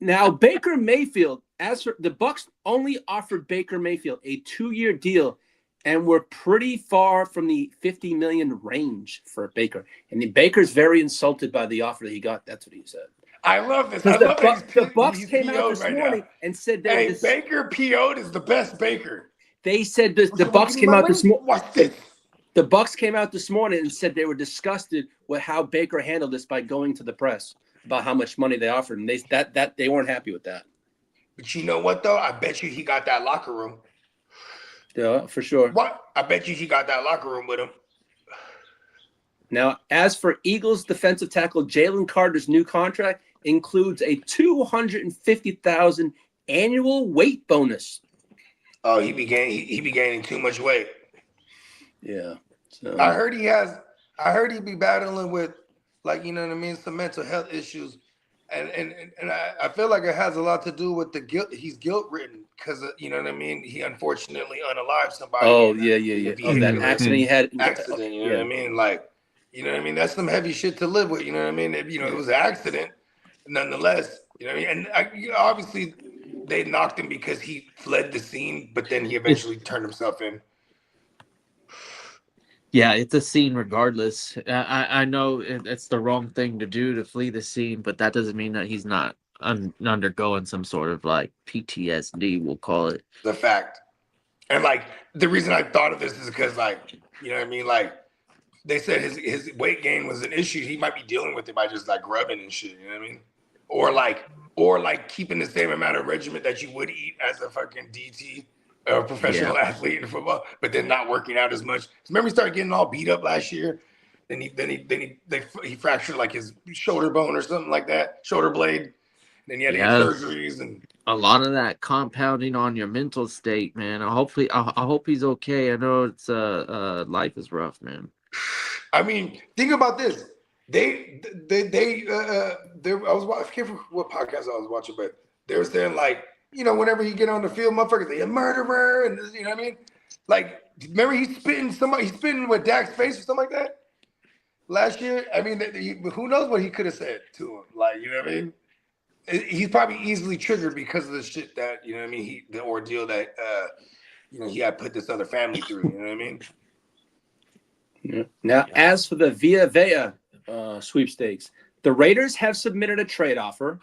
Now Baker Mayfield, as for the Bucs, only offered Baker Mayfield a 2-year deal, and we're pretty far from the $50 million range for Baker. And Baker's very insulted by the offer that he got. That's what he said. I love this. Because I love the Bucs came out this morning and said that hey, Baker PO'd is the best Baker. They said the Bucs came out this morning. Watch this. The Bucs came out this morning and said they were disgusted with how Baker handled this by going to the press about how much money they offered, and they weren't happy with that. But you know what though? I bet you he got that locker room. Yeah, for sure. What? I bet you he got that locker room with him. Now, as for Eagles defensive tackle Jalen Carter's new contract includes a $250,000 annual weight bonus. Oh, he be gaining too much weight. Yeah. So. I heard he be battling with, like, you know what I mean, some mental health issues. And I feel like it has a lot to do with the guilt. He's guilt-ridden because, you know what I mean, he unfortunately unalived somebody. Oh, yeah. Oh, that accident he had. You know what I mean? Like, you know what I mean? That's some heavy shit to live with, you know what I mean? It was an accident. Nonetheless, you know what I mean? And obviously they knocked him because he fled the scene, but then he eventually turned himself in. Yeah, it's a scene regardless. I know it's the wrong thing to do to flee the scene, but that doesn't mean that he's not undergoing some sort of like PTSD, we'll call it. The fact. And like the reason I thought of this is because, like, you know what I mean? Like they said his weight gain was an issue. He might be dealing with it by just like grubbing and shit, you know what I mean? Or like keeping the same amount of regimen that you would eat as a fucking DT. A professional athlete in football, but then not working out as much. Remember, he started getting all beat up last year. Then he fractured like his shoulder bone or something like that, shoulder blade. Then he had surgeries and a lot of that compounding on your mental state, man. I hope he's okay. I know it's life is rough, man. I mean, think about this. I can't remember what podcast I was watching, but they were saying like, you know, whenever he get on the field, motherfuckers, they a murderer, and you know what I mean? Like, remember he's spitting with Dak's face or something like that last year? I mean, who knows what he could have said to him? Like, you know what I mean? He's probably easily triggered because of the shit that, you know what I mean, the ordeal that, he had put this other family through, you know what I mean? Yeah. Now, as for the Via Vea sweepstakes, the Raiders have submitted a trade offer.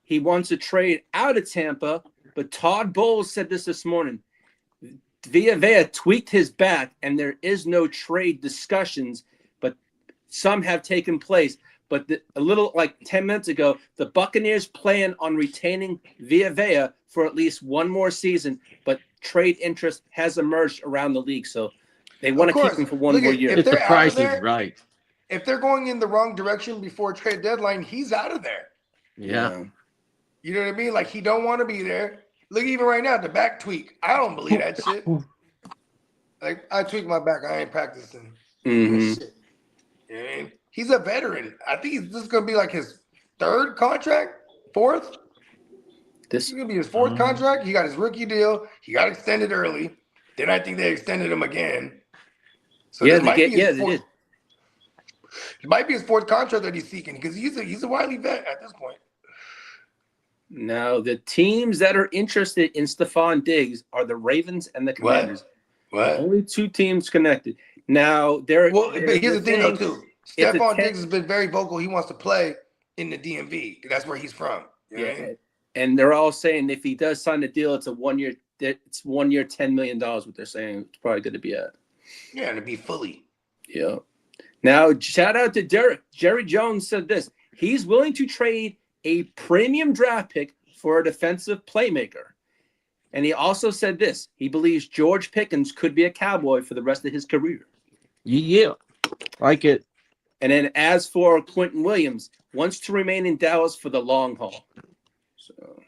He wants to trade out of Tampa, but Todd Bowles said this morning. Via Vea tweaked his back, and there is no trade discussions, but some have taken place. But a little like 10 minutes ago, the Buccaneers plan on retaining Via Vea for at least one more season, but trade interest has emerged around the league, so they want to keep him for one more year. If the price is right. If they're going in the wrong direction before trade deadline, he's out of there. Yeah. You know what I mean? Like, he don't want to be there. Look, even right now, the back tweak. I don't believe that shit. Like, I tweak my back. I ain't practicing. Mm-hmm. Shit. You know what I mean? He's a veteran. I think this is going to be like his third contract, fourth. This is going to be his fourth contract. He got his rookie deal. He got extended early. Then I think they extended him again. So they did. It might be his fourth contract that he's seeking because he's a wily vet at this point. Now, the teams that are interested in Stephon Diggs are the Ravens and the Commanders. What? Only two teams connected. Now, but here's the thing, though, too. Stephon Diggs has been very vocal. He wants to play in the DMV. That's where he's from. You know what I mean? And they're all saying if he does sign a deal, it's $1 year, $10 million, what they're saying. It's probably going to be at. Yeah, and to be fully. Yeah. Now, shout out to Derek. Jerry Jones said this. He's willing to trade a premium draft pick for a defensive playmaker. And he also said this. He believes George Pickens could be a Cowboy for the rest of his career. Yeah. Like it. And then as for Quentin Williams, wants to remain in Dallas for the long haul. So,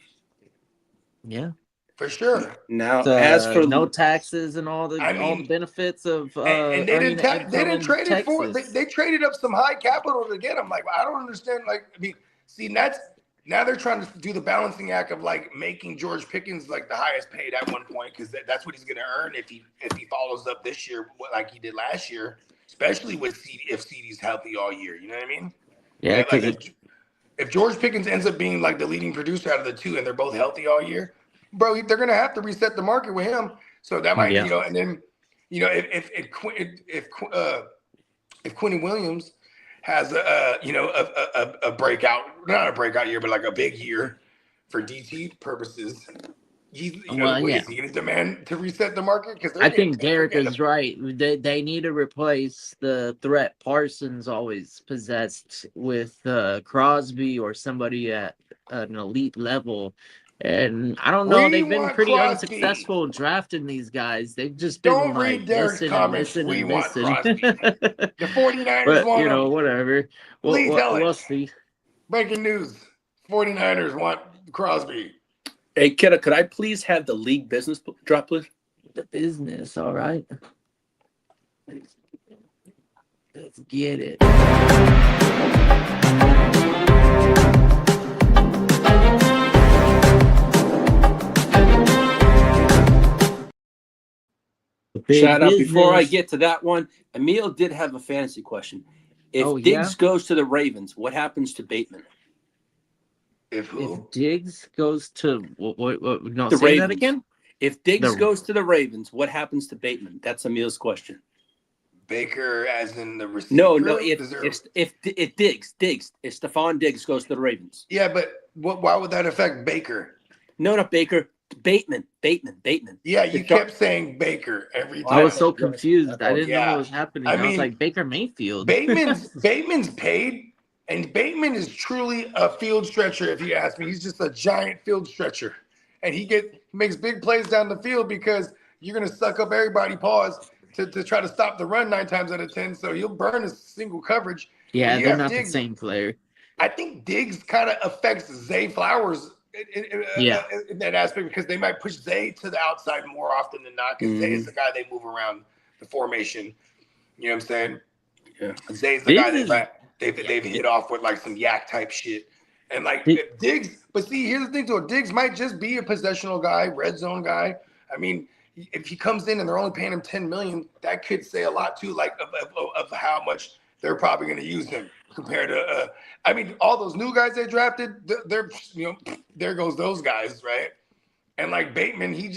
yeah. For sure. Now, as for no taxes and all the benefits of and they didn't trade it for they traded up some high capital to get him. Like, I don't understand. Like, I mean, See, now they're trying to do the balancing act of like making George Pickens like the highest paid at one point because that's what he's going to earn if he follows up this year like he did last year, especially with if CD's healthy all year. You know what I mean? Yeah, like if George Pickens ends up being like the leading producer out of the two and they're both healthy all year, bro, they're going to have to reset the market with him. So that might, and then, if Quentin Williams has a breakout, not a breakout year, but like a big year for DT purposes, is he going to demand to reset the market? Because I think Derek is right. They need to replace the threat Parsons always possessed with Crosby or somebody at an elite level. And I don't know, they've been pretty unsuccessful drafting these guys. They've just been like missing and missing and missing. The 49ers want him. Whatever. We'll see. Breaking news. 49ers want Crosby. Hey, Kitteh, could I please have the league business drop, please? The business, all right. Let's get it. Shout out. Before I get to that one, Emil did have a fantasy question. If Diggs goes to the Ravens, what happens to Bateman? If Diggs goes to the Ravens. That again? If Diggs goes to the Ravens, what happens to Bateman? That's Emil's question. Baker, as in the receiver. No. If Diggs, if Stephon Diggs goes to the Ravens. Yeah, but why would that affect Baker? No, not Baker. Bateman. Yeah, you kept saying Baker every time. I was so confused. I didn't know what was happening. I was like, Baker Mayfield. Bateman's paid, and Bateman is truly a field stretcher, if you ask me. He's just a giant field stretcher. And he makes big plays down the field because you're going to suck up everybody's paws to try to stop the run 9 times out of 10. So he'll burn a single coverage. Yeah, they're not the same player. I think Diggs kind of affects Zay Flowers in that aspect because they might push Zay to the outside more often than not because Zay is the guy they move around the formation. You know what I'm saying? Yeah. Zay's the guy they've hit off with like some yak type shit. And like Diggs, but see, here's the thing too. Diggs might just be a possessional guy, red zone guy. I mean, if he comes in and they're only paying him $10 million, that could say a lot too, like of how much they're probably going to use him compared to. I mean, all those new guys they drafted, they're there goes those guys, right? And like Bateman, he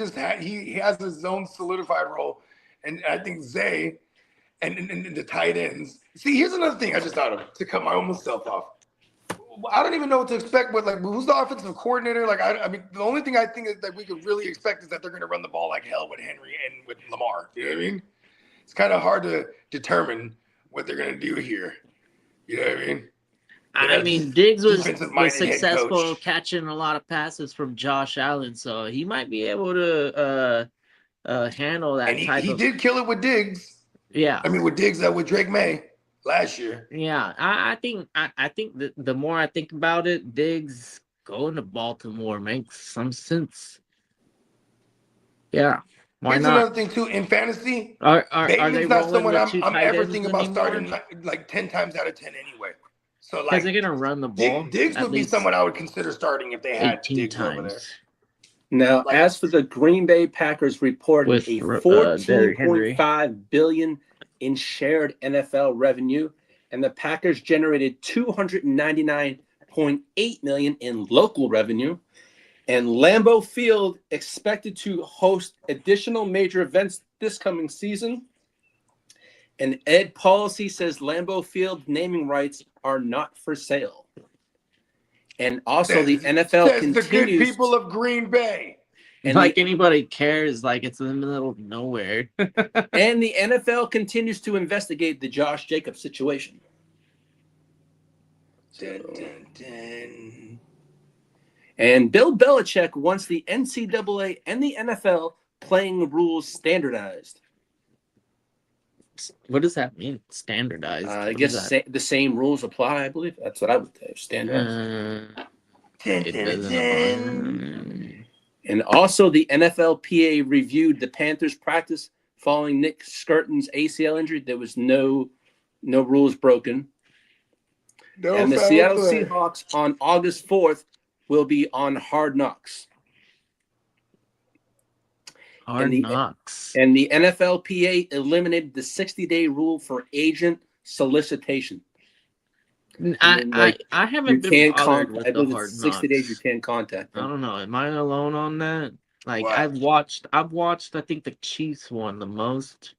has his own solidified role, and I think Zay and the tight ends. See, here's another thing I just thought of to cut my own self off. I don't even know what to expect with like who's the offensive coordinator. Like I mean, the only thing I think that we could really expect is that they're going to run the ball like hell with Henry and with Lamar. You know what I mean? It's kind of hard to determine what they're going to do here. You know what I mean? I mean, Diggs was successful catching a lot of passes from Josh Allen, so he might be able to handle that. And he did kill it with Diggs. Yeah, I mean with Diggs with Drake May last year. Yeah, I think the more I think about it, Diggs going to Baltimore makes some sense. Yeah. Why Here's not? Another thing too in fantasy. Bateman's not someone I'm ever thinking about starting like 10 times out of 10 anyway. So like, they're gonna run the ball. Diggs would be someone I would consider starting if they had Diggs over there. Now, as for the Green Bay Packers, report a $14.5 billion in shared NFL revenue, and the Packers generated $299.8 million in local revenue. And Lambeau Field expected to host additional major events this coming season. And Ed Policy says Lambeau Field naming rights are not for sale. And also the NFL continues. The good people of Green Bay. And anybody cares, like it's in the middle of nowhere. And the NFL continues to investigate the Josh Jacobs situation. Dun, dun, dun. And Bill Belichick wants the NCAA and the NFL playing rules standardized. What does that mean? Standardized? I guess the same rules apply, I believe. That's what I would say. Standardized. And also the NFLPA reviewed the Panthers practice following Nick Skirton's ACL injury. There was no rules broken. No and the foul Seattle play. Seahawks on August 4th will be on Hard Knocks. Hard Knocks. And the NFLPA eliminated the 60-day rule for agent solicitation. I haven't been bothered with I the believe Hard it's 60 days you Knocks. can't contact I them. don't know. Am I alone on that? Like What? I've watched. I think the Chiefs won the most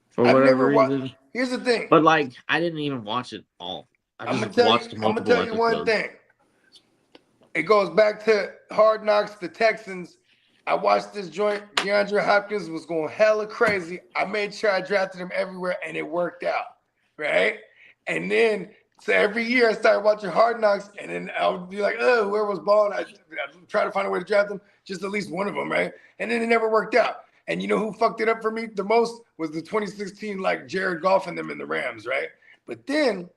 for I've whatever never watched. reason. Here's the thing. But like, I didn't even watch it all. I I'm just gonna watched multiple tell you one episodes. thing. It goes back to Hard Knocks, the Texans. I watched this joint. DeAndre Hopkins was going hella crazy. I made sure I drafted him everywhere, and it worked out, right? And then, so every year I started watching Hard Knocks, and then I would be like, oh, whoever was balling, I'd try to find a way to draft them, just at least one of them, right? And then it never worked out. And you know who fucked it up for me the most was the 2016, like Jared Goff and them in the Rams, right? But then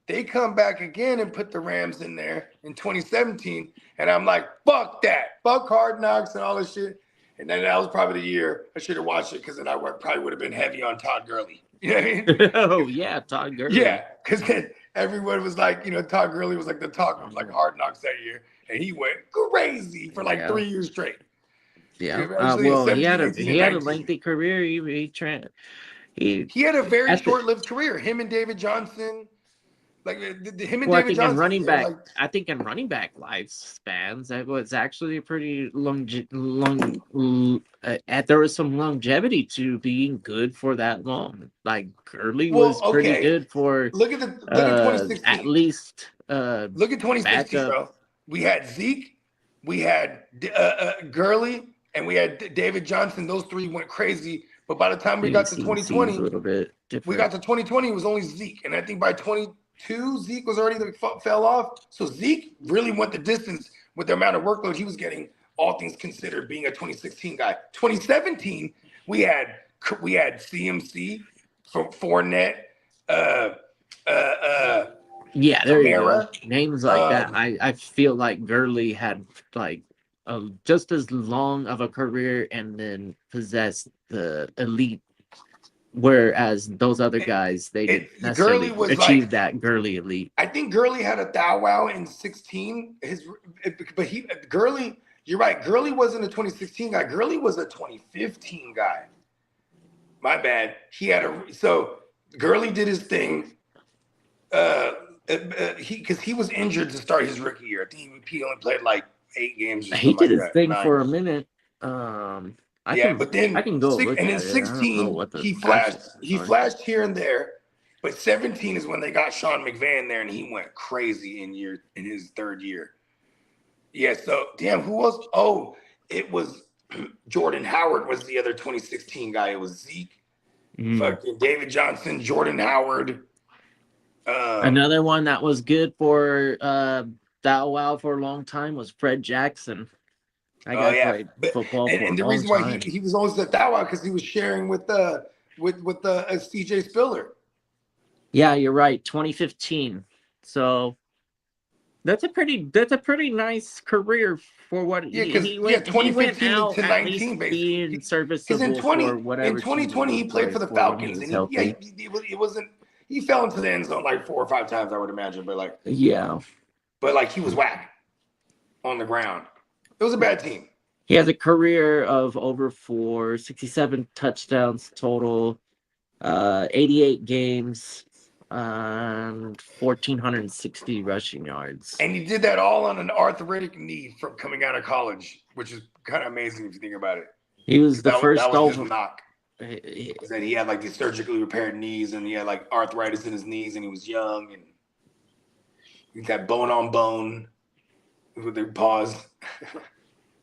they come back again and put the Rams in there in 2017. And I'm like, fuck that. Fuck Hard Knocks and all this shit. And then that was probably the year I should have watched it because then I probably would have been heavy on Todd Gurley. You know what I mean? Oh, yeah, Todd Gurley. Yeah, because then everyone was like, Todd Gurley was like the talk of like Hard Knocks that year. And he went crazy for like 3 years straight. Yeah. Eventually, Well, he 17, had a 19. lengthy career. He had a very short-lived career. Him and David Johnson. Like him and Well, David Johnson. I think in running back lifespans, that was actually a pretty there was some longevity to being good for that long. Like Gurley was pretty good for. Look at 2016. At least. Look at 2016, bro. We had Zeke, we had Gurley, and we had David Johnson. Those three went crazy. But by the time we got to 2020, a little bit different. We got to 2020, it was only Zeke, and I think by 22, Zeke was already fell off. So Zeke really went the distance with the amount of workload he was getting, all things considered, being a 2016 guy. 2017, we had CMC from Fournette, yeah, there you go. Kamara. Names like that. I feel like Gurley had like just as long of a career and then possessed the elite, whereas those other guys they didn't necessarily achieve that Gurley elite. I think Gurley had a thou wow in 16. Gurley, you're right. Gurley wasn't a 2016 guy. Gurley was a 2015 guy. My bad. So Gurley did his thing. Because he was injured to start his rookie year. I think he only played like 8 games. He did his thing for a minute. But then I can go. And in 16, he flashed here and there. But 17 is when they got Sean McVay there, and he went crazy in his third year. Yeah. So damn, who else? Oh, it was Jordan Howard was the other 2016 guy. It was Zeke, fucking David Johnson, Jordan Howard. Another one that was good for Thou Wow for a long time was Fred Jackson. That guy played football for a long time. And the reason why he was always the Thou Wow because he was sharing with CJ Spiller. Yeah, you're right. 2015. So that's a pretty nice career for what he went. 2015 out to 19 basically. Being serviceable for whatever. In 2020 he played for the Falcons, and it wasn't. He fell into the end zone like 4 or 5 times, I would imagine. But like, he was whack on the ground. It was a bad team. He has a career of over 67 touchdowns total, 88 games, and 1,460 rushing yards. And he did that all on an arthritic knee from coming out of college, which is kind of amazing if you think about it. He was the first over. That he had like these surgically repaired knees, and he had like arthritis in his knees, and he was young, and he got bone on bone with their paws.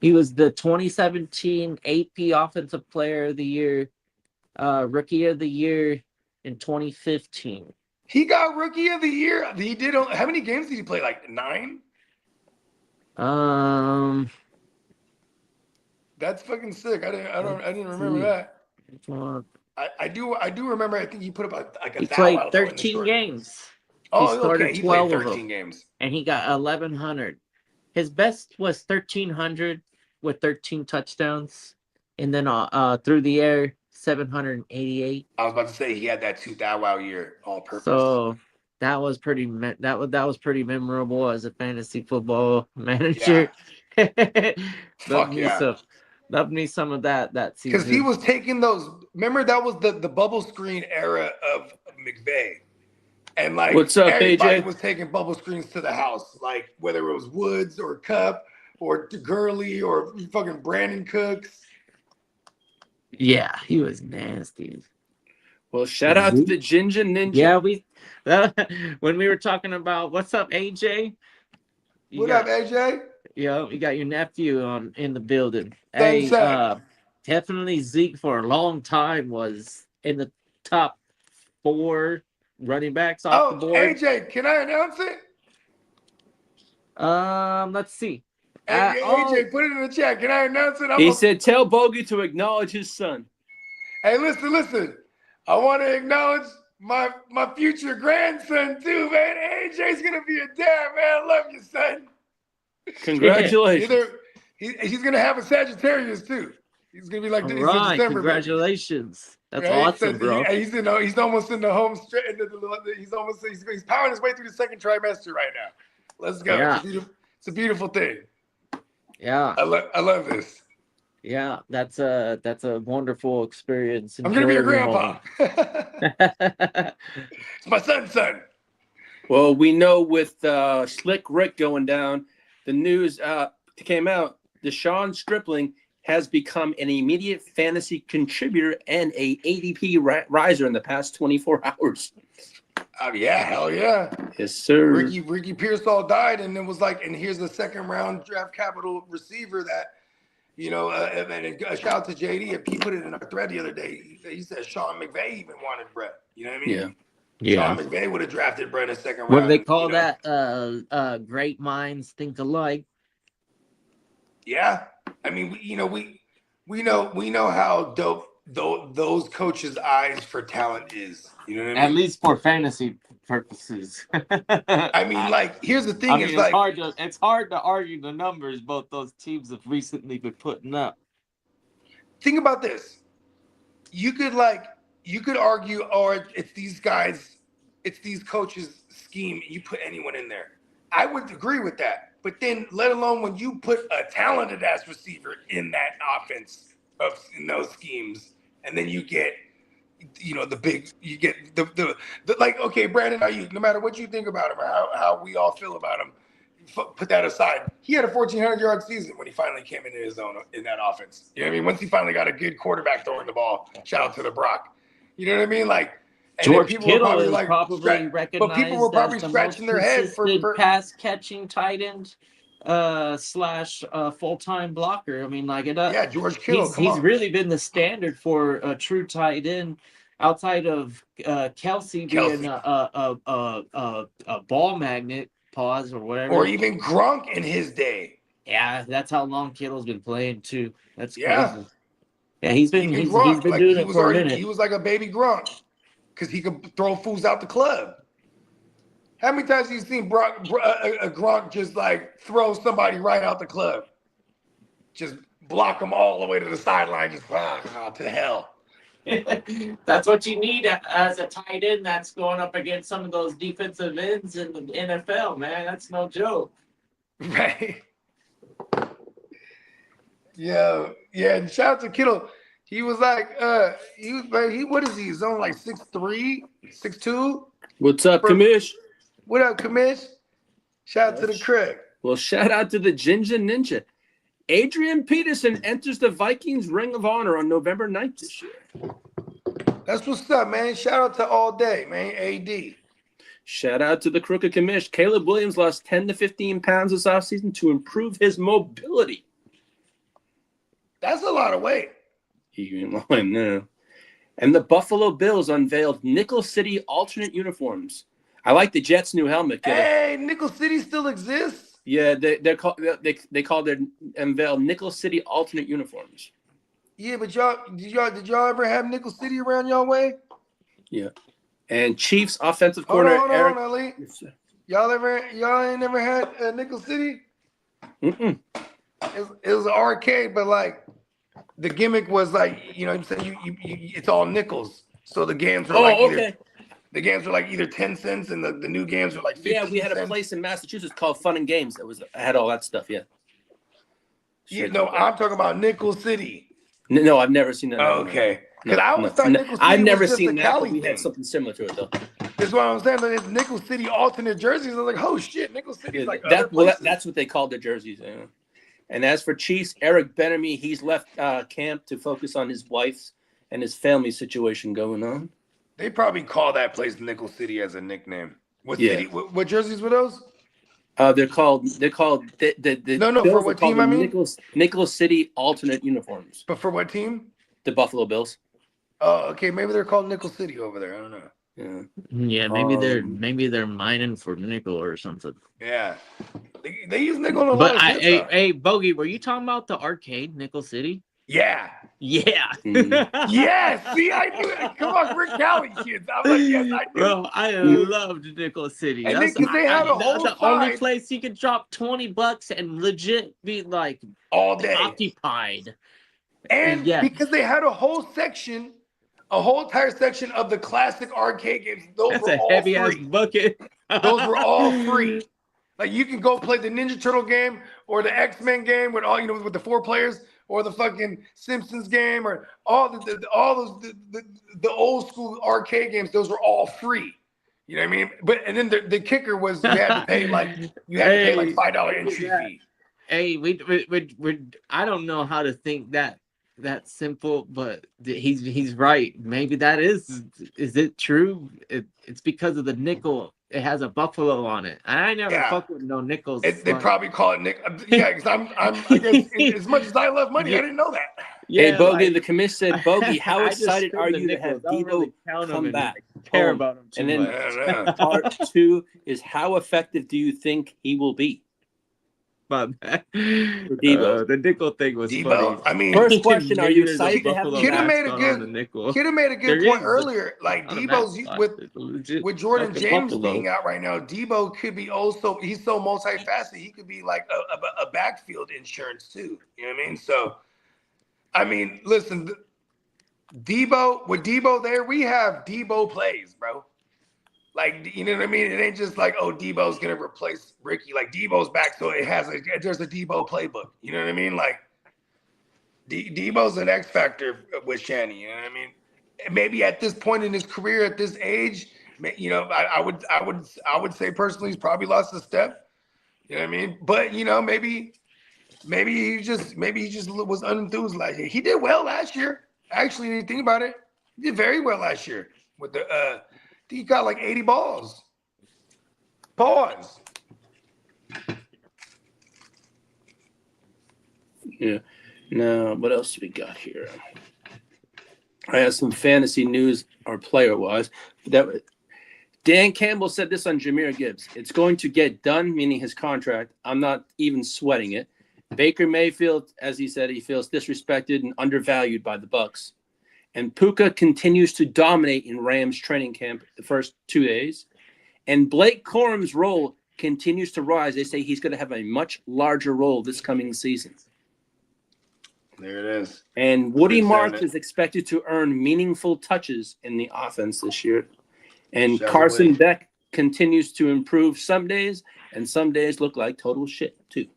He was the 2017 AP Offensive Player of the Year, Rookie of the Year in 2015. He got Rookie of the Year. He did. How many games did he play? Like 9. That's fucking sick. I didn't remember that. I do remember. I think he put up he played 13 games. Oh, he started okay. He 12 played 13 of them, games, and he got 1,100. His best was 1,300 with 13 touchdowns, and then through the air 788. I was about to say he had that 2 Thou Wow year all purpose. So That was pretty pretty memorable as a fantasy football manager. Fuck yeah. Loved me some of that season. Because he was taking those. Remember, that was the bubble screen era of McVay. And like, what's up, everybody AJ? was taking bubble screens to the house, like whether it was Woods or Cup or Gurley or fucking Brandon Cooks. Yeah, he was nasty. Well, shout out to the Ginger Ninja. Yeah, when we were talking about what's up, AJ? What up, AJ? Yeah, you got your nephew in the building. Thanks, Hey, definitely Zeke for a long time was in the top 4 running backs off the board. AJ, can I announce it? Let's see. AJ, put it in the chat. Can I announce it? He said, tell Bogey to acknowledge his son. Hey, listen. I want to acknowledge my future grandson too, man. AJ's gonna be a dad, man. I love you, son. Congratulations. He's gonna have a Sagittarius too. He's gonna be like this in December. Congratulations. That's right? awesome, bro. He's almost in the home stretch. He's powering his way through the second trimester right now. Let's go. Yeah. It's a beautiful thing. Yeah. I love this. Yeah, that's a wonderful experience. I'm gonna be your grandpa. It's my son's son. Well, we know with Slick Rick going down, the news came out. Deshaun Stripling has become an immediate fantasy contributor and a ADP riser in the past 24 hours. Yeah, hell yeah. Yes, sir. Ricky Pearsall died, and it was like, and here's the second round draft capital receiver that, and shout out to JD. He put it in our thread the other day. He said Sean McVay even wanted Brett. You know what I mean? Yeah. Sean McVay would have drafted Brett in the second round. What do they call that? Great minds think alike. Yeah. I mean, we know how dope those coaches' eyes for talent is. You know what I mean? At least for fantasy purposes. I mean, like, here's the thing: it's hard to argue the numbers both those teams have recently been putting up. Think about this: you could argue, or it's these guys, it's these coaches' scheme. You put anyone in there, I would agree with that. But then, let alone when you put a talented ass receiver in that offense in those schemes, and then you get, okay, Brandon Ayuk, no matter what you think about him or how we all feel about him, put that aside. He had a 1,400-yard season when he finally came into his own in that offense. You know what I mean? Once he finally got a good quarterback throwing the ball, shout out to the Brock. You know what I mean? Like, George Kittle is probably recognized, but people were probably scratching their head for pass catching tight end / full-time blocker. I mean, George Kittle. He's really been the standard for a true tight end outside of Kelsey being a ball magnet, pause or whatever, or even Gronk in his day. Yeah, that's how long Kittle's been playing too. That's crazy. Yeah, he's been doing it for a minute. He was like a baby Gronk because he could throw fools out the club. How many times have you seen Gronk just like throw somebody right out the club? Just block them all the way to the sideline, just to hell. That's what you need as a tight end that's going up against some of those defensive ends in the NFL, man. That's no joke. Right. Yeah, and shout out to Kittle. He was like, what is he? He's only like 6'3", 6'2". What's up, Kamish? What up, Kamish? Shout out to the Craig. Well, shout out to the Ginger Ninja. Adrian Peterson enters the Vikings Ring of Honor on November 9th this year. That's what's up, man. Shout out to all day, man. AD. Shout out to the Crooked Commish. Caleb Williams lost 10 to 15 pounds this offseason to improve his mobility. That's a lot of weight. You ain't lying now. And the Buffalo Bills unveiled Nickel City alternate uniforms. I like the Jets' new helmet. Hey, Nickel City still exists? Yeah, they called their unveil Nickel City alternate uniforms. Yeah, but did y'all ever have Nickel City around y'all way? Yeah. And Chiefs offensive coordinator Hold on, Ali. Y'all ain't never had Nickel City? Mm-mm. It was an arcade, but like the gimmick was like, you know what I'm saying, you it's all nickels. So the games were The games were like either 10 cents, and the new games were like 15 Yeah, we had a cents. place in Massachusetts called Fun and Games that had all that stuff. Yeah. Yeah, no, I'm talking about Nickel City. No, I've never seen that. Oh, okay. Because I always thought Nickel City I've never was just seen a that, Cali but we thing. had something similar to it though. That's what I'm saying. Like, it's Nickel City alternate jerseys. I was like, oh shit, Nickel City's like that's what they called their jerseys. Yeah. And as for Chiefs, Eric Benamy, he's left camp to focus on his wife's and his family situation going on. They probably call that place Nickel City as a nickname. What city? What jerseys were those? They're called the No, for what team? I mean, Nicholas City alternate uniforms. But for what team? The Buffalo Bills. Oh, okay. Maybe they're called Nickel City over there. I don't know. Yeah, maybe they're mining for nickel or something. Yeah, they use nickel in a lot But of shit. hey, Bogey, were you talking about the arcade Nickel City? Yeah. Yeah. Yeah. See, I knew it. Come on, we're Cali kids. I'm like, yes, I knew. Bro, I loved Nickel City. And That's they had a whole the only place you could drop $20 and legit be like all day occupied. And because they had a whole entire section of the classic arcade games. Those were all heavy free. ass bucket. Those were all free. Like you can go play the Ninja Turtle game or the X-Men game with all with the 4 players, or the fucking Simpsons game, or all the old school arcade games. Those were all free. You know what I mean? But and then the kicker was you had to pay like $5 entry fee. Hey, we I don't know how to think that simple, but he's right. Maybe that is it true? It's because of the nickel. It has a buffalo on it. I never fuck with no nickels. They probably call it nickel. Yeah, because I guess as much as I love money, I didn't know that. Yeah, hey, Bogey, the commission said, Bogey, how excited are you to have Debo really come back? Care about him too and then part 2 is how effective do you think he will be? Debo. The nickel thing was funny. I mean, first question: are you excited to have him? Kitteh made a good point earlier. Like Debo's with Jordan James being out right now, Debo could be also. He's so multifaceted. He could be like a backfield insurance too. You know what I mean? So, I mean, listen, Debo with Debo there, we have Debo plays, bro. Like, you know what I mean? It ain't just like, oh, Debo's going to replace Ricky. Like, Debo's back, so there's a Debo playbook. You know what I mean? Like, Debo's an X factor with Shanny. You know what I mean? Maybe at this point in his career, at this age, I would say personally, he's probably lost a step. You know what I mean? But maybe he just was unenthused last year. He did well last year. Actually, when you think about it, he did very well last year with the. He got like 80 balls. Pause. Yeah. Now, what else we got here? I have some fantasy news or player-wise. Dan Campbell said this on Jahmyr Gibbs. It's going to get done, meaning his contract. I'm not even sweating it. Baker Mayfield, as he said, he feels disrespected and undervalued by the Bucs. And Puka continues to dominate in Rams training camp the first 2 days. And Blake Corum's role continues to rise. They say he's going to have a much larger role this coming season. There it is. And Woody Marks is expected to earn meaningful touches in the offense this year. And Carson Beck continues to improve some days, and some days look like total shit, too.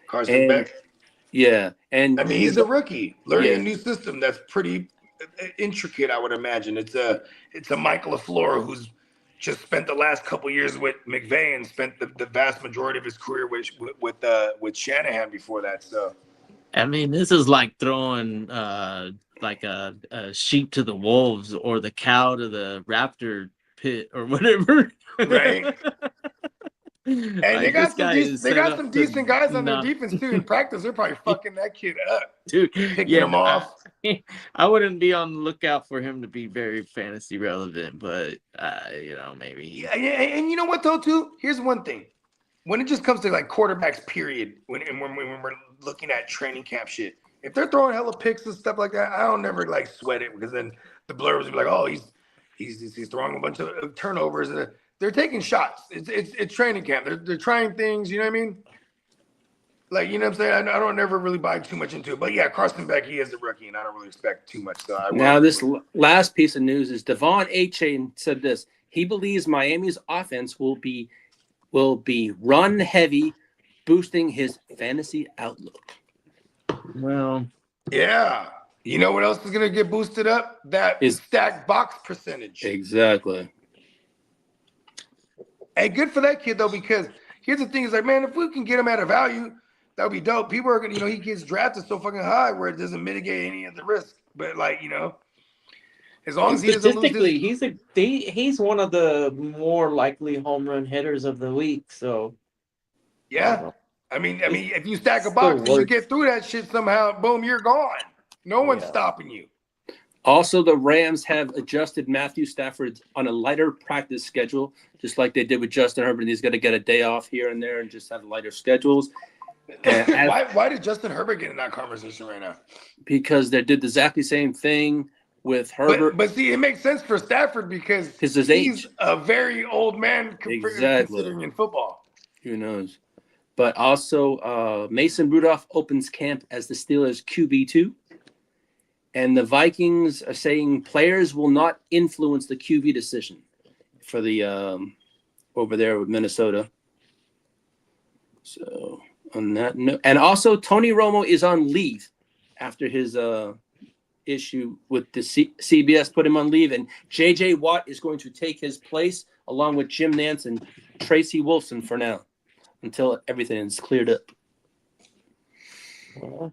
Carson Beck? Yeah, and I mean he's a rookie learning a new system that's pretty intricate. I would imagine it's a Michael LaFleur who's just spent the last couple years with McVay and spent the vast majority of his career with Shanahan before that. So, I mean, this is like throwing like a sheep to the wolves or the cow to the raptor pit or whatever. Right. And they got some decent guys on their defense too. In practice, they're probably fucking that kid up, dude, picking him off. I wouldn't be on the lookout for him to be very fantasy relevant, but maybe. Yeah, and you know what though, too? Here's one thing: when it just comes to like quarterbacks, period, when we're looking at training camp shit, if they're throwing hella picks and stuff like that, I don't never like sweat it because then the blurbs will be like, oh, he's throwing a bunch of turnovers and. They're taking shots. It's training camp. They're trying things. You know what I mean? Like, you know what I'm saying? I don't ever really buy too much into it. But yeah, Carson Beck, he is a rookie, and I don't really expect too much. So Now, this last piece of news is Devon A-Chain said this. He believes Miami's offense will be run heavy, boosting his fantasy outlook. Well, yeah. You know what else is going to get boosted up? That is stacked box percentage. Exactly. Hey, good for that kid, though, because here's the thing. Is like, man, if we can get him at a value, that would be dope. People are going to, he gets drafted so fucking high where it doesn't mitigate any of the risk. But, like, as long as he doesn't lose his... he's one of the more likely home run hitters of the week. So, yeah. I mean, if you stack a box and you get through that shit somehow, boom, you're gone. No one's stopping you. Also, the Rams have adjusted Matthew Stafford on a lighter practice schedule, just like they did with Justin Herbert. He's going to get a day off here and there and just have lighter schedules. Why did Justin Herbert get in that conversation right now? Because they did exactly the same thing with Herbert. But see, it makes sense for Stafford because he's age. A very old man considering in football. Who knows? But also, Mason Rudolph opens camp as the Steelers' QB2. And the Vikings are saying players will not influence the QB decision for the over there with Minnesota. So on that note, and also Tony Romo is on leave after his issue with the CBS put him on leave, and J.J. Watt is going to take his place along with Jim Nantz and Tracy Wolfson for now until everything is cleared up. Well,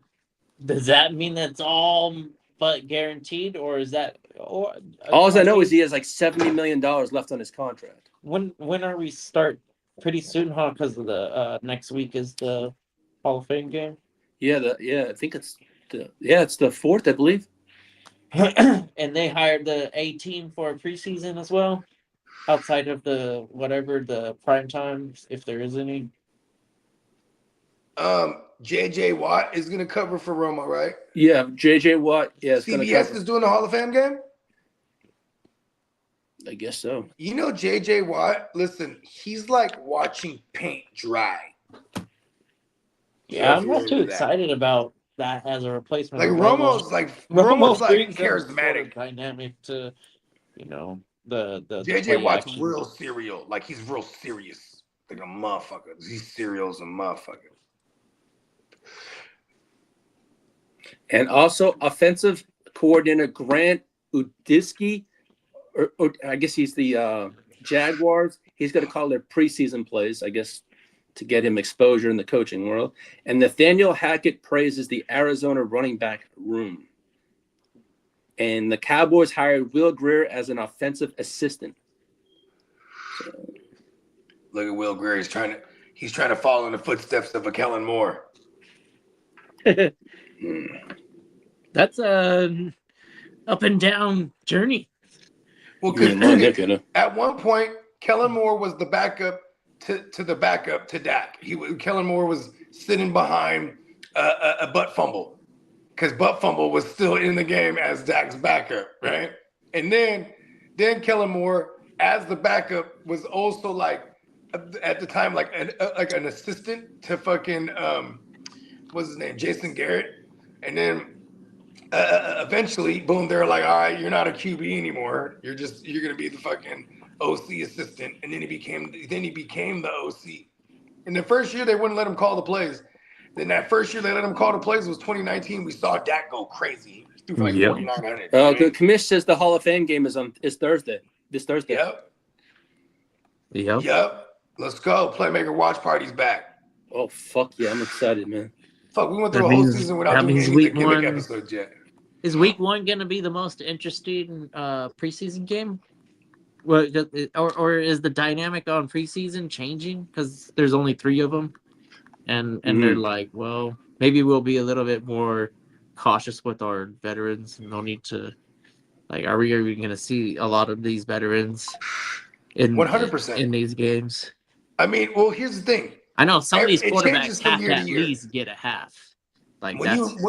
does that mean that's all but guaranteed, or is that? All I know is he has like $70 million left on his contract. When are we start? Pretty soon, huh? Because of the next week is the Hall of Fame game. Yeah, I think it's the 4th, I believe. And they hired the A team for preseason as well, outside of the prime times, if there is any. J.J. Watt is going to cover for Romo, right? Yeah, J.J. Watt. Yeah, CBS is doing the Hall of Fame game? I guess so. J.J. Watt, listen, he's like watching paint dry. Yeah, I'm not too excited about that as a replacement. Like Romo's like charismatic. Dynamic to, the J.J. Watt's action. Real serial. Like he's real serious. Like a motherfucker. He's serial as a motherfucker. And also, offensive coordinator Grant Udisky, or I guess he's the Jaguars. He's going to call their preseason plays, I guess, to get him exposure in the coaching world. And Nathaniel Hackett praises the Arizona running back room. And the Cowboys hired Will Grier as an offensive assistant. So, look at Will Grier. He's trying to follow in the footsteps of a Kellen Moore. That's a up and down journey. Well, at one point, Kellen Moore was the backup to the backup to Dak. Kellen Moore was sitting behind a butt fumble because butt fumble was still in the game as Dak's backup, right? And then Kellen Moore, as the backup, was also like at the time like an assistant to fucking what's his name, Jason Garrett, and then. Eventually, boom, they're like, all right, you're not a QB anymore. You're going to be the fucking OC assistant. And then he became the OC. In the first year, they wouldn't let him call the plays. Then that first year they let him call the plays was 2019. We saw Dak go crazy. He threw for like 4,900. The commish says the Hall of Fame game is Thursday. This Thursday. Yep. Let's go. Playmaker watch party's back. Oh, fuck yeah. I'm excited, man. Fuck, we went through a whole season without doing any gimmick episodes yet. Is week 1 going to be the most interesting preseason game? Well, or is the dynamic on preseason changing because there's only 3 of them, and they're like, well, maybe we'll be a little bit more cautious with our veterans. No need to, like, are we going to see a lot of these veterans in 100% in these games? I mean, well, here's the thing. I know some of these quarterbacks have to at least get a half. Like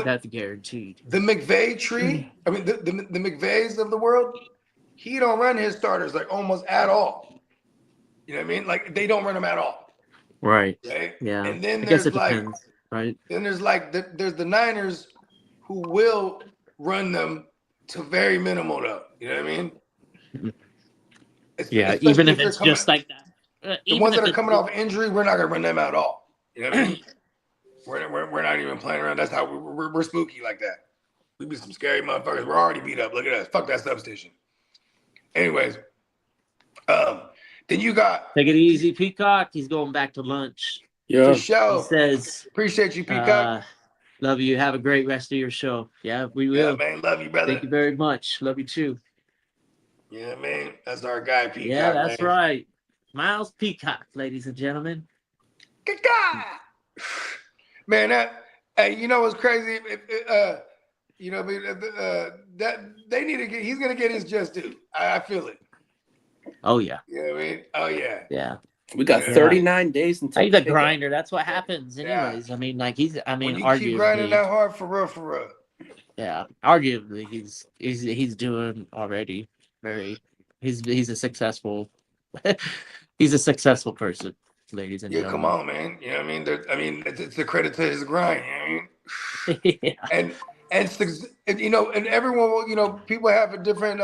that's guaranteed. The McVay tree, I mean, the McVays of the world, he don't run his starters like almost at all. You know what I mean? Like they don't run them at all. Right. Okay? Yeah. And then I guess there's like depends. right? Then there's there's the Niners who will run them to very minimal though. You know what I mean? Yeah, Especially even if they're it's just like that. the ones that are coming off injury, we're not gonna run them out at all. You know what I mean? We're not even playing around. That's how we're spooky like that. We be some scary motherfuckers. We're already beat up. Look at us. Fuck that substation. Anyways, then you got Take it easy, Peacock. He's going back to lunch. Yeah. the He show. says, Appreciate you, Peacock. love you. Have a great rest of your show. Yeah, we Yeah, will. man. Love you, brother. Thank you very much. Love you too. Yeah, man. That's our guy, Peacock. Yeah, that's man. right. Miles Peacock, ladies and gentlemen. Man, hey, you know what's crazy? You know, that they need to get. He's gonna get his just due. I feel it. Oh yeah. You know what I mean? Oh yeah. Yeah. We got Yeah. 39 days until He's a pickup. grinder. That's what happens, Yeah. anyways. I mean, like When you keep grinding arguably, that hard for real. yeah, arguably, he's doing already very. He's a successful. He's a successful person, ladies and Yeah, gentlemen. come on, man. You know what I mean? I mean, it's a credit to his grind. You know what I mean? Yeah. And you know, and everyone will, you know, people have a different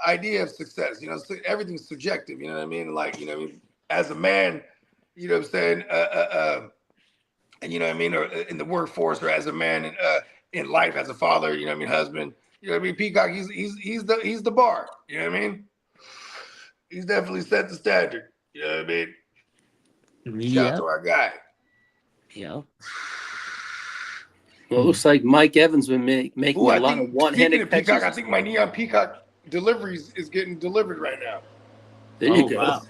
idea of success. You know, everything's subjective. You know what I mean? Like, you know what I mean? As a man, you know what I'm saying? And you know what I mean? Or in the workforce, or as a man in life, as a father, you know what I mean? Husband, you know what I mean? Peacock, he's the bar. You know what I mean? He's definitely set the standard. You know what I mean? Shout out to our guy. Yeah. Well, it looks like Mike Evans been making a lot of one-handed Speaking of Peacock, catches. I think my Neon Peacock deliveries is getting delivered right now. There you Oh, go. wow.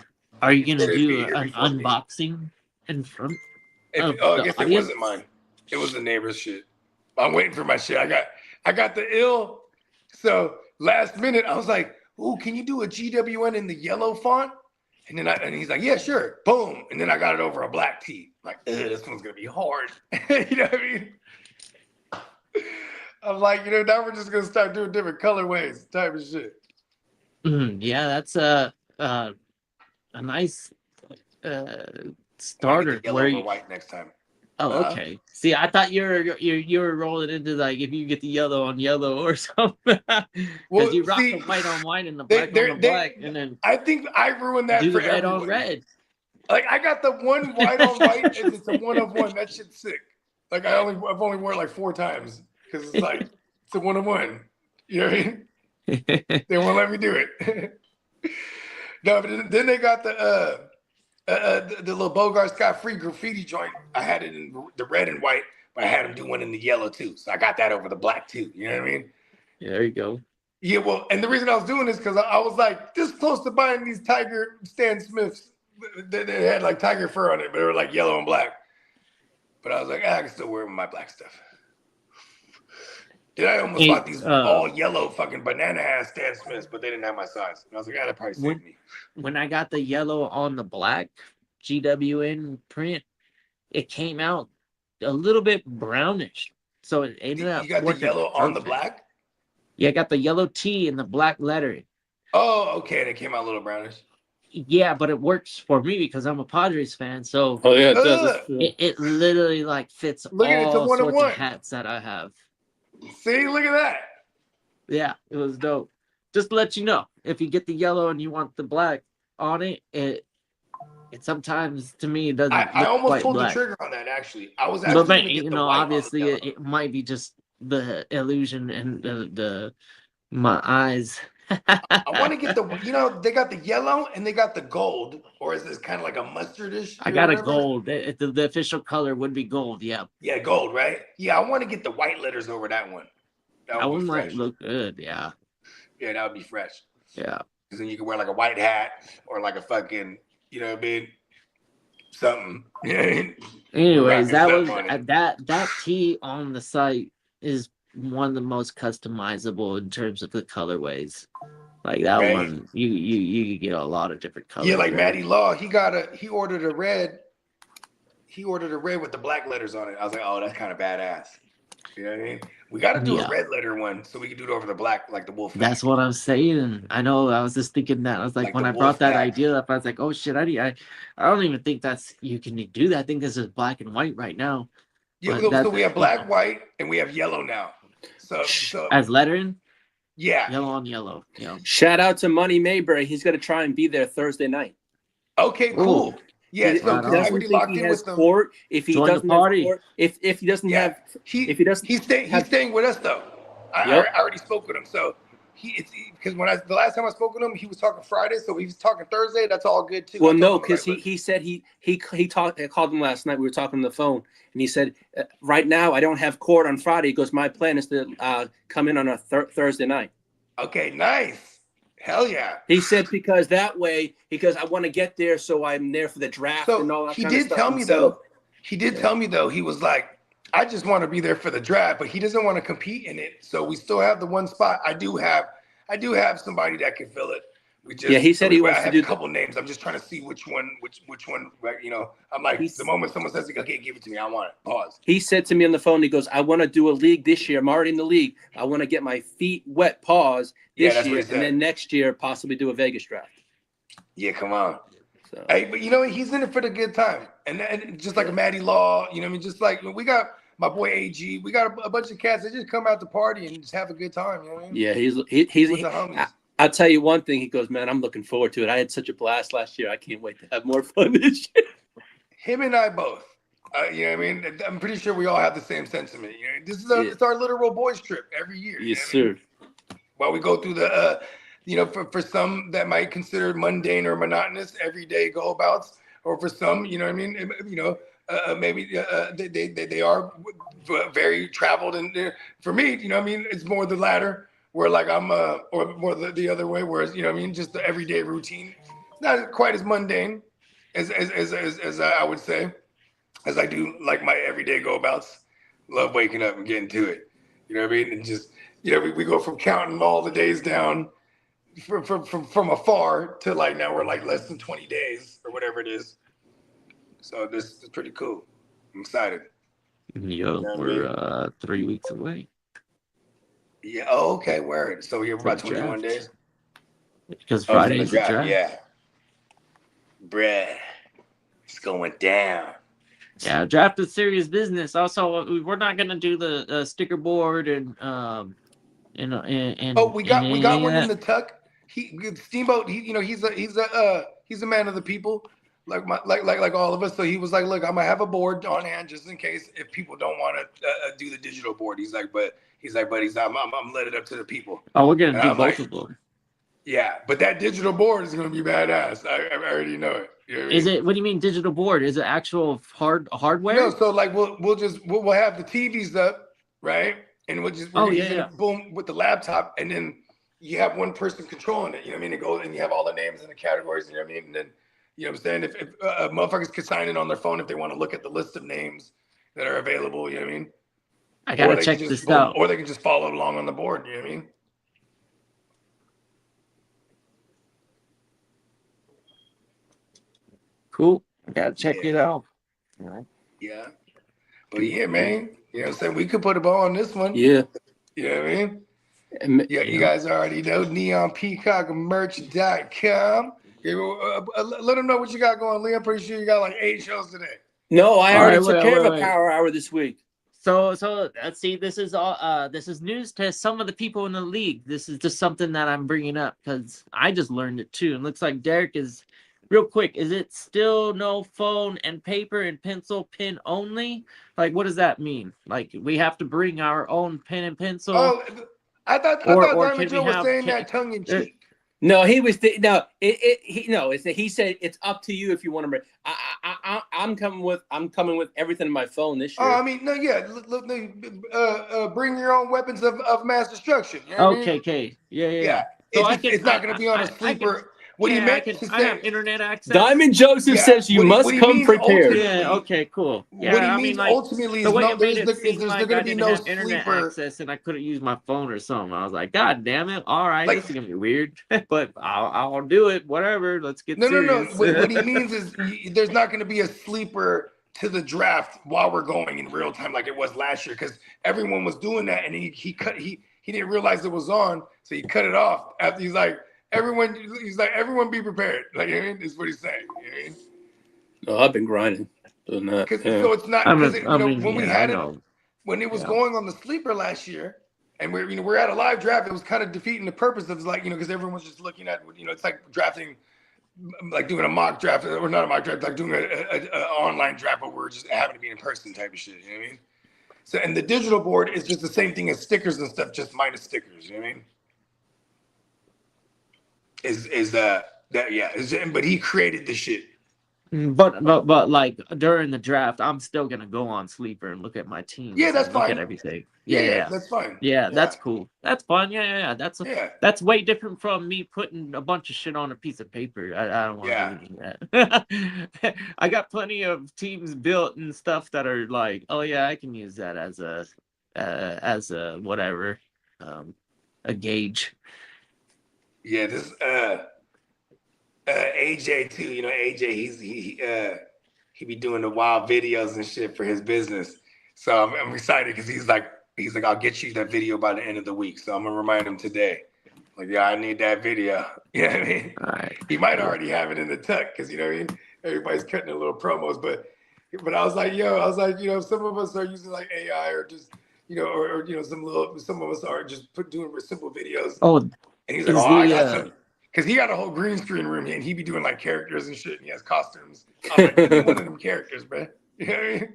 Are you gonna It'll be do here an before me. unboxing in front? I guess it wasn't mine. It was the neighbor's shit. I'm waiting for my shit. I got the ill. So last minute, I was like, "Ooh, can you do a GWN in the yellow font?" And then he's like, "Yeah, sure." Boom. And then I got it over a black tee. I'm like, ugh, this one's gonna be hard. You know what I mean? I'm like, you know, now we're just gonna start doing different colorways, type of shit. Yeah, that's a nice starter. Yellow Where or you? white next time. Oh, okay. See, I thought you were rolling into like if you get the yellow on yellow or something, because Well, you rock see, the white on white and the they- black on the they- black, and then I think I ruined that do the for red everyone. on red. Like I got the one white on white, and it's a 1 of 1. That shit's sick. Like I've only worn it like 4 times because it's like it's a 1 of 1. You know what I mean? They won't let me do it. No, but then they got the little Bogard Scott-free graffiti joint. I had it in the red and white, but I had him do one in the yellow too. So I got that over the black too. You know what I mean? Yeah, there you go. Yeah, well, and the reason I was doing this because I was like this close to buying these Tiger Stan Smiths. They had like tiger fur on it, but they were like yellow and black. But I was like, I can still wear my black stuff. Then I almost bought these all yellow fucking banana ass Stan Smiths, but they didn't have my size. And I was like, that probably saved me. When I got the yellow on the black GWN print, it came out a little bit brownish. So it ended up. You got the yellow on the black? Yeah, I got the yellow T and the black lettering. Oh, okay. And it came out a little brownish. Yeah, but it works for me because I'm a Padres fan. So Oh yeah, it does. it literally like fits Look at it, it's a all 1 of sorts 1. of hats that I have. See, look at that. Yeah, it was dope. Just to let you know, if you get the yellow and you want the black on it, it sometimes to me it doesn't. I look almost quite pulled black. the trigger on that actually. I was actually But gonna get you the know, white on the obviously yellow. it might be just the illusion and the my eyes. I want to get the, you know, they got the yellow and they got the gold, or is this kind of like a mustardish? I got a gold. The official color would be gold. Yeah, Yeah, gold, right? Yeah, I want to get the white letters over that one. that one be might fresh. look good. Yeah, Yeah, that would be fresh. yeah. Because then you can wear like a white hat or like a fucking, you know what I mean? Something. Anyways, that Rocking was stuff on it. that tee on the site is one of the most customizable in terms of the colorways. Like that Right. one, you get a lot of different colors. Yeah, like there. Matty Law, he ordered a red. He ordered a red with the black letters on it. I was like, oh, that's kind of badass. You know what I mean? We got to do Yeah. a red letter one so we can do it over the black, like the wolf. That's what I'm saying. I know. I was just thinking that. I was like, Like when the I brought that Wolfpack. idea up, I was like, oh shit, I don't even think you can do that. I think this is black and white right now. Yeah, so we have black, white, and we have yellow now. So as lettering, yeah, yellow on yellow. Yeah. Shout out to Money Mayberry. He's going to try and be there Thursday night. Okay, cool. Ooh. Yeah, so Right because I on. already Think locked he in has with them. court. If he Join the doesn't have party. court, if he doesn't have, if he doesn't, he's staying with us though. Yep. I already spoke with him, so because the last time I spoke with him, he was talking Friday, so he was talking Thursday. That's all good too. Well, no, because he said he talked. I called him last night. We were talking on the phone, and he said, "Right now, I don't have court on Friday." He goes, "My plan is to come in on a Thursday night." Okay, nice. Hell yeah. He said because that way, because I want to get there, so I'm there for the draft and all that. He kind of did stuff. tell me though. He did tell me though. He was like, I just want to be there for the draft, but he doesn't want to compete in it. So we still have the one spot. I do have somebody that can fill it. He said he wants to do a couple names. I'm just trying to see which one. You know, I'm like, the moment someone says, "Okay, give it to me," I want it. Pause. He said to me on the phone, he goes, "I want to do a league this year. I'm already in the league. I want to get my feet wet." Pause. This year, and then next year possibly do a Vegas draft. Yeah, come on. So. Hey, but you know he's in it for the good time, and just like a Matty Law, you know, what I mean, just like we got my boy AG, we got a bunch of cats that just come out to party and just have a good time. You know what I mean? Yeah, he's with the homies. I'll tell you one thing. He goes, "Man, I'm looking forward to it. I had such a blast last year. I can't wait to have more fun this year." Him and I both. You know what I mean? I'm pretty sure we all have the same sentiment. You know, this is it's our literal boys trip every year. Yes, sir. While we go through the, you know, for some that might consider mundane or monotonous everyday go-abouts, or for some, you know what I mean? You know, maybe they are very traveled. And for me, you know what I mean? It's more the latter, where like I'm, or more the other way, whereas, you know what I mean? Just the everyday routine. It's not quite as mundane as I would say, as I do like my everyday go-abouts. Love waking up and getting to it. You know what I mean? And just, you know, we go from counting all the days down from afar to like now we're like less than 20 days or whatever it is. So this is pretty cool. I'm excited. Yo, we're 3 weeks away. Yeah. Oh, okay. Word. So we're about 21 days. Because Friday's the draft. Yeah. Bruh. It's going down. Yeah, draft is serious business. Also, we're not gonna do the sticker board and we got one in the tuck. Steamboat. He's a man of the people, like all of us. So he was like, look, I'm gonna have a board on hand just in case if people don't want to do the digital board. He's like, I'm let it up to the people. Oh, we're gonna do both of them. Yeah, but that digital board is gonna be badass. I already know it. You know what I mean? Is it? What do you mean digital board? Is it actual hardware? No, so like we'll have the TVs up, right? And we're using boom with the laptop, and then you have one person controlling it. You know what I mean? It goes and you have all the names and the categories. You know what I mean? And then you know what I'm saying? If motherfuckers could sign in on their phone if they want to look at the list of names that are available. You know what I mean? I gotta check this out. Or they can just follow along on the board. You know what I mean? Cool. I gotta check it out. All right. Yeah. But yeah, man. You know what I'm saying? We could put a ball on this one. Yeah. You know what I mean? Yeah, you guys already know neonpeacockmerch.com. Let them know what you got going, Lee. I'm pretty sure you got like 8 shows today. No, I already took care of a power hour this week. So let's see. This is all. This is news to some of the people in the league. This is just something that I'm bringing up because I just learned it too. And looks like Derek is. Real quick, is it still no phone and paper and pencil pen only? Like, what does that mean? Like, we have to bring our own pen and pencil? Oh, I thought Diamond Joe was saying that tongue in cheek. No, he was. He said it's up to you if you want to bring. I'm coming with everything in my phone this year. Oh, I mean, no, yeah. Bring your own weapons of mass destruction. You know what I mean? Okay. Yeah. So it's not going to be on a sleeper. What he meant to say, I have internet access. Diamond Joseph says you must come prepared. Yeah, okay, cool. Yeah, what he means ultimately is there's going to be no internet sleeper access, and I couldn't use my phone or something. I was like, God damn it! All right, this is gonna be weird, but I'll do it. Whatever. Let's get serious. No. What he means is there's not going to be a sleeper to the draft while we're going in real time like it was last year because everyone was doing that, and he didn't realize it was on, so he cut it off after he's like. Everyone be prepared. Like, you know, is what he's saying. You know what I mean? No, I've been grinding. So it's not I because mean, I mean, when we yeah, I had it know. when it was Yeah. going on the sleeper last year, and we're at a live draft. It was kind of defeating the purpose of like because everyone was just looking at it's like drafting, like doing a mock draft or not a mock draft, like doing a online draft, but we're just having to be in person type of shit. You know what I mean? So and the digital board is just the same thing as stickers and stuff, just minus stickers. You know what I mean? But he created the shit. But like during the draft, I'm still gonna go on Sleeper and look at my teams. Yeah, that's and look fine. at everything. Yeah, that's fine. Yeah, that's cool. That's fun. Yeah. That's way different from me putting a bunch of shit on a piece of paper. I don't want to do that. I got plenty of teams built and stuff that are like, oh yeah, I can use that as a whatever, a gauge. Yeah, this AJ too. AJ he be doing the wild videos and shit for his business. So I'm excited because he's like I'll get you that video by the end of the week. So I'm gonna remind him today. Like, yeah, I need that video. You know what I mean? All right. He might already have it in the tuck because you know what I mean. Everybody's cutting their little promos, but I was like, some of us are using like AI or just or some of us are just doing simple videos. Oh, and he's like, I got some. Because he got a whole green screen room and he be doing like characters and shit and he has costumes. I'm like, give me one of them characters, bro. You know what I mean?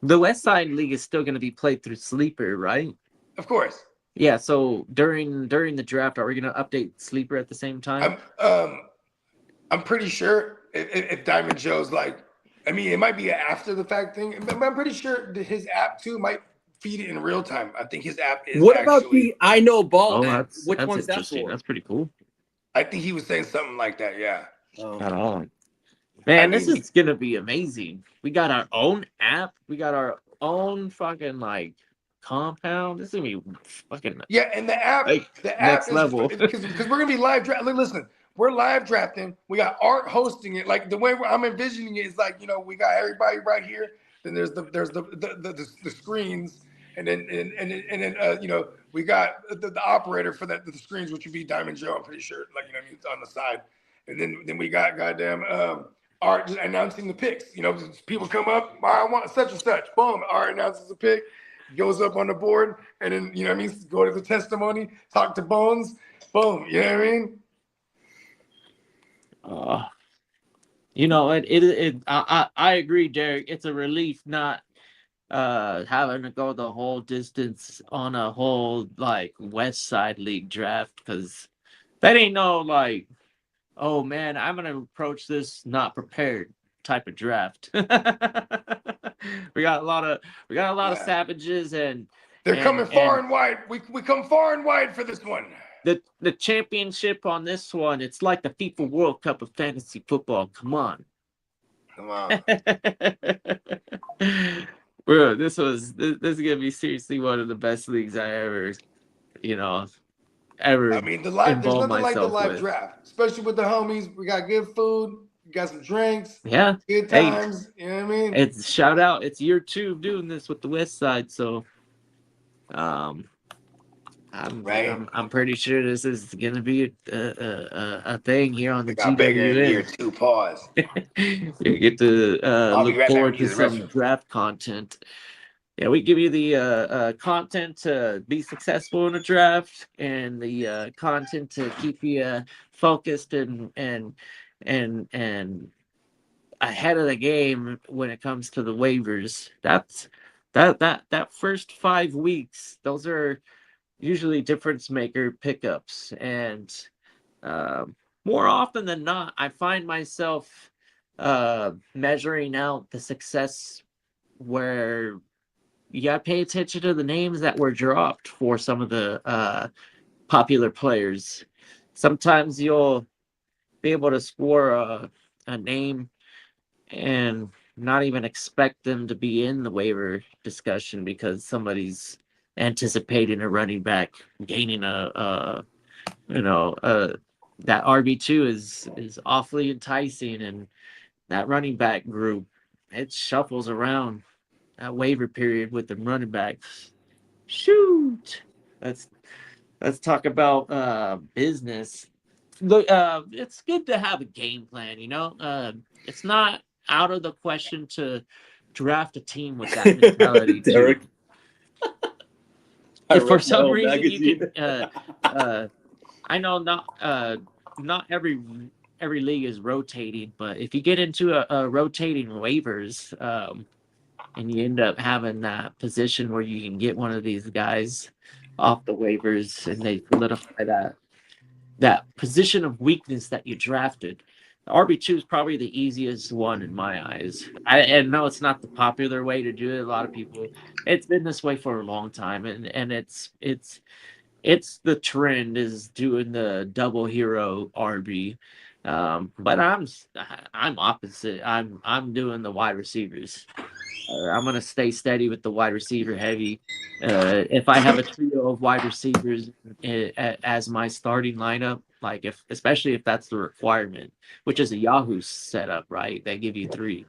The West Side League is still going to be played through Sleeper, right? Of course. Yeah, so during the draft, are we going to update Sleeper at the same time? I'm pretty sure if Diamond Joe's like, I mean, it might be an after the fact thing, but I'm pretty sure that his app too might feed it in real time. I think his app is. What about the I Know Ball app? Which that's one's that interesting. for? That's pretty cool. I think he was saying something like that, yeah. Oh. Man, this is gonna be amazing. We got our own app. We got our own fucking like compound. This is gonna be fucking and the app, next level. Because we're gonna be live drafting. Listen, we're live drafting. We got Art hosting it. Like the way I'm envisioning it is like we got everybody right here. Then there's the screens, and then we got the operator for the screens, which would be Diamond Joe. I'm pretty sure, on the side, and then we got goddamn Art just announcing the picks. People come up, I want such and such. Boom, Art announces the pick, goes up on the board, and then go to the testimony, talk to Bones. Boom, you know what I mean? I agree, Derek. It's a relief not having to go the whole distance on a whole like West Side League draft, because that ain't no like, oh man, I'm gonna approach this not prepared type of draft. we got a lot of savages, and they're coming far and wide. We come far and wide for this one. The championship on this one, it's like the FIFA World Cup of fantasy football. Come on. Bro, this is gonna be seriously one of the best leagues I ever. I mean, there's nothing like the live draft, especially with the homies. We got good food, we got some drinks, good times. You know what I mean? It's shout out. It's year 2 of doing this with the West Side, so I'm pretty sure this is gonna be a thing here on the GWN. Bigger in year 2. Pause. You get to look forward to some draft content. Yeah, we give you the content to be successful in a draft, and the content to keep you focused and ahead of the game when it comes to the waivers. That first 5 weeks, those are usually difference maker pickups, and more often than not, I find myself measuring out the success where you got to pay attention to the names that were dropped for some of the popular players. Sometimes you'll be able to score a name and not even expect them to be in the waiver discussion because somebody's anticipating a running back gaining that RB2 is awfully enticing, and that running back group, it shuffles around that waiver period with the running backs. Shoot, let's talk about business. Look, it's good to have a game plan. It's not out of the question to draft a team with that mentality. Derek. If for some reason you can, I know not every league is rotating, but if you get into a rotating waivers, and you end up having that position where you can get one of these guys off the waivers, and they solidify that position of weakness that you drafted. RB2 is probably the easiest one in my eyes. I know it's not the popular way to do it. A lot of people, it's been this way for a long time, and it's the trend is doing the double hero RB. But I'm opposite. I'm doing the wide receivers. I'm gonna stay steady with the wide receiver heavy. If I have a trio of wide receivers as my starting lineup, especially if that's the requirement, which is a Yahoo setup, right? They give you 3,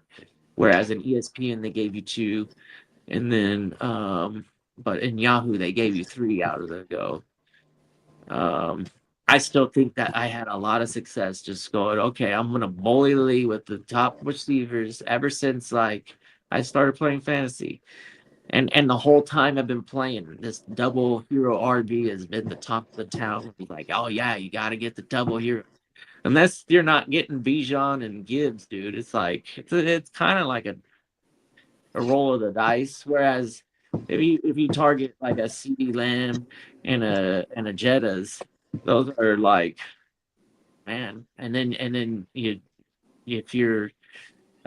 whereas in ESPN they gave you 2, and then but in Yahoo they gave you 3 out of the go. I still think that I had a lot of success just going, okay, I'm gonna bully the league with the top receivers ever since I started playing fantasy. And the whole time I've been playing, this double hero RB has been the top of the town. Like, oh yeah, you got to get the double hero. Unless you're not getting Bijan and Gibbs, dude. It's like it's kind of like a roll of the dice. Whereas if you target like a CeeDee Lamb and a Jettas, those are like, man. And then if you're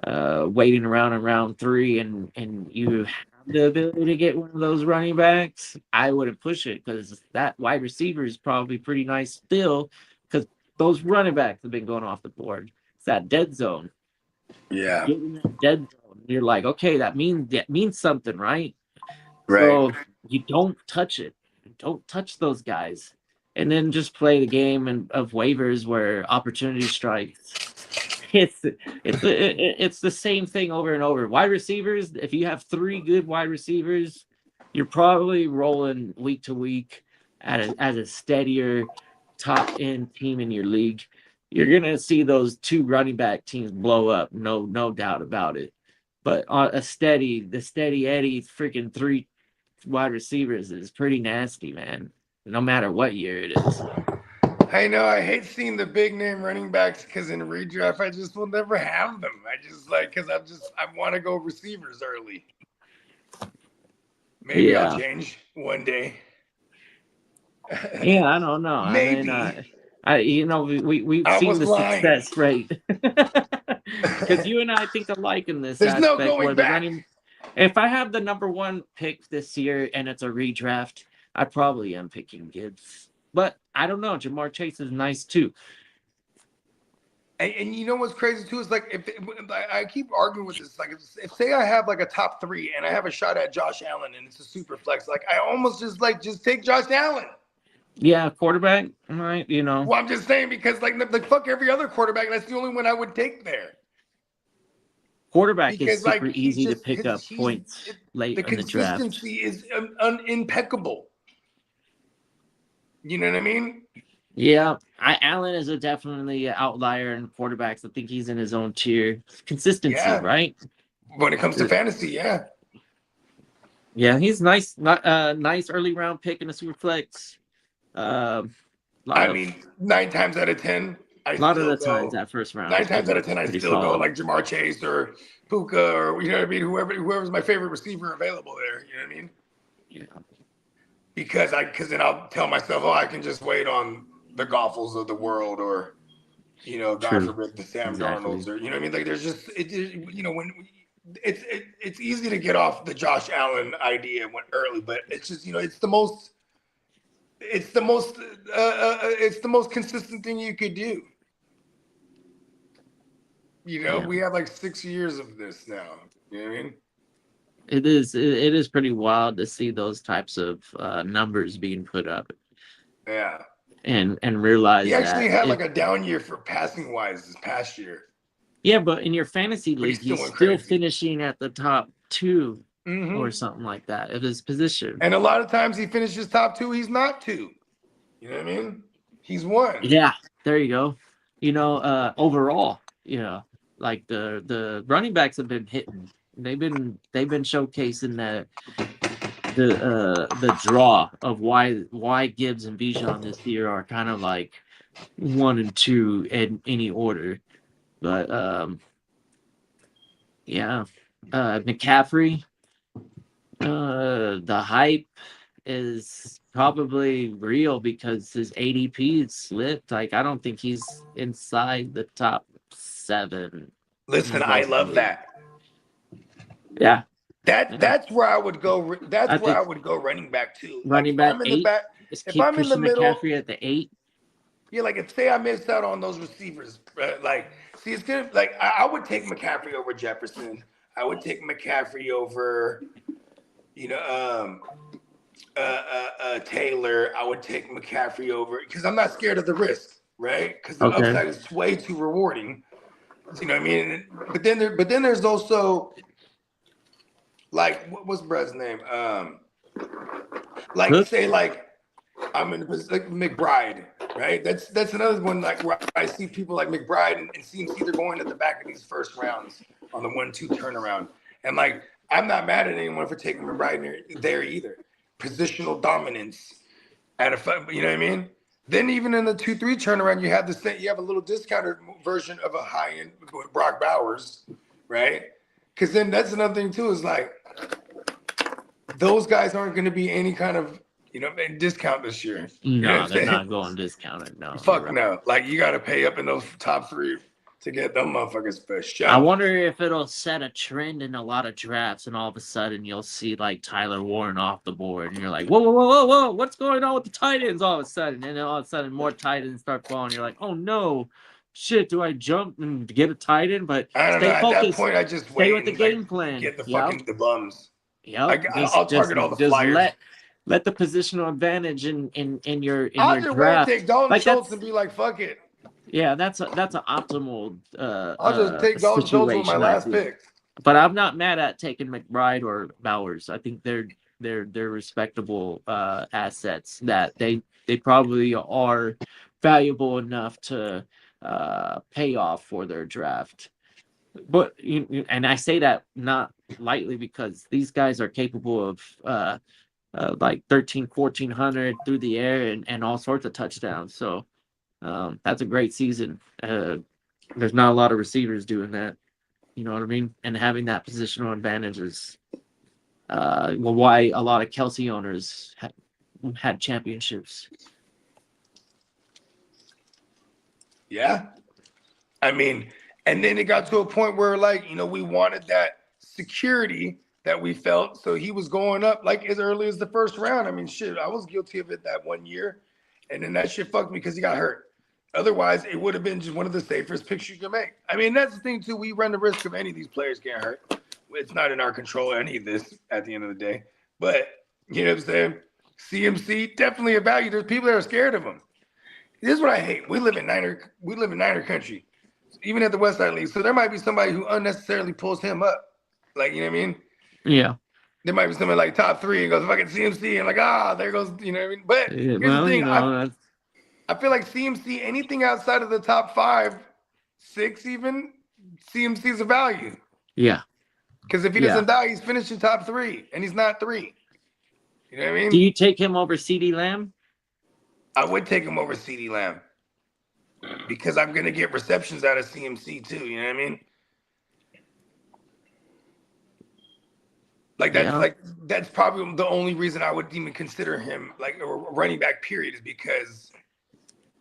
waiting around in round 3 and you have the ability to get one of those running backs, I wouldn't push it, because that wide receiver is probably pretty nice still, because those running backs have been going off the board. It's that dead zone. Yeah. Getting that dead zone, you're like, okay, that means something, right? Right. So you don't touch it. Don't touch those guys. And then just play the game of waivers where opportunity strikes. It's the same thing over and over. Wide receivers, if you have 3 good wide receivers, you're probably rolling week to week as a steadier top end team in your league. You're gonna see those 2 running back teams blow up, no doubt about it. But the steady Eddie freaking 3 wide receivers is pretty nasty, man. No matter what year it is. I know. I hate seeing the big name running backs, because in redraft I just will never have them. I just because I want to go receivers early. Maybe I'll change one day. Yeah, I don't know. Maybe. I mean, we've seen the success rate. Because you and I think alike in this There's aspect. no going back. If I have the number 1 pick this year and it's a redraft, I probably am picking Gibbs. But I don't know. Jamar Chase is nice too. And you know what's crazy too is if I keep arguing with this, if say I have a top 3 and I have a shot at Josh Allen and it's a super flex, I almost just take Josh Allen. Yeah, quarterback, right? Well, I'm just saying, because fuck every other quarterback, that's the only one I would take there. Quarterback is super easy to pick up points late in the draft. The consistency is impeccable. You know what I mean? Yeah, Allen is definitely an outlier in quarterbacks. I think he's in his own tier. Consistency, right? When it comes to fantasy, yeah. Yeah, he's nice. Nice early round pick in a super flex. 9 times out of 10, a lot of the times that first round. 9 times out of 10, I still go Jamar Chase or Puka, or you know what I mean? Whoever's my favorite receiver available there. You know what I mean? Yeah. Because then I'll tell myself, I can just wait on the Goffles of the world, or God forbid the Sam Darnolds, or you know what I mean? There's just when it's easy to get off the Josh Allen idea early, but it's just it's the most consistent thing you could do. We have 6 years of this now. You know what I mean? It is pretty wild to see those types of numbers being put up. Yeah. And realize he actually had a down year for passing wise this past year. Yeah, but in your fantasy league, he's still finishing at the top 2 or something like that of his position. And a lot of times he finishes top 2, he's not 2. You know what I mean? He's 1. Yeah, there you go. Overall, like the running backs have been hitting. They've been showcasing the draw of why Gibbs and Bijan this year are kind of like 1 and 2 in any order. But McCaffrey, the hype is probably real because his ADP slipped. Like, I don't think he's inside the top 7. Listen, I love that. Yeah. That's where I would go. That's where I would go running back too. Running back 8. If I'm in the middle, McCaffrey at the 8. Yeah, like if say I missed out on those receivers, like see, it's gonna like I would take McCaffrey over Jefferson. I would take McCaffrey over, Taylor. I would take McCaffrey over because I'm not scared of the risk, right? Because the upside is way too rewarding. You know what I mean? But then there's also like what's Brad's name? Say I'm in like McBride, right? That's another one like where I see people like McBride and CMC they're going at the back of these first rounds on the 1-2 turnaround, and like I'm not mad at anyone for taking McBride there either. Positional dominance at you know what I mean? Then even in the 2-3 turnaround, you have a little discounted version of a high end with Brock Bowers, right? Because then that's another thing too is like those guys aren't going to be any kind of discount this year. No, they're not going discounted. No, fuck no. Like you got to pay up in those top 3 to get them motherfuckers for sure. I wonder if it'll set a trend in a lot of drafts, and all of a sudden you'll see like Tyler Warren off the board, and you're like, whoa, what's going on with the tight ends? All of a sudden, and then all of a sudden more tight ends start falling. You're like, oh no, shit, do I jump and get a tight end? But I don't know. At that point, I just stay with the game plan. Get the fucking the bums. Yeah, I'll target all the flyers. Let the positional advantage in your I'll your just draft. Take Dalton Schultz and be like, fuck it. Yeah, that's an optimal. I'll just take Dalton Schultz with my last pick. But I'm not mad at taking McBride or Bowers. I think they're respectable assets that they probably are valuable enough to pay off for their draft. But and I say that not lightly because these guys are capable of like 1,400 through the air and all sorts of touchdowns. So that's a great season. There's not a lot of receivers doing that. You know what I mean? And having that positional advantage is why a lot of Kelsey owners had championships. Yeah. I mean, and then it got to a point where we wanted that security that we felt. So he was going up like as early as the first round. I mean, shit, I was guilty of it that 1 year. And then that shit fucked me because he got hurt. Otherwise, it would have been just one of the safest picks you could make. I mean, that's the thing, too. We run the risk of any of these players getting hurt. It's not in our control, any of this, at the end of the day. But, you know what I'm saying? CMC, definitely a value. There's people that are scared of him. This is what I hate. We live in Niner country, even at the West Side League. So there might be somebody who unnecessarily pulls him up. Like, you know what I mean? Yeah. There might be somebody like top 3 and goes, fucking CMC, and like, there goes, you know what I mean? But here's the thing. I feel like CMC, anything outside of the top 5, 6 even, CMC is a value. Yeah. Because if he doesn't die, he's finishing top 3, and he's not 3. You know what I mean? Do you take him over CeeDee Lamb? I would take him over CeeDee Lamb because I'm going to get receptions out of CMC too. You know what I mean? Like that's probably the only reason I would even consider him like a running back period is because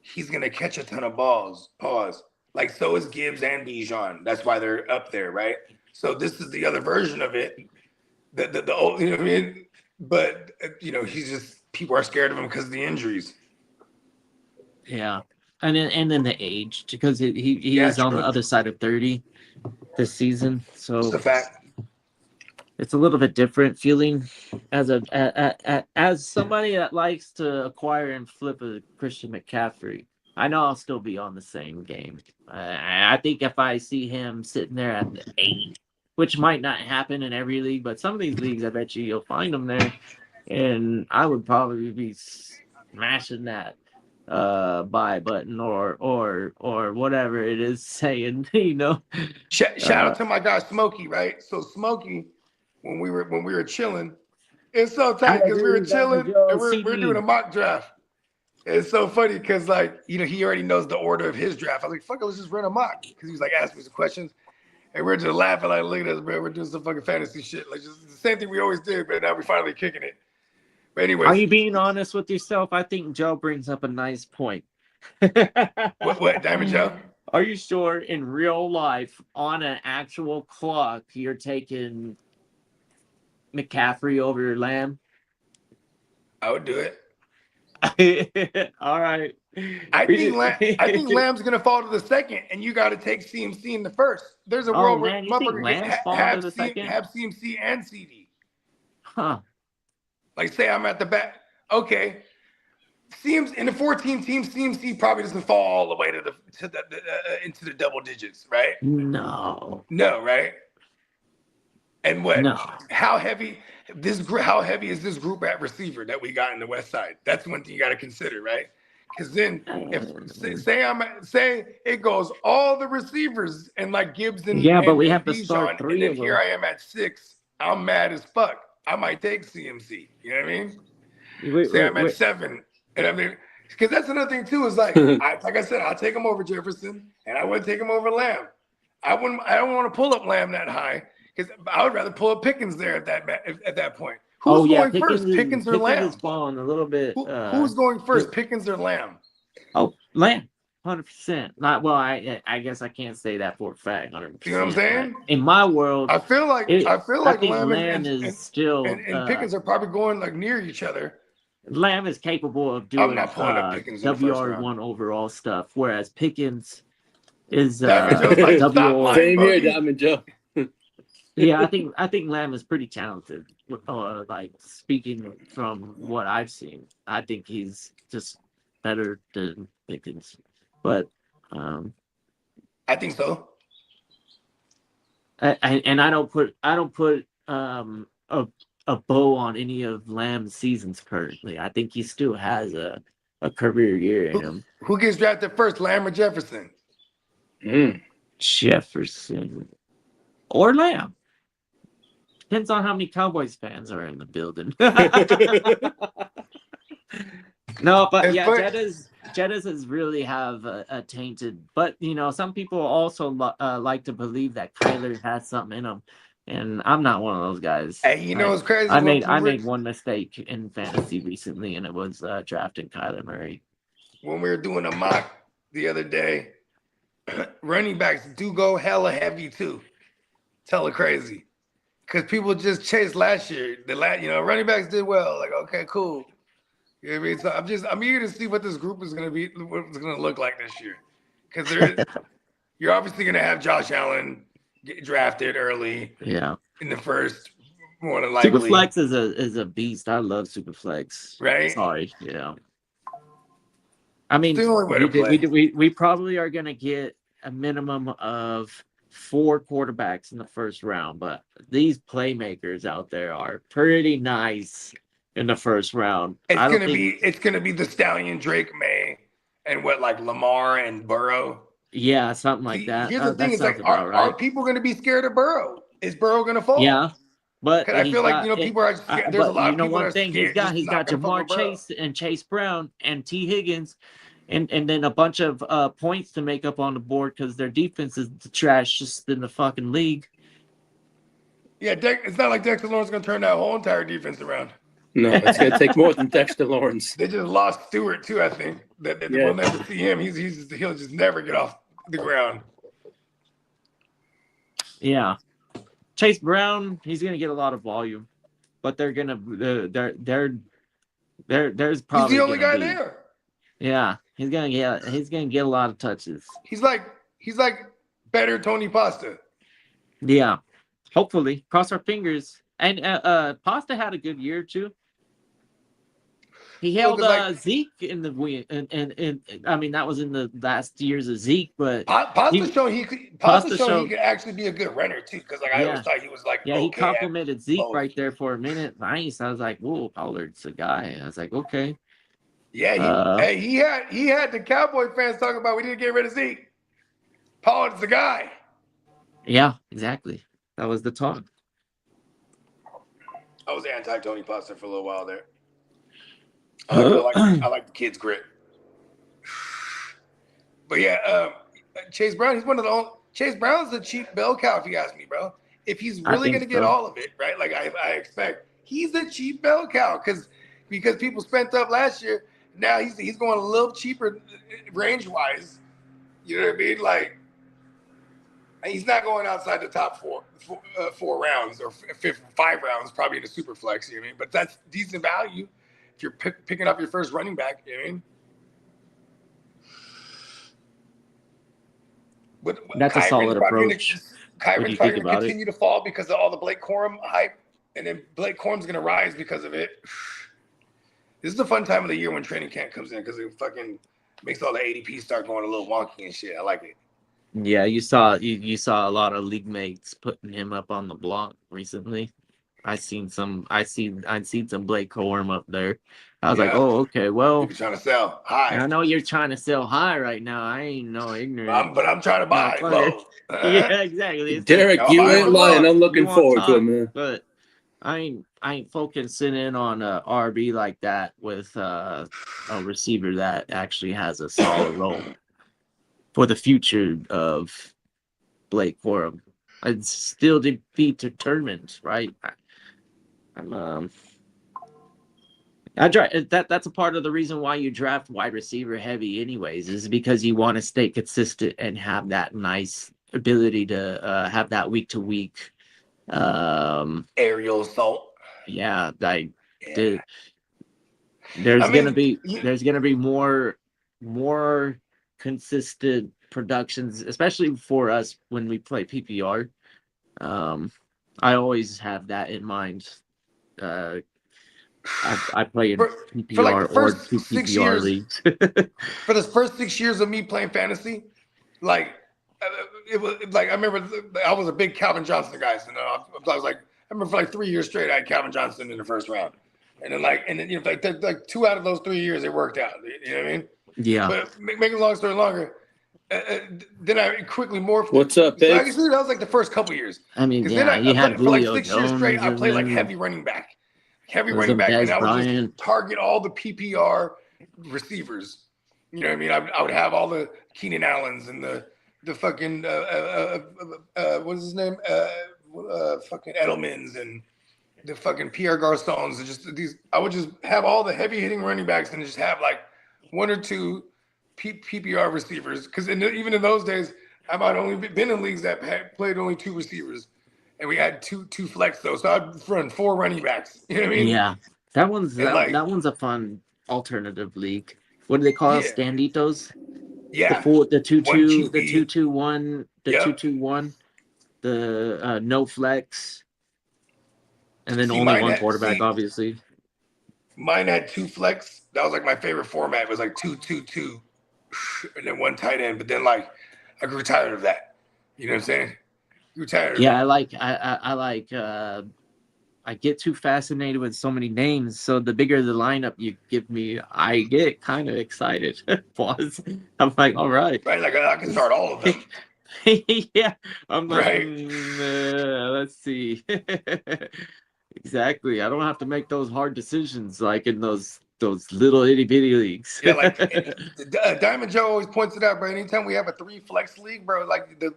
he's going to catch a ton of balls. Pause. Like so is Gibbs and Bijan. That's why they're up there, right? So this is the other version of it. The old, you know what I mean? But he's just people are scared of him because of the injuries. Yeah, and then the age because he is on the other side of 30 this season, so it's a fact. It's a little bit different feeling as somebody that likes to acquire and flip a Christian McCaffrey. I know I'll still be on the same game. I think if I see him sitting there at the 8, which might not happen in every league, but some of these leagues, I bet you'll find him there, and I would probably be smashing that buy button or whatever it is saying, you know. Shout out to my guy Smokey, right? So Smokey, when we were chilling, it's so tight because we were chilling and we're doing a mock draft. It's so funny because, like, you know, he already knows the order of his draft. I was like, fuck it, let's just run a mock. Because he was like asking me some questions. And we're just laughing like, look at us, bro. We're doing some fucking fantasy shit. Like, just the same thing we always did, but now we're finally kicking it. But anyways. Are you being honest with yourself? I think Joe brings up a nice point. What, Diamond Joe? Are you sure in real life, on an actual clock, you're taking McCaffrey over Lamb? I would do it. All right. I think Lamb's gonna fall to the second, and you got to take CMC in the first. There's a world where motherfuckers have CMC and CD. Huh? Like, say I'm at the back. Okay, CMC in the 14 team, CMC probably doesn't fall all the way to into the double digits, right? No, right? And what? No. How heavy is this group at receiver that we got in the West Side? That's one thing you got to consider, right? Because then, if say it goes all the receivers and like Gibbs and but we have to Bijan, start 3 and then of them. Here I am at 6. I'm mad as fuck. I might take CMC. You know what I mean? Say I'm at 7, and I mean, because that's another thing too. Is like, like I said, I'll take him over Jefferson, and I would take him over Lamb. I don't want to pull up Lamb that high because I would rather pull up Pickens there at that point. Who's going first, Pickens or Lamb? Is falling a little bit. Who's going first, Pickens or Lamb? Oh, Lamb, 100%. Not well. I guess I can't say that for a fact. 100%. You know what I'm saying? In my world, I feel like Lamb is still and Pickens are probably going like near each other. Lamb is capable of doing WR1 overall stuff, whereas Pickens is WR. Same here, Diamond Joe. Yeah, I think Lamb is pretty talented. Like, speaking from what I've seen, I think he's just better than Pickens. But I think so. And I don't put a bow on any of Lamb's seasons currently. I think he still has a career year in him. Who gets drafted first, Lamb or Jefferson? Jefferson or Lamb. Depends on how many Cowboys fans are in the building. No, but Jettas is really have a tainted. But, you know, some people also like to believe that Kyler has something in him. And I'm not one of those guys. Hey, you know, it's crazy. I made one mistake in fantasy recently, and it was drafting Kyler Murray. When we were doing a mock the other day, running backs do go hella heavy too. Hella crazy. Because people just chased last year. Running backs did well. Like, okay, cool. You know what I mean? So I'm eager to see what this group is going to be, what it's going to look like this year. Because you're obviously going to have Josh Allen get drafted early. Yeah. In the first, more than likely. Superflex is a beast. I love Superflex. Right? Sorry. Yeah. I mean, we probably are going to get a minimum of 4 quarterbacks in the first round, but these playmakers out there are pretty nice in the first round. It's gonna be the Stallion, Drake May, and Lamar and Burrow. Yeah, something like that. Here's the thing: is like, are people going to be scared of Burrow? Is Burrow going to fall? Yeah, but I feel like people are scared. There's a lot of people that are scared. He's got Jamar Chase and Chase Brown and T. Higgins. And then a bunch of points to make up on the board because their defense is the trashiest in the fucking league. Yeah, it's not like Dexter Lawrence is going to turn that whole entire defense around. No, it's going to take more than Dexter Lawrence. They just lost Stewart too, I think. We'll never see him. He'll just never get off the ground. Yeah, Chase Brown, he's going to get a lot of volume, but they're going to there's probably he's the only guy there. Yeah, he's gonna get a lot of touches. He's like better Tony Pasta. Yeah, hopefully. Cross our fingers. And Pasta had a good year too. He held Zeke in the win, and I mean that was in the last years of Zeke, but Pasta showed he could actually be a good runner too. Because I always thought he was he complimented Zeke right there for a minute. Nice. I was like, whoa, Pollard's a guy. I was like, okay. Yeah, he had the Cowboy fans talking about we didn't get rid of Zeke. Pollard's the guy. Yeah, exactly. That was the talk. I was anti Tony Poster for a little while there. I like the kid's grit. But yeah, Chase Brown, he's one of the only. Chase Brown's the cheap bell cow, if you ask me, bro. If he's really going to get all of it, right? Like I expect, he's the cheap bell cow because people spent up last year. Now he's going a little cheaper range wise. You know what I mean? Like he's not going outside the top four rounds or 5 rounds, probably in a super flex. You know what I mean? But that's decent value if you're picking up your first running back. You know what I mean? But that's a solid approach. Kyron's probably going to continue to fall because of all the Blake Corum hype, and then Blake Corum's going to rise because of it. This is a fun time of the year when training camp comes in because it fucking makes all the ADP start going a little wonky and shit. I like it. Yeah, you saw a lot of league mates putting him up on the block recently. I seen some Blake Corum up there. I was like, oh, okay, well, you're trying to sell high. I know you're trying to sell high right now. I ain't no ignorant. But I'm trying to buy low. Yeah, exactly. It's Derek, like, you ain't lying. I'm looking forward to it, man. But I ain't focusing in on a RB like that with a receiver that actually has a solid role for the future of Blake Corum. It's still to be determined, right? That's a part of the reason why you draft wide receiver heavy anyways, is because you want to stay consistent and have that nice ability to have that week to week aerial assault. Yeah, there's gonna be more consistent productions, especially for us when we play PPR. I always have that in mind. I play in PPR for like the first or 2 6 PPR years, leagues. For the first 6 years of me playing fantasy, like it was like I remember I was a big Calvin Johnson guy. So I was like, I remember for like 3 years straight, I had Calvin Johnson in the first round, and then you know like 2 out of those 3 years it worked out. You know what I mean? Yeah. But making a long story longer, then I quickly morphed. What's up, so Biggs? that was like the first couple years. I mean, then you had for like Julio 6 years straight, I Jones played like and heavy running back. And I Dez would Bryant. just target all the PPR receivers. You know what I mean? I would have all the Keenan Allens and the fucking what is his name? Fucking Edelmans and the fucking Pierre Garçons and just these. I would just have all the heavy hitting running backs and just have like 1 or 2 PPR receivers. Because even in those days, I might only been in leagues that played only 2 receivers. And we had two flex though, so I'd run 4 running backs. You know what I mean? Yeah, that one's a fun alternative league. What do they call it? Standitos? Yeah. The 2-2, the 2-2-1, the 2-2-1, the no flex, and then only one quarterback, obviously. Mine had 2 flex. That was like my favorite format. It was like 2-2-2, and then 1 tight end. But then like I grew tired of that. You know what I'm saying? Yeah, I get too fascinated with so many names. So the bigger the lineup you give me, I get kind of excited. Pause. I'm like, all right. Right, like I can start all of them. Yeah. I'm like, right. Let's see. Exactly. I don't have to make those hard decisions like in those little itty bitty leagues. Yeah, like Diamond Joe always points it out, bro. Anytime we have a 3 flex league, bro, like the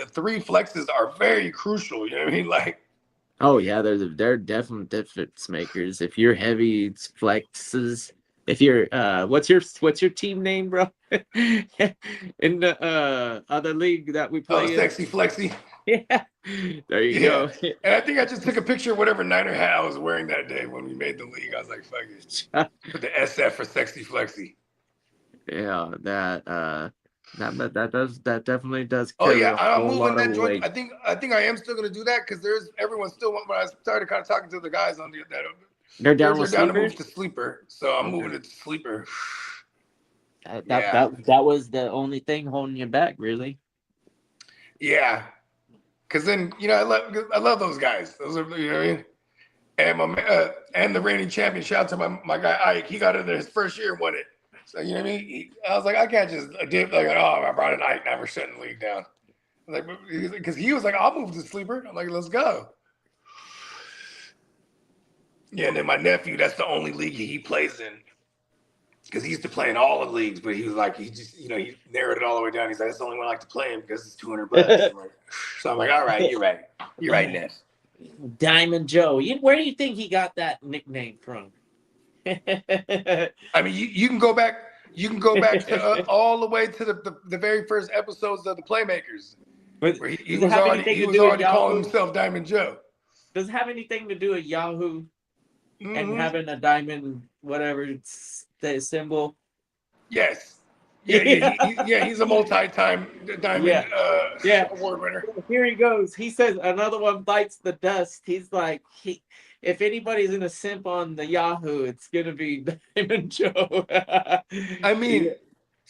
3 flexes are very crucial. You know what I mean? Like, oh yeah, they're definitely difference makers. If you're heavy flexes, if you're what's your team name, bro? In the other league that we play. Oh, Sexy Flexy. Yeah, there you go. And I think I just took a picture of whatever Niner hat I was wearing that day when we made the league. I was like, fuck it. Put the SF for Sexy Flexy. Yeah, that definitely does. Oh yeah, I'm moving that joint. I think I am still gonna do that because everyone's still. When I started kind of talking to the guys on they're down to move to Sleeper, so I'm moving it to Sleeper. That was the only thing holding you back, really. Yeah, because then I love those guys. Those are, you know what I mean. And and the reigning champion. Shout out to my guy Ike. He got in there his first year and won it. So you know what I mean? I was like, I can't just dip like, oh, I brought an Ike. Now we're shutting the league down. Like, because he was like, I'll move to sleeper. I'm like, let's go. Yeah, and then my nephew, that's the only league he plays in. Because he used to play in all the leagues, but he was like, he just, he narrowed it all the way down. He's like, that's the only one I like to play in because it's $200. So I'm like, all right, you're right. You're right, Neff. Diamond Joe. Where do you think he got that nickname from? I mean, you can go back. You can go back to all the way to the very first episodes of the Playmakers, where he was already calling himself Diamond Joe. Does it have anything to do with Yahoo and having a diamond, whatever the symbol? Yes. Yeah, he's a multi-time diamond award winner. Here he goes. He says another one bites the dust. He's like, if anybody's in a simp on the Yahoo, it's gonna be Diamond Joe. I mean,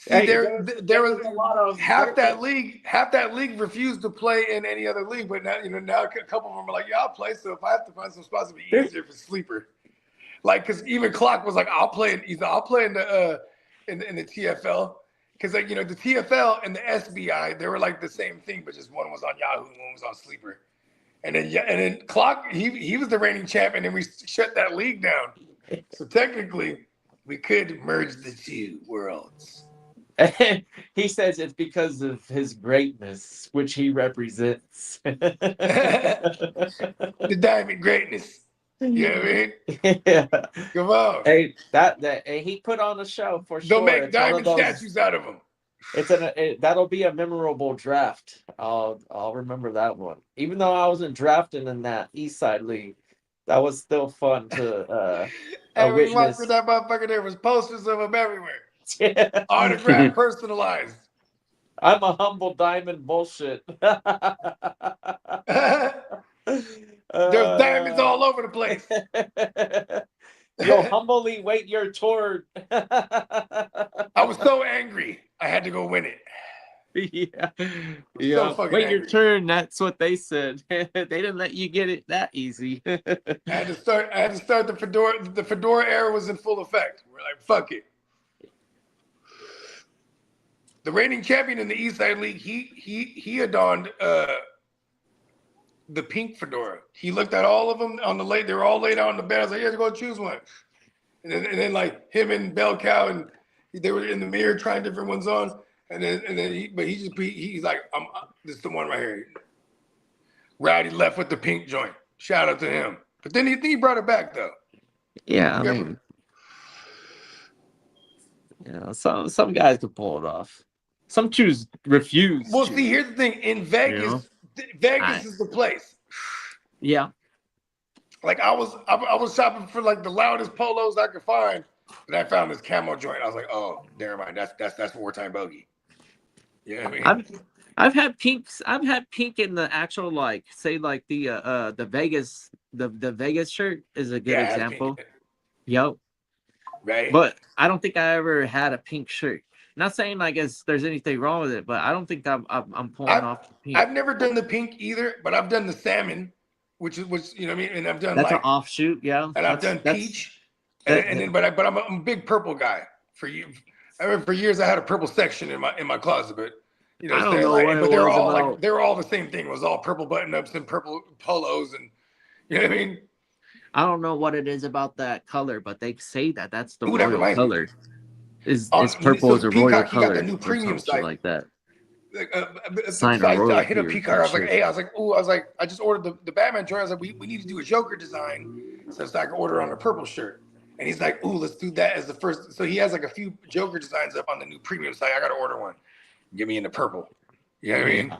there was a lot of half that league refused to play in any other league, but now now a couple of them are like, yeah, I'll play. So if I have to find some spots, it'll be easier for sleeper. Like, because even Clock was like, I'll play in the TFL. Because the TFL and the SBI, they were like the same thing, but just one was on Yahoo and one was on Sleeper. And then Clock, he was the reigning champ, and then we shut that league down. So technically, we could merge the two worlds. He says it's because of his greatness, which he represents. The diamond greatness. You know what I mean? Yeah. Come on. Hey, that he put on a show for sure. They'll make diamond statues out of him. That'll be a memorable draft. I'll remember that one. Even though I wasn't drafting in that East Side League, that was still fun to every once in that motherfucker, there was posters of him everywhere. Yeah. Autographed, personalized. I'm a humble diamond bullshit. There's diamonds all over the place. You'll humbly wait your turn. I was so angry. I had to go win it. Yeah. So wait your turn. That's what they said. They didn't let you get it that easy. I had to start the Fedora. The Fedora era was in full effect. We're like, fuck it. The reigning champion in the East Side League, he adorned the pink fedora. He looked at all of them on the late. They were all laid out on the bed. I was like, you have to go choose one. And then like him and Bell Cow, and they were in the mirror trying different ones on. And then he's like, this is the one right here. Rowdy left with the pink joint. Shout out to him. But then he brought it back though. Yeah, I mean, some guys could pull it off. Some refuse. Well, see, here's the thing. In Vegas, Vegas is the place. Yeah. Like I was shopping for like the loudest polos I could find, and I found this camo joint. I was like, oh, never mind. That's wartime bogey. You know what I mean? I've had pinks. I've had pink in the actual the Vegas the Vegas shirt is a good example. Yep. Right. But I don't think I ever had a pink shirt. Not saying there's anything wrong with it, but I don't think I'm pulling off the pink. I've never done the pink either, but I've done the salmon, which you know what I mean, and I've done that's an offshoot, yeah. And I've done peach, but I'm a big purple guy. For years I had a purple section in my closet, but I don't know but they're all the same thing. It was all purple button ups and purple polos, and you know what I mean. I don't know what it is about that color, but they say that's the royal color. Is purple is a royal color? Got the new premium site like that. I hit a Peacock. I was like, hey, I just ordered the Batman joint. I was like, we need to do a Joker design so I can order on a purple shirt. And he's like, ooh, let's do that as the first. So he has like a few Joker designs up on the new premium site. I got to order one. Get me in the purple. You know what I mean?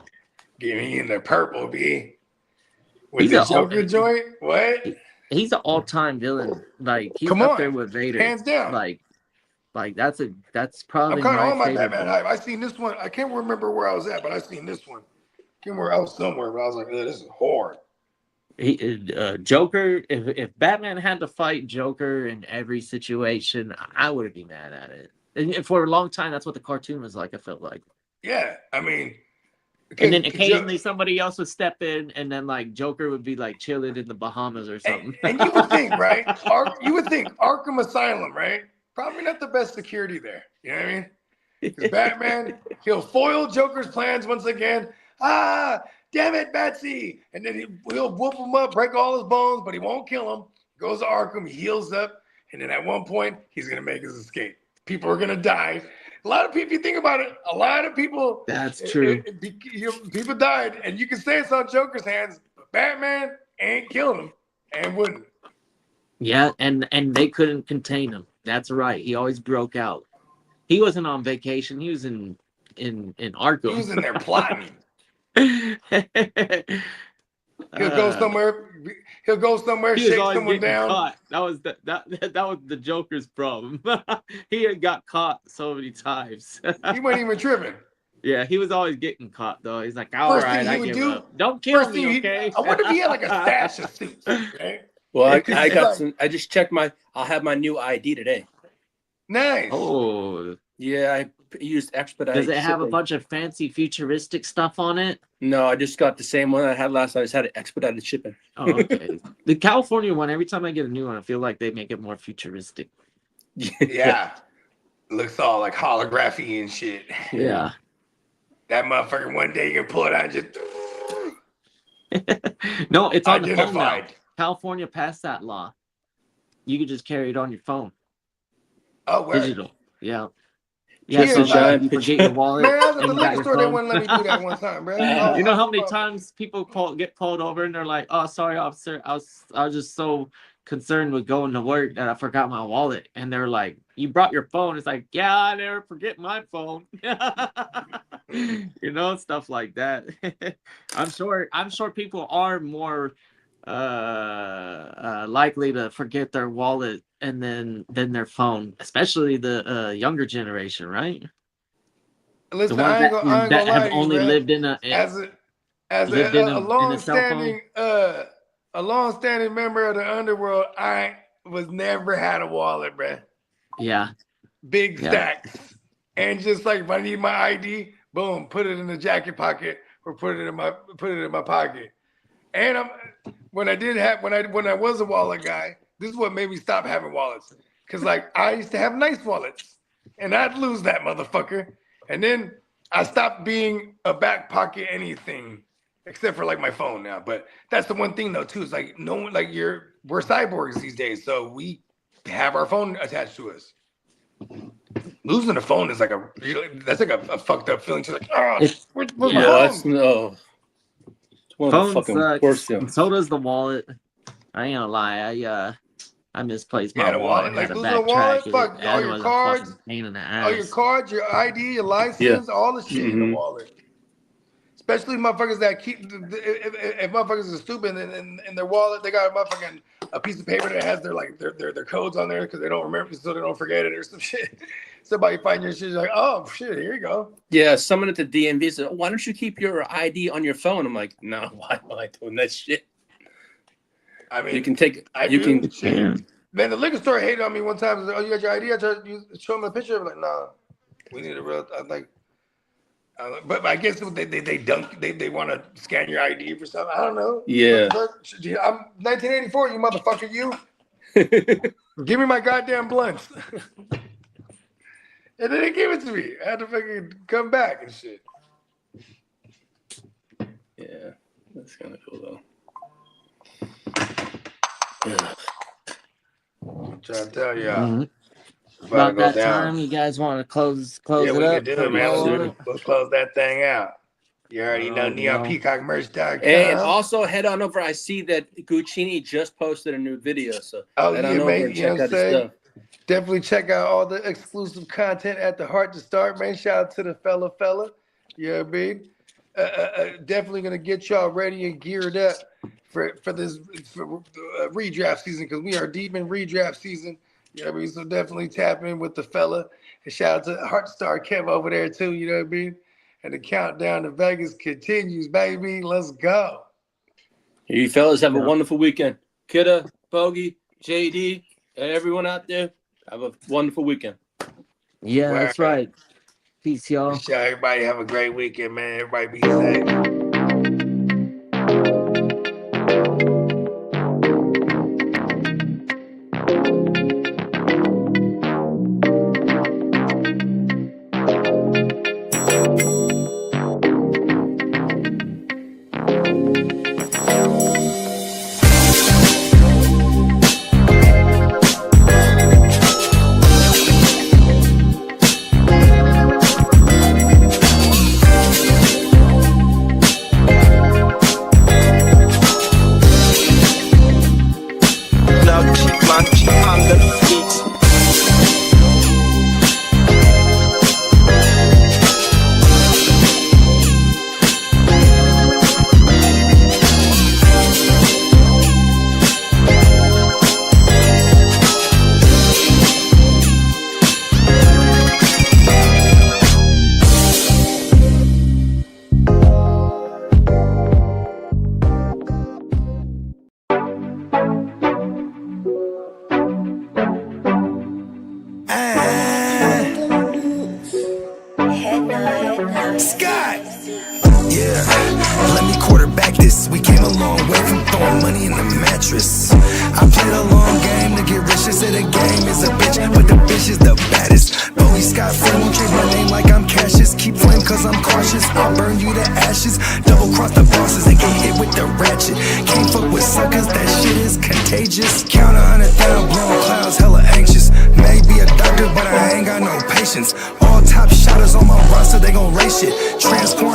Get me in the purple, B. With the Joker joint? What? He's an all-time villain. Like he's up there with Vader, hands down. Like that's probably. I'm kind of on my Batman hype. I seen this one. I can't remember where I was at, but I seen this one. I can't remember I was somewhere, but I was like, this is hard. Joker. If Batman had to fight Joker in every situation, I wouldn't be mad at it. And for a long time, that's what the cartoon was like. I felt like. Yeah, I mean, And then occasionally somebody else would step in, and then like Joker would be like chilling in the Bahamas or something. And you would think, right? You would think Arkham Asylum, right? Probably not the best security there. You know what I mean? Because Batman, he'll foil Joker's plans once again. Damn it, Batsy! And then he'll whoop him up, break all his bones, but he won't kill him. Goes to Arkham, heals up, and then at one point, he's gonna make his escape. People are gonna die. A lot of people, if you think about it, a lot of people. That's true. People died, and you can say it's on Joker's hands, but Batman ain't killing him and wouldn't. Yeah, and they couldn't contain him. That's right. He always broke out. He wasn't on vacation. He was in Arkham. He was in there plotting. He'll go somewhere. He'll go somewhere, shake someone down. Caught. That was the Joker's problem. He had got caught so many times. He wasn't even tripping. Yeah, he was always getting caught though. He's like, all right, I give up. Don't kill me, okay? I wonder if he had like a stash of suits. Right? Well, I got some. I just checked I'll have my new ID today. Nice. Oh. Yeah, I used expedited. Does it have a bunch of fancy futuristic stuff on it? No, I just got the same one I had last. I just had it expedited shipping. Oh, okay. The California one, every time I get a new one, I feel like they make it more futuristic. Yeah. Looks all like holography and shit. Yeah. That motherfucker one day you can pull it out and just No, it's on the phone now. identified. California passed that law. You could just carry it on your phone. Oh, where? Digital. Yeah. Yeah, Yeah, so man. you forget your wallet. Man, I was at the and you got liquor your store. They phone. wouldn't let me do that one time, bro. You know how many times people get pulled over and they're like, "Oh, sorry, officer. I was just so concerned with going to work that I forgot my wallet." And they're like, "You brought your phone?" It's like, "Yeah, I never forget my phone." You know, stuff like that. I'm sure people are more likely to forget their wallet and then their phone, especially the younger generation, right? Listen, The ones I ain't gonna that lie have to you, only man. lived in a lived in a long-standing member of the underworld. I was never had a wallet, bro. yeah. Big stacks, and just like if I need my ID, boom, put it in the jacket pocket or put it in my pocket. And when I was a wallet guy, this is what made me stop having wallets. Cause like I used to have nice wallets, and I'd lose that motherfucker. And then I stopped being a back pocket anything, except for like my phone now. But that's the one thing though too. Is like no one we're cyborgs these days, so we have our phone attached to us. Losing a phone is like a fucked up feeling. She's like, where's my phone? It's one of the fucking worst feelings. So does the wallet. I ain't gonna lie. I misplaced my wallet. Like Had to losing a wallet, backtrack it. all It your was a cards, fucking pain in the ass. all your cards, your ID, your license, all the shit in the wallet. Especially motherfuckers that if motherfuckers are stupid in their wallet, they got a piece of paper that has their codes on there because they don't remember, so they don't forget it or some shit. Somebody find your shit, like, oh shit, here you go. Yeah, someone at the DMV said, "Why don't you keep your ID on your phone?" I'm like, "No, why am I doing that shit?" I mean, you can take. Man, the liquor store hated on me one time. Like, oh, you got your ID? I tried to show them a picture. I'm like, nah, we need a real. I'm like, but I guess they want to scan your ID for something. I don't know. Yeah. I'm 1984. You motherfucker, you. Give me my goddamn blunts. And then they gave it to me. I had to fucking come back and shit. Yeah, that's kind of cool though. I'm trying to tell y'all. About that time, you guys want to close it up? Yeah, we can do it, man. We'll close that thing out. You already know NeonPeacockMerch.com. And also head on over. I see that Guchinni just posted a new video, so head on over and check out his stuff. Definitely check out all the exclusive content at the Heart to Start, man. Shout out to the fella. You know what I mean? Definitely gonna get y'all ready and geared up for redraft season, because we are deep in redraft season. You know what I mean? So definitely tap in with the fella. And shout out to Heart Star Kev over there too. You know what I mean? And the countdown to Vegas continues, baby. Let's go. You fellas have a wonderful weekend. Kitteh, Bogey, JD, and everyone out there, have a wonderful weekend. Yeah, that's right. Peace, y'all. Sure, everybody have a great weekend, man. Everybody be safe. All top shotters on my roster, they gon' race shit. Transform